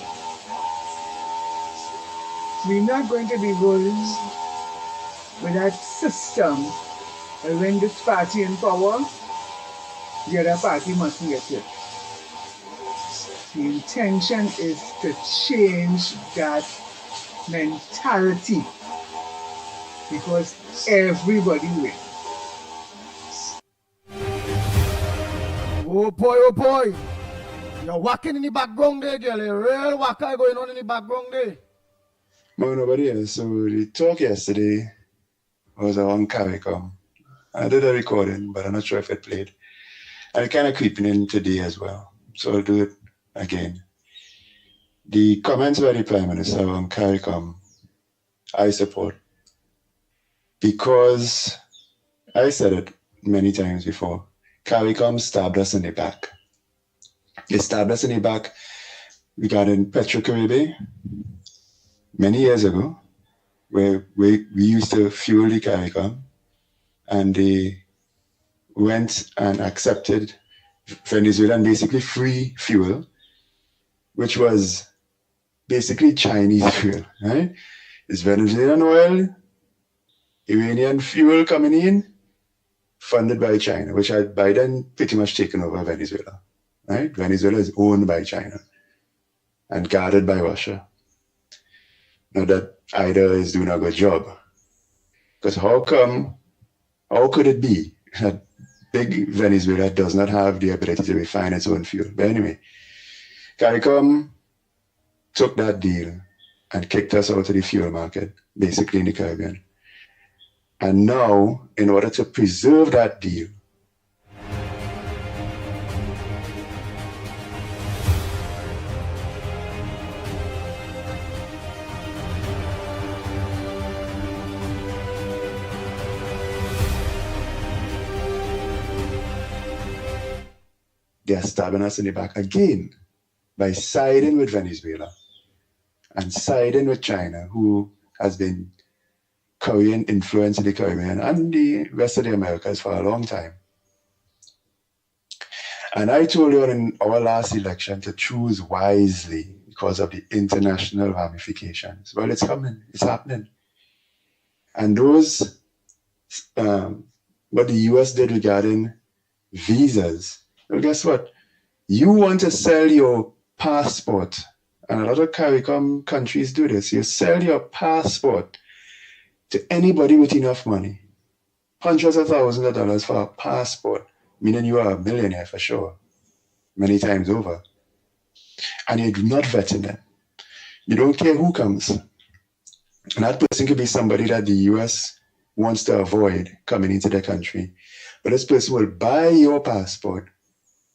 We're not going to be rolling with that system that when this party in power, the other party mustn't get it. The intention is to change that mentality because everybody wins. Oh boy. You're walking in the background there, girl. A real waka going on in the background there. Well, nobody else. So the talk yesterday was on CARICOM. I did a recording, but I'm not sure if it played. And it kind of creeping in today as well. So I'll do it again. The comments by the Prime Minister on CARICOM, I support. Because I said it many times before, CARICOM stabbed us in the back. They stabbed us in the back regarding Petro-Caribe many years ago, where we used to fuel the CARICOM, and they went and accepted Venezuelan basically free fuel, which was basically Chinese fuel, right? It's Venezuelan oil, Iranian fuel coming in, funded by China, which had by then pretty much taken over Venezuela, right? Venezuela is owned by China and guarded by Russia. Now that either is doing a good job. Because how could it be that big Venezuela does not have the ability to refine its own fuel? But anyway, CARICOM took that deal and kicked us out of the fuel market, basically in the Caribbean. And now, in order to preserve that deal, they're stabbing us in the back again by siding with Venezuela and siding with China, who has been Korean influence in the Caribbean and the rest of the Americas for a long time. And I told you in our last election to choose wisely because of the international ramifications. Well, it's coming, it's happening. And those, what the US did regarding visas, well, guess what? You want to sell your passport, and a lot of CARICOM countries do this. You sell your passport to anybody with enough money, hundreds of thousands of dollars for a passport, meaning you are a millionaire for sure, many times over. And you're not vetting them. You don't care who comes. And that person could be somebody that the US wants to avoid coming into their country. But this person will buy your passport,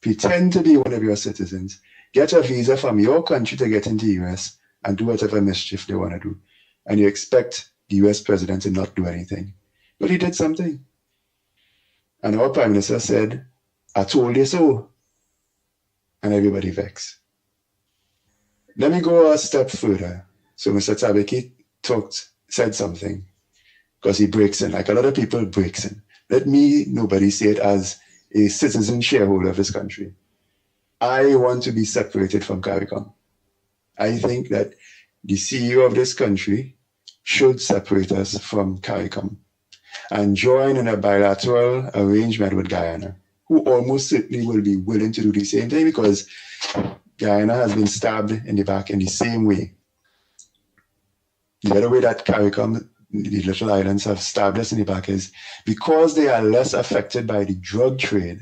pretend to be one of your citizens, get a visa from your country to get into the US, and do whatever mischief they want to do. And you expect the US president to not do anything. But he did something. And our prime minister said, I told you so. And everybody vexed. Let me go a step further. So Mr. Tabeki said something, because he breaks in, like a lot of people breaks in. Let me, nobody say it as a citizen shareholder of this country. I want to be separated from CARICOM. I think that the CEO of this country should separate us from CARICOM and join in a bilateral arrangement with Guyana, who almost certainly will be willing to do the same thing, because Guyana has been stabbed in the back in the same way. The other way that CARICOM, the little islands, have stabbed us in the back is because they are less affected by the drug trade,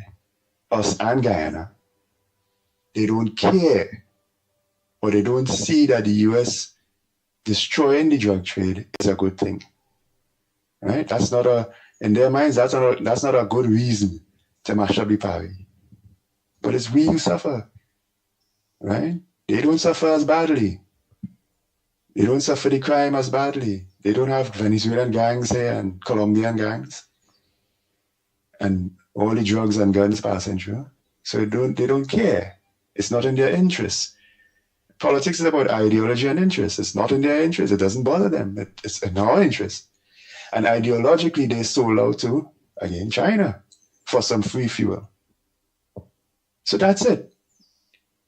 us and Guyana. They don't care, or they don't see that the US destroying the drug trade is a good thing. Right? That's not in their minds, that's not a good reason to mash up the party. But it's we who suffer. Right? They don't suffer as badly. They don't suffer the crime as badly. They don't have Venezuelan gangs here and Colombian gangs and all the drugs and guns passing through. So they don't care. It's not in their interest. Politics is about ideology and interest. It's not in their interest. It doesn't bother them. It's in our interest. And ideologically, they sold out to, again, China for some free fuel. So that's it.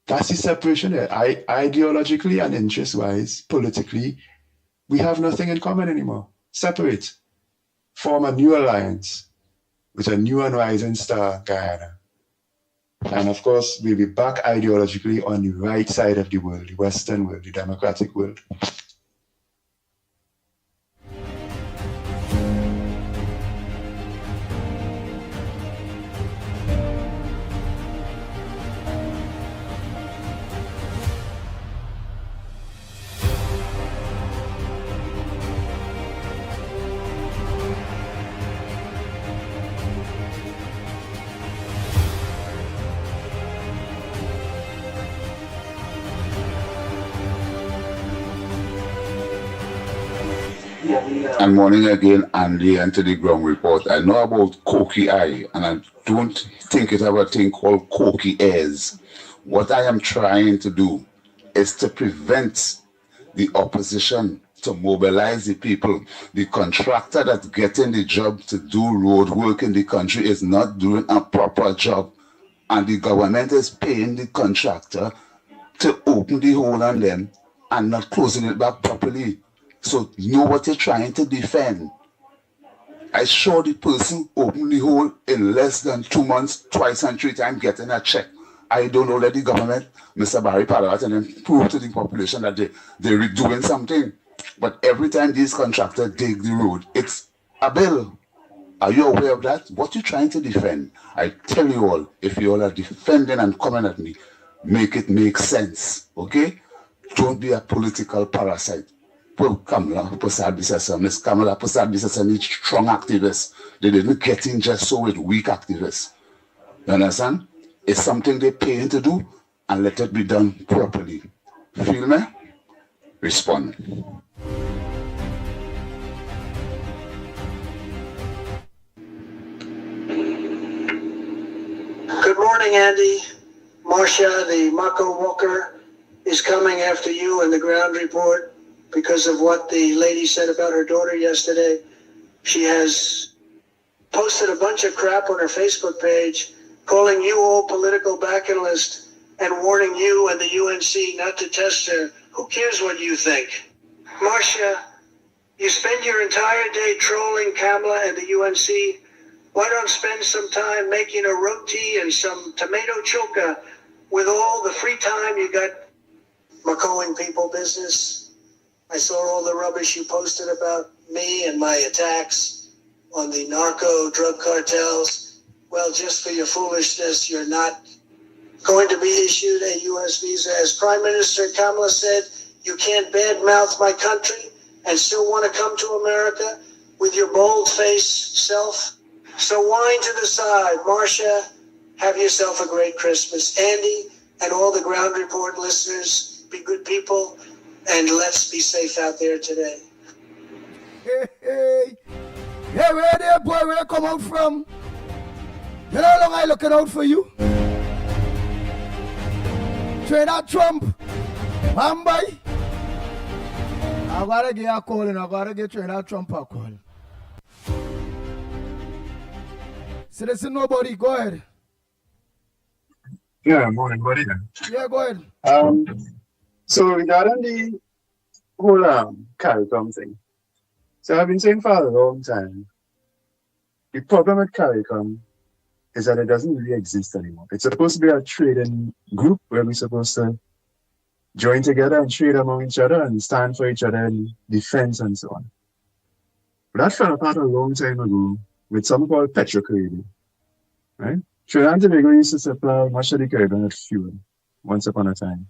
That's the separation there. Ideologically and interest-wise, politically, we have nothing in common anymore. Separate. Form a new alliance with a new and rising star, Guyana. And of course, we'll be back ideologically on the right side of the world, the Western world, the democratic world. And morning again, Andy, and to the ground report. I know about Cokie Eye, and I don't think it have a thing called Cokie Airs. What I am trying to do is to prevent the opposition to mobilize the people. The contractor that's getting the job to do road work in the country is not doing a proper job, and the government is paying the contractor to open the hole on them and not closing it back properly. So know what you're trying to defend. I saw the person open the hole in less than 2 months, twice and 3 times getting a check. I don't know that the government, Mr. Barry Padat, and then prove to the population that they're doing something. But every time these contractors dig the road, it's a bill. Are you aware of that? What you're trying to defend? I tell you all, if you all are defending and coming at me, make it make sense, okay? Don't be a political parasite. Kamala Prasad Miss Kamala Prasad needs strong activists. They didn't get in just so with weak activists. You understand? It's something they're paying to do, and let it be done properly. Feel me? Respond. Good morning, Andy. Marcia, the Mako Walker, is coming after you in the ground report because of what the lady said about her daughter yesterday. She has posted a bunch of crap on her Facebook page, calling you all political backhand and warning you and the UNC not to test her. Who cares what you think? Marcia, you spend your entire day trolling Kamala and the UNC. Why don't spend some time making a roti and some tomato choka with all the free time you got macoing people business? I saw all the rubbish you posted about me and my attacks on the narco drug cartels. Well, just for your foolishness, you're not going to be issued a U.S. visa. As Prime Minister Kamala said, you can't badmouth my country and still want to come to America with your bold-faced self. So whine to the side. Marcia, have yourself a great Christmas. Andy and all the ground report listeners, be good people, and let's be safe out there today. Hey. Yeah, where there, boy, where you come out from? You know how long I looking out for you? Trainer Trump. Mumbai. I gotta get a call and I gotta get Trainer Trump a call. Citizen Nobody, go ahead. Yeah, morning, buddy. Yeah, go ahead. So regarding the whole CARICOM thing, so I've been saying for a long time, the problem with CARICOM is that it doesn't really exist anymore. It's supposed to be a trading group where we're supposed to join together and trade among each other and stand for each other in defense and so on. But that fell apart a long time ago with something called petrocaribbean, right? Trinidad and Tobago used to supply much of the Caribbean with fuel once upon a time.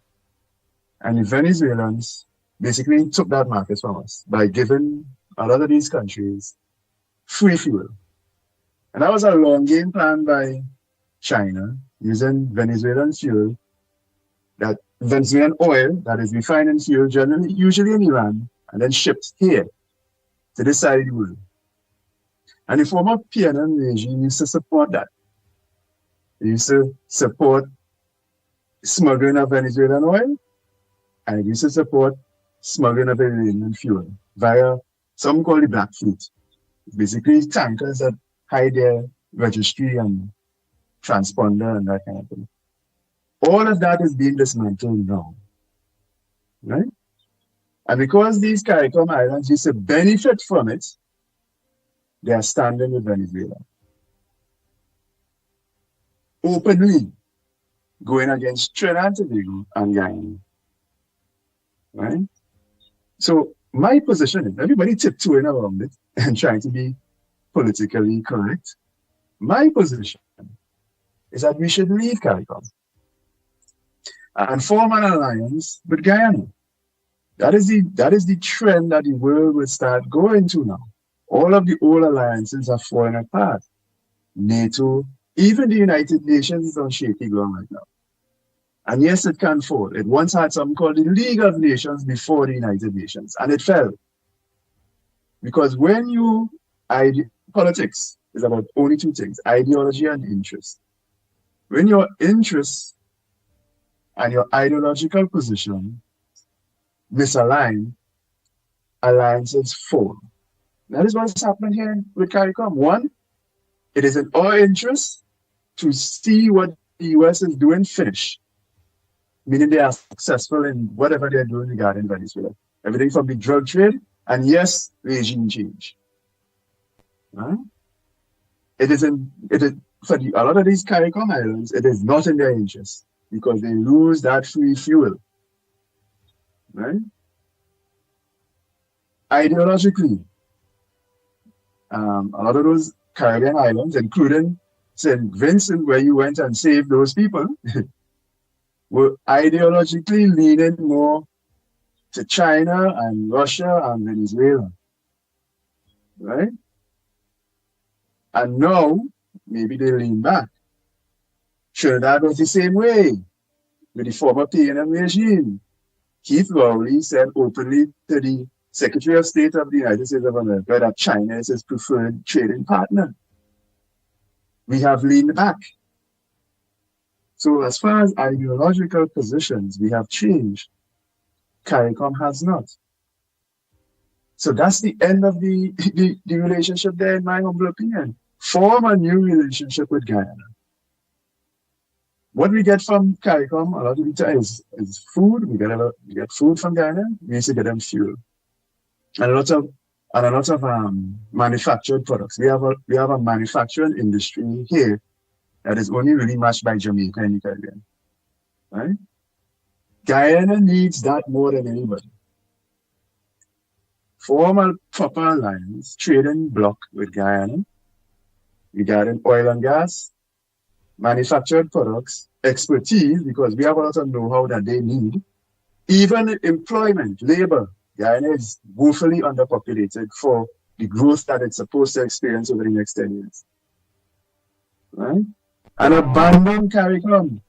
And the Venezuelans basically took that market from us by giving a lot of these countries free fuel. And that was a long game plan by China, using Venezuelan fuel, that Venezuelan oil that is refined in fuel, generally, usually in Iran, and then shipped here to this side of the world. And the former PNM regime used to support that. They used to support smuggling of Venezuelan oil, and it used to support smuggling of Iranian fuel via something called the Black Fleet. Basically, tankers that hide their registry and transponder and that kind of thing. All of that is being dismantled now, right? And because these CARICOM islands used to benefit from it, they are standing with Venezuela, openly going against Trinidad and Tobago and Guyana, right? So my position is, everybody tiptoeing around it and trying to be politically correct. My position is that we should leave CARICOM and form an alliance with Guyana. That is the trend that the world will start going to now. All of the old alliances are falling apart. NATO, even the United Nations is on shaky ground right now. And yes, it can fall. It once had something called the League of Nations before the United Nations, and it fell. Because when you, politics is about only two things, ideology and interest. When your interests and your ideological position misalign, alliances fall. That is what's happening here with CARICOM. One, it is in our interest to see what the US is doing finish. meaning they are successful in whatever they're doing regarding Venezuela. Everything from the drug trade and yes, regime change. Right? It is for a lot of these CARICOM islands, it is not in their interest because they lose that free fuel. Right? Ideologically, a lot of those Caribbean islands, including St. Vincent, where you went and saved those people, were ideologically leaning more to China and Russia and Venezuela. Right? And now, maybe they lean back. Trinidad was the same way with the former PNM regime. Keith Rowley said openly to the Secretary of State of the United States of America that China is his preferred trading partner. We have leaned back. So as far as ideological positions, we have changed. CARICOM has not. So that's the end of the relationship there, in my humble opinion. Form a new relationship with Guyana. What we get from CARICOM a lot of the time is food. We get food from Guyana. We used to get them fuel. And a lot of manufactured products. We have a manufacturing industry here that is only really matched by Jamaica and the Caribbean. Right? Guyana needs that more than anybody. Form a proper alliance, trading bloc with Guyana regarding oil and gas, manufactured products, expertise, because we have a lot of know-how that they need, even employment, labor. Guyana is woefully underpopulated for the growth that it's supposed to experience over the next 10 years. Right? And abandon CARICOM.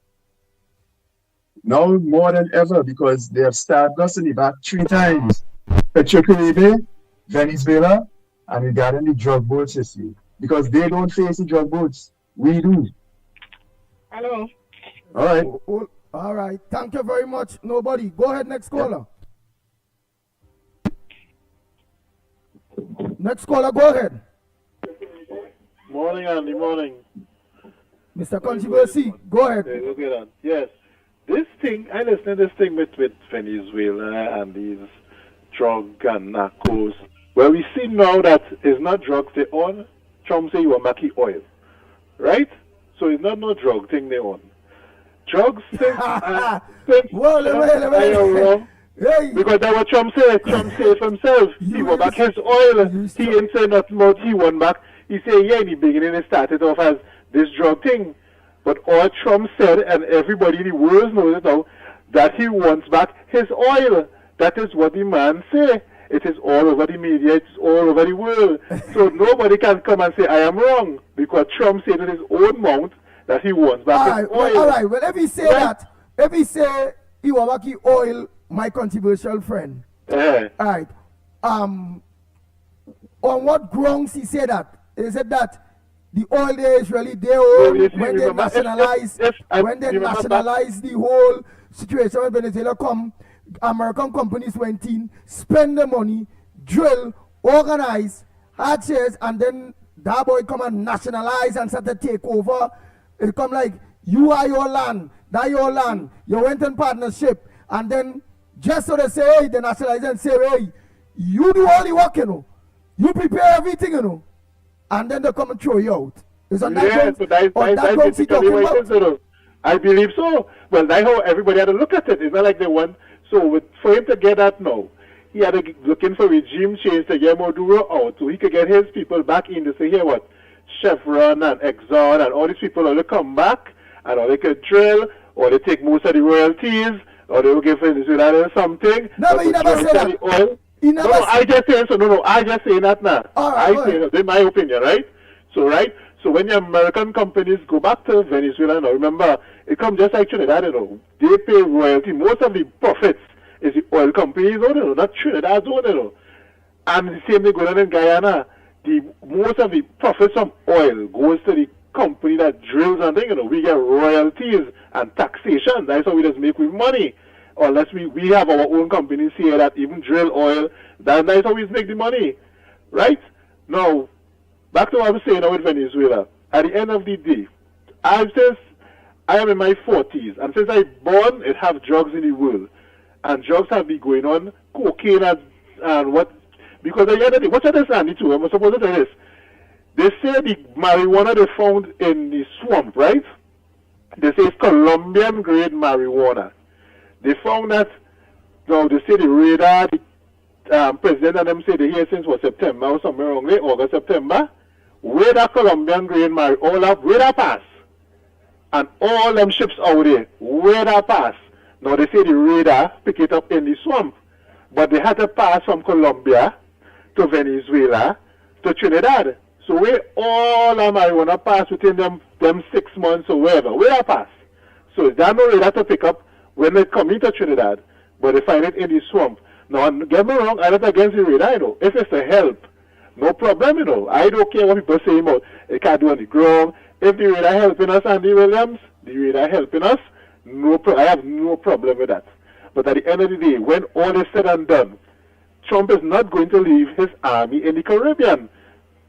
Now more than ever, because they have stabbed us in the back 3 times. Petrocaribe, Venezuela, and regarding the drug boats issue. Because they don't face the drug boats. We do. Hello. All right. All right. Thank you very much. Nobody. Go ahead, next caller. Next caller, go ahead. Morning, Andy. Morning. Mr. Controversy, go ahead. Okay, then. Yes. This thing, I listen to this thing with Venezuela and these drug and narcos. Where we see now that it's not drugs they own. Trump say you want Mackie oil. Right? So it's not no drug thing they own. Drugs thing. Wait. Hey. Because that's what Trump said. Trump said for himself. He want back his oil. He ain't say nothing about he want back. He said, yeah, in the beginning it started off as this drug thing. But all Trump said, and everybody in the world knows it now, that he wants back his oil. That is what the man say. It is all over the media. It's all over the world. So nobody can come and say, I am wrong. Because Trump said in his own mouth that he wants back his oil. All right. Well, if he say that, if he say he want back his oil, my controversial friend. Yeah. All right. On what grounds he said that? He said that the oil there is really their own when they nationalize the whole situation when Venezuela come, American companies went in, spend the money, drill, organize, hard shares, and then that boy come and nationalize and start to take over. It come like you are your land, that your land, you went in partnership, and then just so they say, hey, they nationalize and say, hey, you do all the work, you know. You prepare everything, you know. And then they come and throw you out. Is on that so that's basically what it is, you know. I believe so. Well, that's how everybody had to look at it. It's not like they want. So for him to get that now, he had to looking for regime change to get Maduro out so he could get his people back in to say, here what, Chevron and Exxon and all these people all they come back and all they could drill or they take most of the royalties or they will give Venezuela something. No, but he never said that. Oil. I just saying so. No, I just saying that now. I say that, in my opinion, right? So when the American companies go back to Venezuela now, remember, it comes just like Trinidad, you know. They pay royalty. Most of the profits is the oil companies own, you know, not Trinidad's own, you know. And the same thing going on in Guyana. Most of the profits from oil goes to the company that drills and things, you know. We get royalties and taxation. That's how we just make with money. Unless we have our own companies here that even drill oil, that's how we make the money. Right? Now, back to what I was saying now with Venezuela. At the end of the day, I I am in my 40s, and since I born, it have drugs in the world. And drugs have been going on, cocaine and what, because at the end of the day, what I understand too, I'm supposed to say this. They say the marijuana they found in the swamp, right? They say it's Colombian grade marijuana. They found that, now they say the radar, the president and them say they here since September or somewhere around there, August, September, where that Colombian grade marijuana, all that, where that pass? And all them ships out there, where that pass? Now they say the radar pick it up in the swamp, but they had to pass from Colombia to Venezuela to Trinidad. So where all the marijuana pass within them 6 months or wherever, where that pass? So there's no radar to pick up when they come into Trinidad, but they find it in the swamp. Now get me wrong, I'm not against the radar, you know. If it's to help, no problem, you know. I don't care what people say about it can't do on the ground. If the radar helping us, Andy Williams, the radar helping us, I have no problem with that. But at the end of the day, when all is said and done, Trump is not going to leave his army in the Caribbean.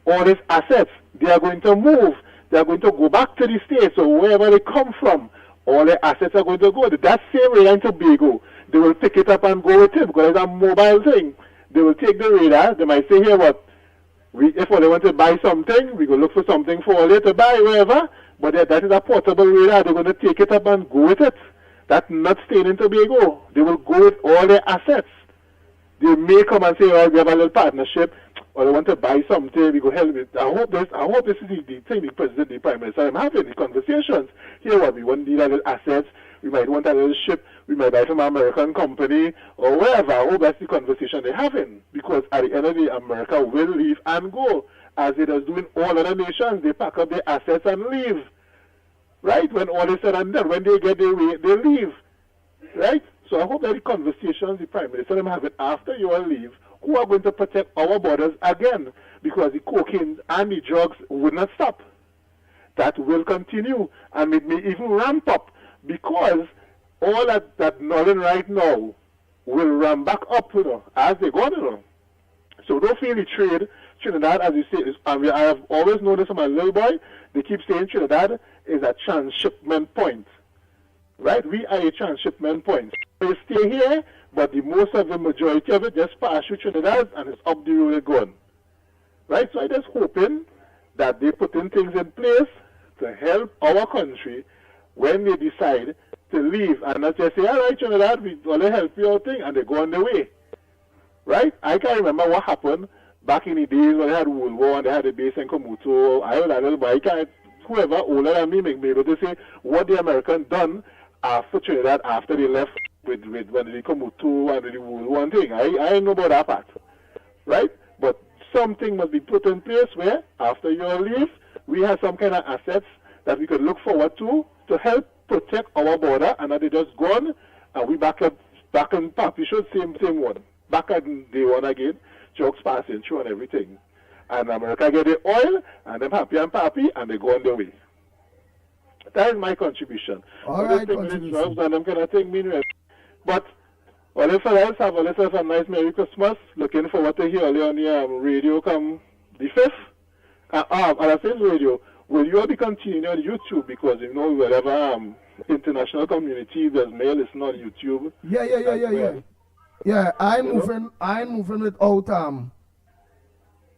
All his assets, they are going to move. They are going to go back to the States or wherever they come from. All their assets are going to go. That same radar in Tobago, they will pick it up and go with it because it's a mobile thing. They will take the radar. They might say, here what? If they want to buy something, we go look for something for all to buy, wherever. But that is a portable radar. They're going to take it up and go with it. That's not staying in Tobago. They will go with all their assets. They may come and say, well, we have a little partnership, or they want to buy something, we go help it. I hope this is the thing the president, the prime minister, I'm having the conversations. Here, what we want, need a little assets, we might want a little ship, we might buy from an American company, or wherever. I hope that's the conversation they're having. Because at the end of the day, America will leave and go. As it is doing all other nations, they pack up their assets and leave. Right? When all is said and done, when they get their way, they leave. Right? So I hope that the conversations the Prime Minister them having after you all leave, who are going to protect our borders again, because the cocaine and the drugs will not stop. That will continue, and it may even ramp up, because all that Northern right now will ramp back up, you know, as they go on, you know. So don't feel the trade. Trinidad, as you say, I have always known this from my little boy, they keep saying Trinidad is a transshipment point. Right? We are a transshipment point. They stay here, but the majority of it just pass through Trinidad and it's up the road and gone. Right? So I just hoping that they putting things in place to help our country when they decide to leave and not just say, all right, Trinidad, we only help you out thing, and they go on their way. Right? I can remember what happened back in the days when they had World War and they had a base in Komuto. I was a little boy. Whoever older than me may be able to say what the Americans done after Trinidad, after they left with when they Komuto and the World War thing. I know about that part. Right? But something must be put in place where, after your leave, we have some kind of assets that we could look forward to help protect our border, and that they just gone, and we back on Papi should same one. Back at day one again, trucks passing through and everything. And America get the oil, and them happy and pappy, and they go on their way. That is my contribution. All right, contribution. And them kind of thing meanwhile. But all of us have a nice Merry Christmas. Looking forward to hear you on the radio come the 5th. And I say radio, will you all be continuing on YouTube? Because you know wherever international community there's mail, it's not YouTube. Yeah. Yeah, I'm moving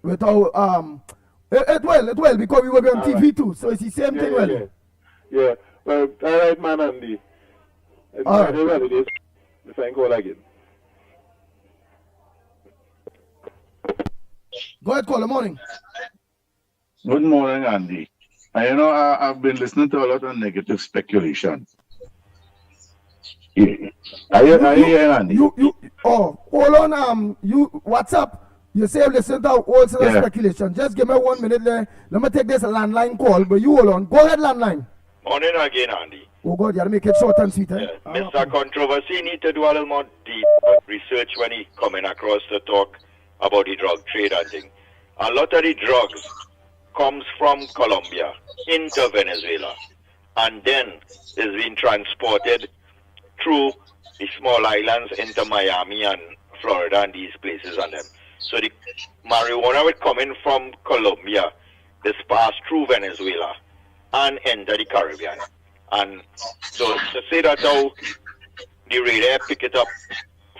without it will because we will be on TV right. Too, so it's the same thing. Yeah. Well, all right, man, Andy. All right. Well, it is. If I call again. Go ahead, call. Good morning. Good morning, Andy. I've been listening to a lot of negative speculation. Are you here, Andy? Hold on. What's up? You say listen to all sort of speculation. Just give me 1 minute there. Let me take this landline call, but you hold on. Go ahead, landline. Morning again, Andy. Oh God, you gotta make it short and sweet, eh? Mr. Controversy need to do a little more deep research when he coming across to talk about the drug trade and thing. A lot of the drugs comes from Colombia into Venezuela, and then is being transported through the small islands into Miami and Florida and these places and them. So the marijuana will coming from Colombia is passed through Venezuela and enter the Caribbean. And so to say that how the radar pick it up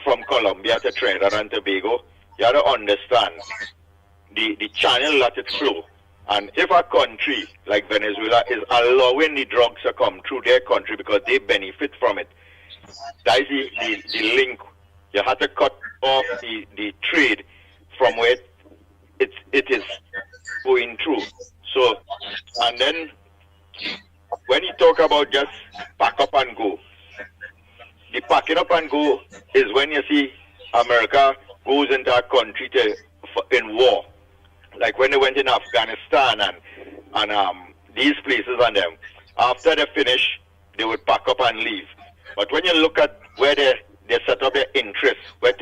from Colombia to Trinidad and Tobago, you have to understand the channel that it flow. And if a country like Venezuela is allowing the drugs to come through their country because they benefit from it, that is the link. You have to cut off the trade from where it is going through. So, and then when you talk about just pack up and go, the packing up and go is when you see America goes into a country in war. Like when they went in Afghanistan and these places and them, after they finish, they would pack up and leave. But when you look at where they set up their interests, where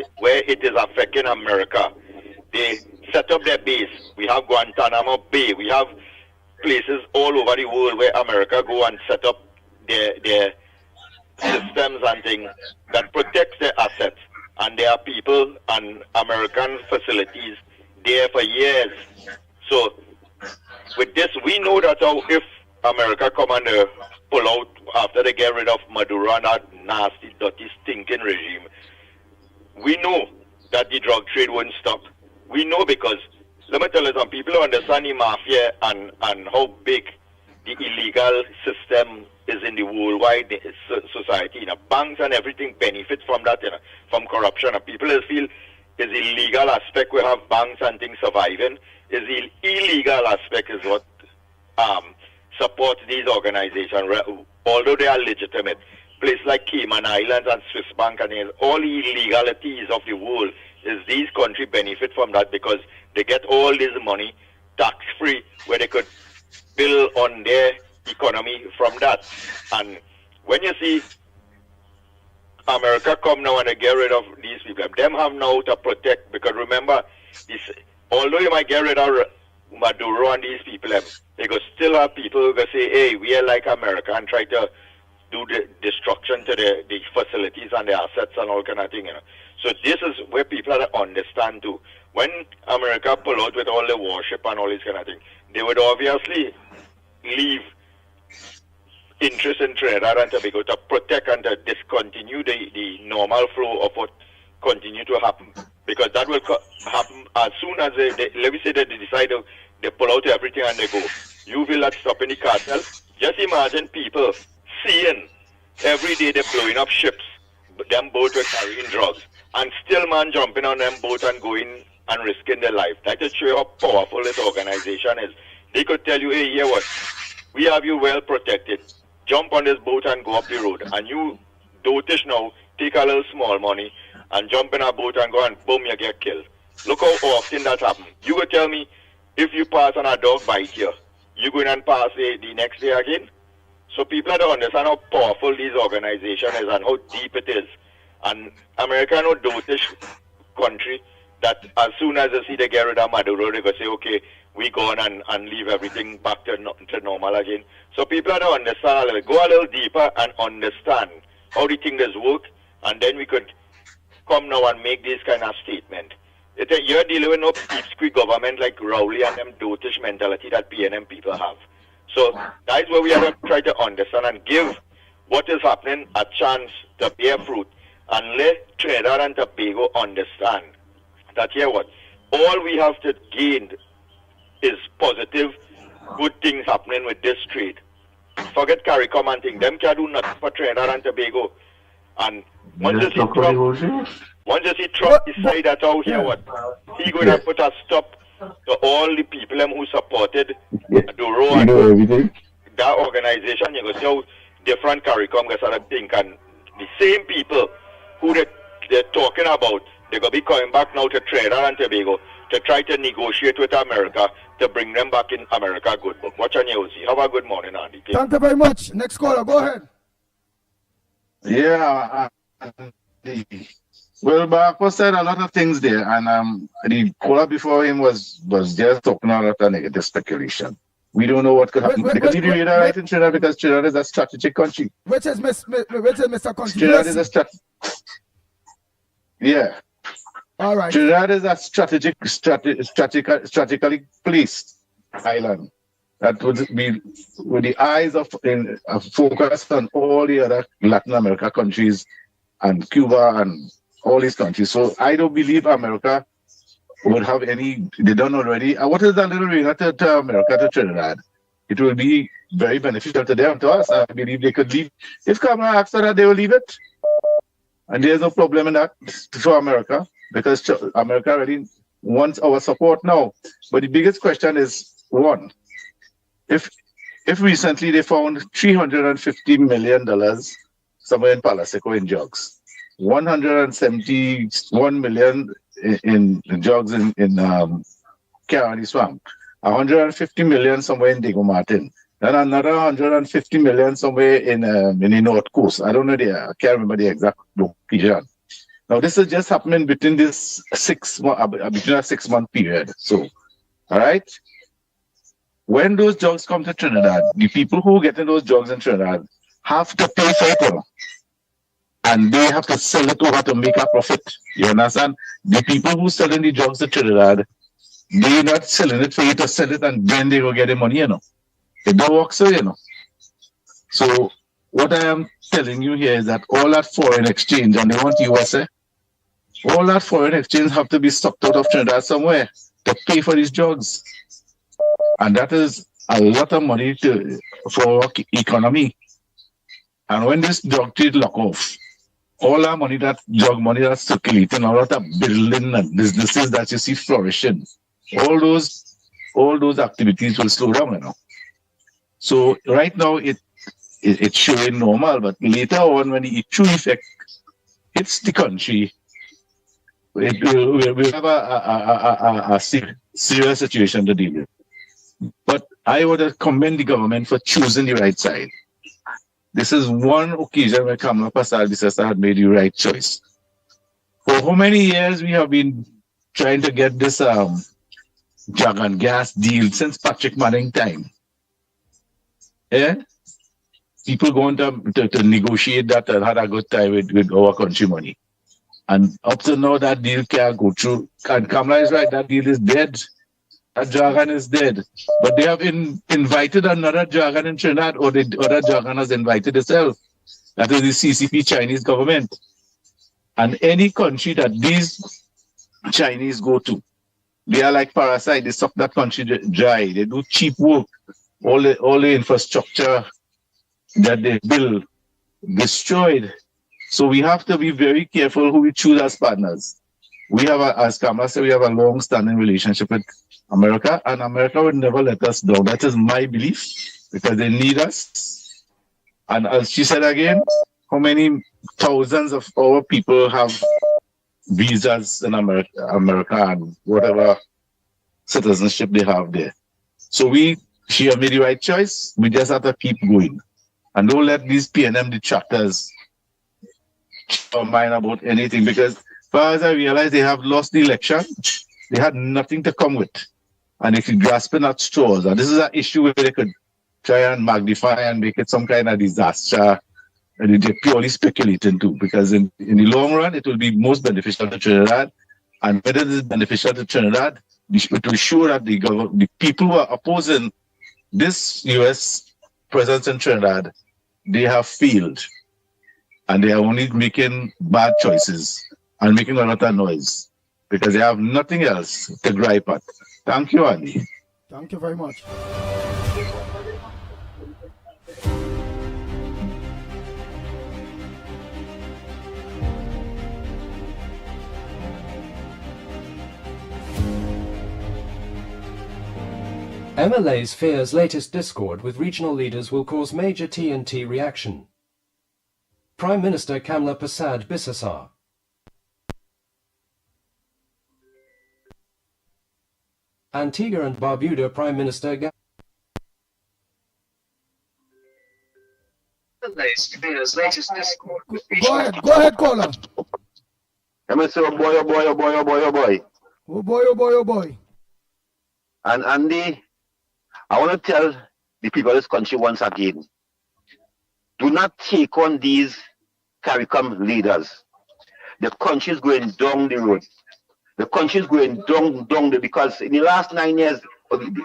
it is affecting America, they set up their base. We have Guantanamo Bay. We have places all over the world where America go and set up their systems and things that protects their assets. And there are people and American facilities there for years. So with this, we know that if America come and pull out after they get rid of Maduro and that nasty, dirty, stinking regime, we know that the drug trade won't stop. We know because, let me tell you, some people understand the mafia and how big the illegal system is in the worldwide society. You know, banks and everything benefit from that, you know, from corruption. And people feel is the legal aspect we have banks and things surviving. Is the illegal aspect is what supports these organizations, although they are legitimate. Places like Cayman Islands and Swiss Bank and all the illegalities of the world is these countries benefit from that because they get all this money tax-free where they could build on their economy from that. And when you see America come now and they get rid of these people, them have now to protect, because remember, this, although you might get rid of Maduro and these people, they could still have people who go say, hey, we are like America, and try to do the destruction to the facilities and the assets and all kind of thing. You know. So this is where people have to understand too. When America pull out with all the warship and all this kind of thing, they would obviously leave interest in Trinidad and Tobago to protect and to discontinue the normal flow of what continue to happen. Because that will happen as soon as let me say that they decide they pull out everything and they go. You will not stop any cartel. Just imagine people seeing every day they're blowing up ships, them boats were carrying drugs, and still man jumping on them boats and going and risking their life. That just show you how powerful this organization is. They could tell you, hey, here what? We have you well protected. Jump on this boat and go up the road. And you, dotish now, take a little small money and jump in a boat and go and boom, you get killed. Look how often that happens. You would tell me, if you pass and a dog bite you, you go in and pass the next day again? So people have to understand how powerful these organizations is and how deep it is. And America no dotish country that as soon as they see they get rid of Maduro, they go say, okay, we go on and leave everything back to normal again. So people have to understand a little bit. Go a little deeper and understand how the thing does work, and then we could come now and make this kind of statement. You're dealing with no peep-squeak government like Rowley and them dotish mentality that PNM people have. So that's where we have to try to understand and give what is happening a chance to bear fruit, and let Trinidad and Tobago understand that here what? All we have to gain is positive, good things happening with this trade. Forget CARICOM and thing. Them can't do nothing for Trinidad and Tobago. And once you see Trump decide that out here what? He going to put a stop to all the people who supported Maduro and that organization. You go see how different CARICOM gets out of think, and the same people who they're talking about, they're going to be coming back now to Trinidad and Tobago to try to negotiate with America to bring them back in America good book. Watch on you, see. Have a good morning, Andy. Thank you very much. Next caller, go ahead. Yeah, well, Barco said a lot of things there, and the caller before him was just talking a lot of negative speculation. We don't know what could happen because you read that right in Trinidad, because Trinidad is a strategic country. Which is Mr. Country? Trinidad is a yeah. All right. Trinidad is a strategically placed island, that would be with the eyes of focus on all the other Latin America countries and Cuba and all these countries. So I don't believe America would have any, they done already. What is that little ring to America, to Trinidad? It will be very beneficial to them, to us. I believe they could leave. If Kamala asks that, they will leave it. And there's no problem in that for America, because America already wants our support now. But the biggest question is, one, if recently they found $350 million somewhere in Palaseco in jugs, 171 million in jugs in Kerr Swamp, 150 million somewhere in Diego Martin, and another 150 million somewhere in the North Coast. I don't know I can't remember the exact location. Now this is just happening between this 6 month period. So, all right. When those jugs come to Trinidad, the people who get in those jugs in Trinidad have to pay for it, and they have to sell it over to make a profit. You understand? The people who selling the jugs to Trinidad, they're not selling it for you to sell it and then they will get the money, It don't work so, So what I am telling you here is that all that foreign exchange, and they want USA, all that foreign exchange have to be sucked out of Trinidad somewhere to pay for these jugs. And that is a lot of money for our economy. And when this drug trade lock off, all that money, that drug money that's circulating, all that building and businesses that you see flourishing, all those activities will slow down, So right now it's showing normal, but later on when the true effect hits the country, we'll have a serious situation to deal with. But I would commend the government for choosing the right side. This is one occasion where Kamala Persad-Bissessar had made the right choice. For how many years we have been trying to get this drug and gas deal since Patrick Manning time? People going to negotiate that and had a good time with our country money. And up to now, that deal can't go through. And Kamala is right, that deal is dead. That dragon is dead. But they have invited another dragon in Trinidad, or the other dragon has invited itself. That is the CCP Chinese government. And any country that these Chinese go to, they are like parasites. They suck that country dry. They do cheap work. All the infrastructure that they build destroyed. So we have to be very careful who we choose as partners. We have, as Kamala said, we have a long-standing relationship with America, and America would never let us down. That is my belief, because they need us. And as she said again, how many thousands of our people have visas in America and whatever citizenship they have there. So she has made the right choice. We just have to keep going. And don't let these PNM detractors mind about anything, because as far as I realize, they have lost the election. They had nothing to come with. And they could grasping at straws. And this is an issue where they could try and magnify and make it some kind of disaster. And they're purely speculating too, because in the long run, it will be most beneficial to Trinidad. And whether it is beneficial to Trinidad, it will show that the people who are opposing this U.S. presence in Trinidad, they have failed. And they are only making bad choices and making a lot of noise, because they have nothing else to gripe at. Thank you, Andy. Thank you very much. MLA's fears latest discord with regional leaders will cause major TNT reaction. Prime Minister Kamala Persad-Bissessar. Antigua and Barbuda Prime Minister Go ahead, caller. I'm say, oh boy, oh boy, oh boy, oh boy, oh boy. Oh boy, oh boy, oh boy. And Andy, I want to tell the people of this country once again, do not take on these CARICOM leaders. The country is going down the road. The country is going down because in the last 9 years,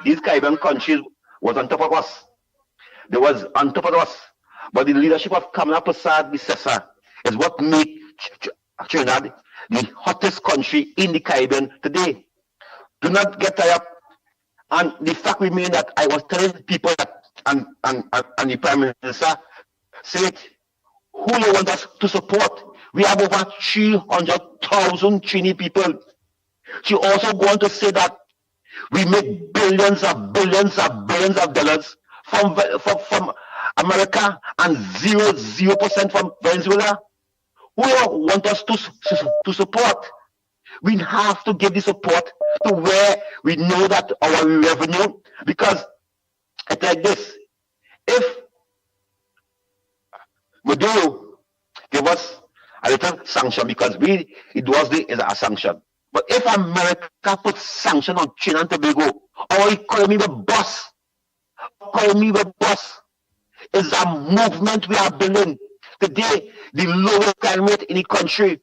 these Caribbean countries was on top of us. They was on top of us. But the leadership of Kamala Prasad Bissessa is what made Trinidad the hottest country in the Caribbean today. Do not get tired. And the fact remains that I was telling people that, and the Prime Minister said, who you want us to support? We have over 300,000 Trini people. She also going to say that we make billions of dollars from America and 0% from Venezuela. Who you want us to support? We have to give the support to where we know that our revenue, because it's like this. If Maduro give us a little sanction, because it was a sanction. But if America puts sanction on Trinidad and Tobago, our economy will bust. It's a movement we are building. Today, the lowest crime rate in the country.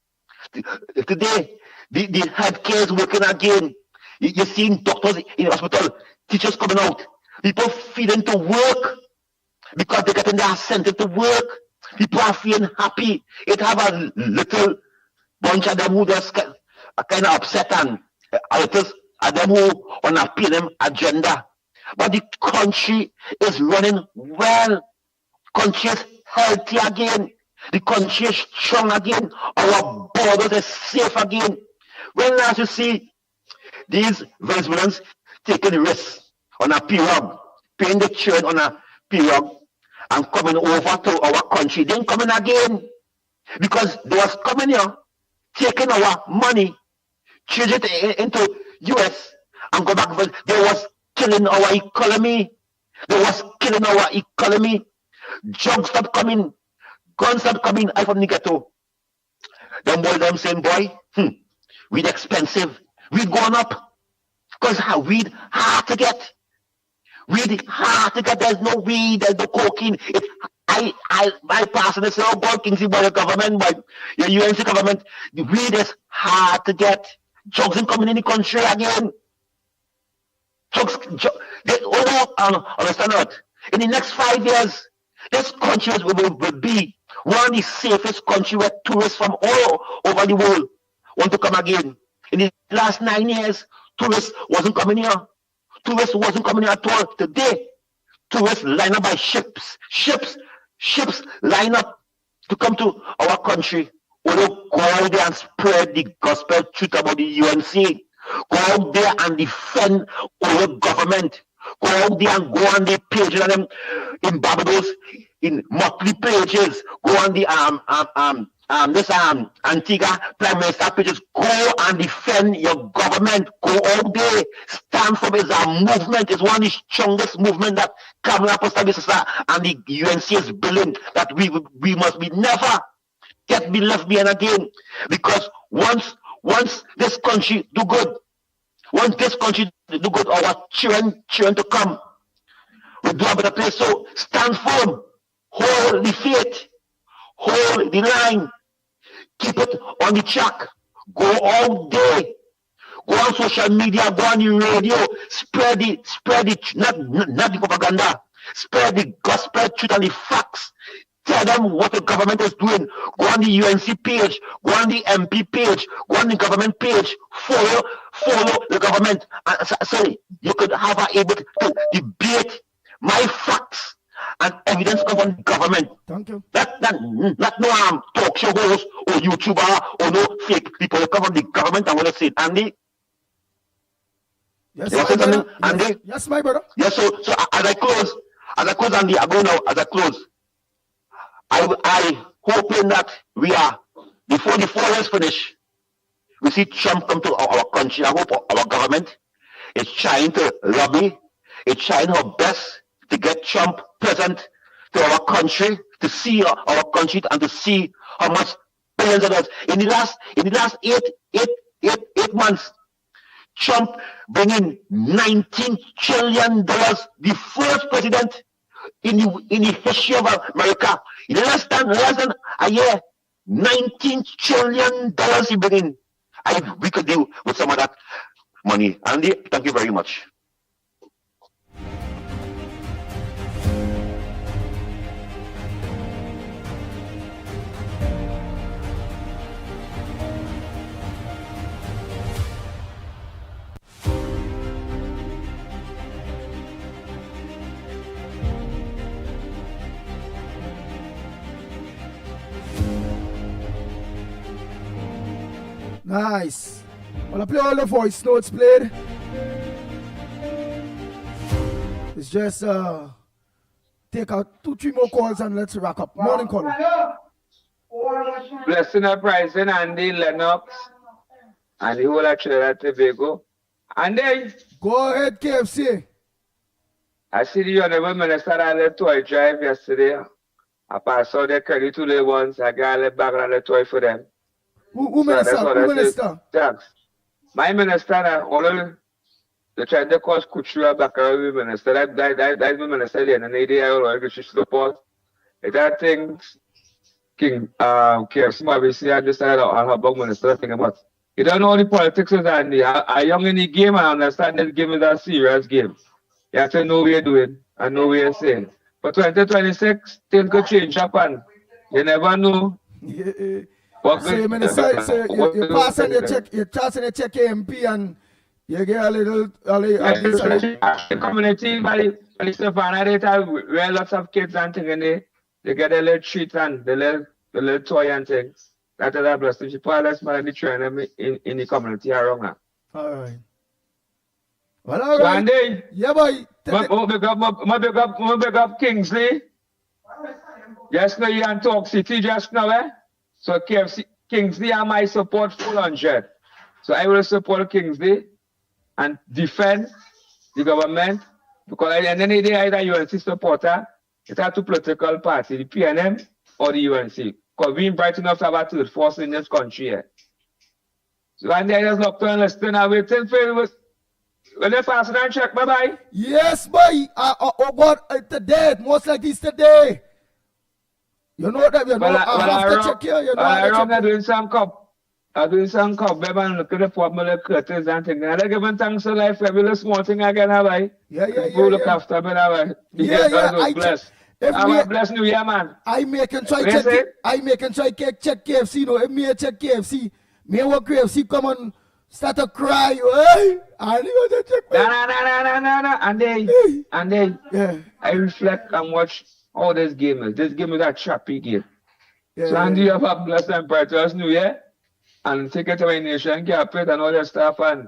Today, the healthcare is working again. You're seeing doctors in the hospital, teachers coming out, people feeling to work because they're getting their incentive to work. People are feeling happy. It have a little bunch of them who just kind of upset and a little of them who on a PLM agenda. But the country is running well. Country is healthy again. The country is strong again. Our borders are safe again. When last you see these Venezuelans taking risks on a pirogue, paying the churn on a pirogue, and coming over to our country, then coming again. Because they was coming here, taking our money, change it into US, and go back. They was killing our economy. Drugs stop coming. Guns stop coming out from the ghetto. Them boy, them saying, boy, weed expensive. Weed going up. Because weed hard to get. There's no weed, there's no cocaine. My pastor say, oh God, Kingsley, by your government, by your UNC government, the weed is hard to get. Drugs ain't coming in the country again. They understand that. In the next 5 years, this country will be one of the safest countries where tourists from all over the world want to come again. In the last 9 years, tourists wasn't coming here. Tourists wasn't coming here at all. Today, tourists line up by ships. Ships line up to come to our country. We will go out there and spread the gospel truth about the UNC. Go out there and defend our government. Go out there and go on the pages of them in Barbados, in monthly pages. Go on the Antigua Prime Minister pages. Go and defend your government. Go out there. Stand for it. It's a movement. It's one of the strongest movement that Kamala Prasad and the UNC is building. That we must be never be left behind again. Because once this country do good, our children to come, we do a better place. So stand firm, hold the faith, hold the line, keep it on the track, go all day, go on social media, go on the radio, spread the not the propaganda, spread the gospel truth and the facts. Tell them what the government is doing. Go on the UNC page, go on the MP page, go on the government page, follow the government. So you could have able to debate my facts and evidence come from the government. Thank you. Not no talk show host or YouTuber or no fake people who come from the government and want to say it. Andy? Yes, you say something, Andy? Yes, my brother. Yes, so as I close, Andy, I go now, as I close. I hoping that we are, before the 4 years finish, we see Trump come to our country. I hope our government is trying to lobby, it's trying her best to get Trump present to our country, to see our country and to see how much billions of dollars. In the last eight months, Trump bringing $19 trillion, the first president in the history of America. In less than a year, $19 trillion he bringing. We could do with some of that money. Andy, thank you very much. Nice. Well, I play all the voice notes played. It's just take out 2-3 more calls and let's wrap up. Morning call. Blessing uprising, Andy, Lennox, and the whole of Trinidad Tobago. Andy. Go ahead, KFC. I see the Honorable Minister on the toy drive yesterday. I passed out the credit to the ones. I got a bag on the toy for them. Who minister? Who minister? Thanks. My minister, only they tried to cause Kuchua back around the minister. That's the minister there. And they are all going to support. That things, King, KFC, obviously, I decided on her bug minister thing about. You don't know the politics is Andy. A young in the game, I understand this game is a serious game. You have to know what you're doing and know what you're saying. But 2026, things could change up and you never know. So you mean to say you pass and you check, you toss and you check MP and you get a little the community by the Savannah, they have where lots of kids and things and they get a little treat and the little toy and things. That is a blessing. She probably less money train them in the community around her. All right. Well, all right. Andy, yeah, boy. Big up Kingsley. Just now you and Talk City just now, eh? So Kingsley and my support full 100. So I will support Kingsley and defend the government because at the end of the day, either UNC supporter, it's a two political party, the PNM or the UNC. Because we ain't bright enough to have a third force in this country here. So and they just look to and listen and waiting for it. When they pass it and check, bye-bye. Yes, boy. Oh God, today, most like this today. You know that, you know, I have to check here, you know. I'm doing some cup. I'm doing some cup, baby, and look at the pop, my curtains and things. And I give them thanks to life for every little small thing I can have, I. Yeah. Look after me, have I. Yeah. Bless. Have a blessed New Year, man. I make and try check check KFC, you know. If me check KFC, me work KFC come and start to cry, hey? I need to check. No. And then, yeah. I reflect and watch how this game is. This game is a choppy game. Yeah, so, Andy, you have a blessed and prosperous New Year. And take it to my nation, cap it and all that stuff. And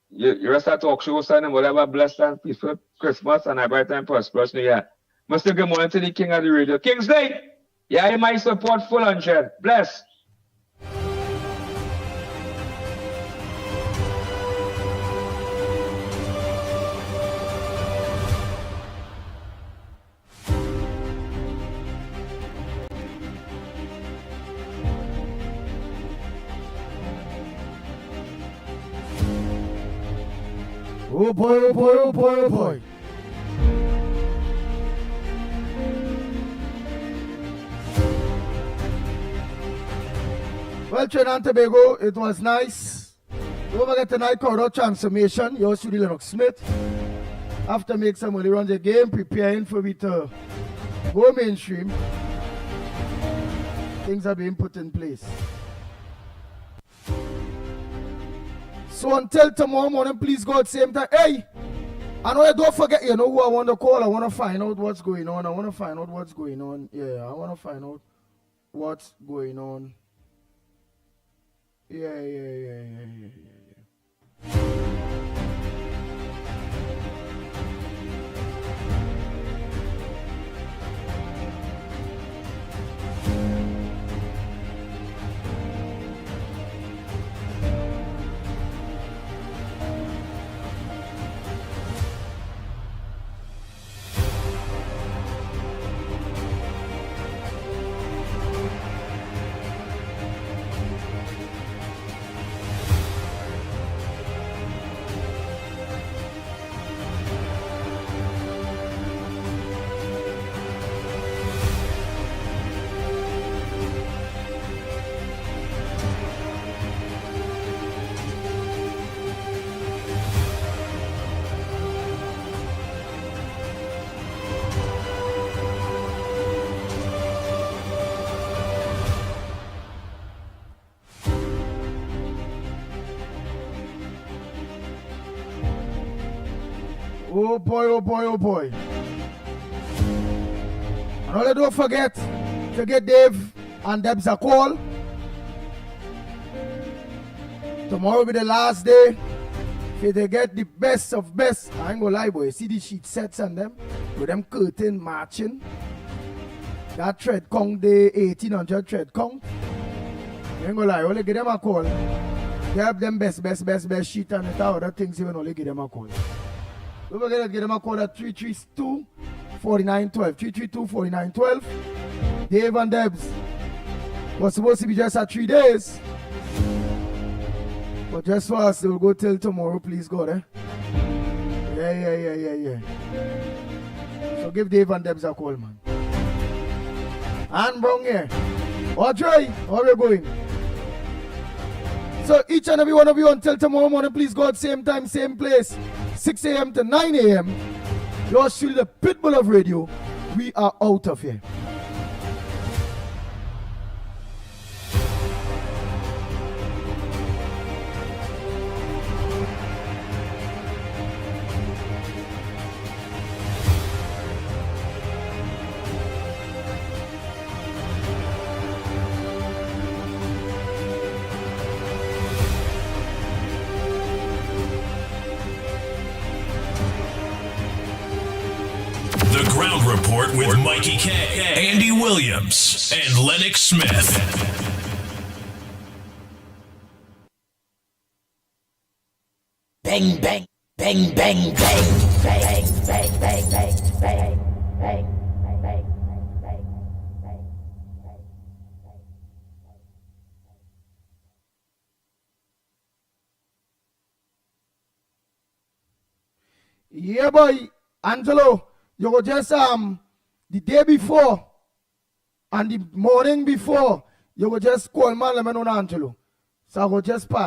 you rest at talk shows and whatever, blessed and peaceful Christmas and a bright and prosperous New Year. Must good morning to the king of the radio. Kingsley, yeah, you might support full 100. Bless. Oh boy. Well, Trinidad and Tobago, it was nice. Don't forget tonight, crowd transformation. Yours truly, Lennox Smith. After make some early runs again, preparing for it to go mainstream. Things are being put in place. So until tomorrow morning, please God, same time. Hey, I know you don't forget, you know who I want to call. I want to find out what's going on. Yeah, I want to find out what's going on. Yeah. Oh boy. And all don't forget to get Dave and Debs a call. Tomorrow will be the last day. If they get the best of best, I ain't gonna lie, boy. See the sheet sets on them with them curtain matching. That thread count, the 1800 thread count. I ain't gonna lie, only give them a call. They have them best sheet and the other things, even only give them a call. Don't forget to give them a call at 332-4912. 332-4912. Dave and Debs was supposed to be just at 3 days. But just for us, they'll go till tomorrow, please God, eh? Yeah. So give Dave and Debs a call, man. And Brown here. Audrey, how are you going? So each and every one of you until tomorrow morning, please God, same time, same place, 6 a.m. to 9 a.m. Yours truly, the Pitbull of Radio. We are out of here. The Ground Report with Mikey K, Andy Williams, and Lennox Smith. Bang, bang, bang, bang, bang, bang, bang, bang, bang, bang, bang. Yeah, boy, Angelo. You go just the day before and the morning before, you go just call man, let me know Angelo. So I go just pass.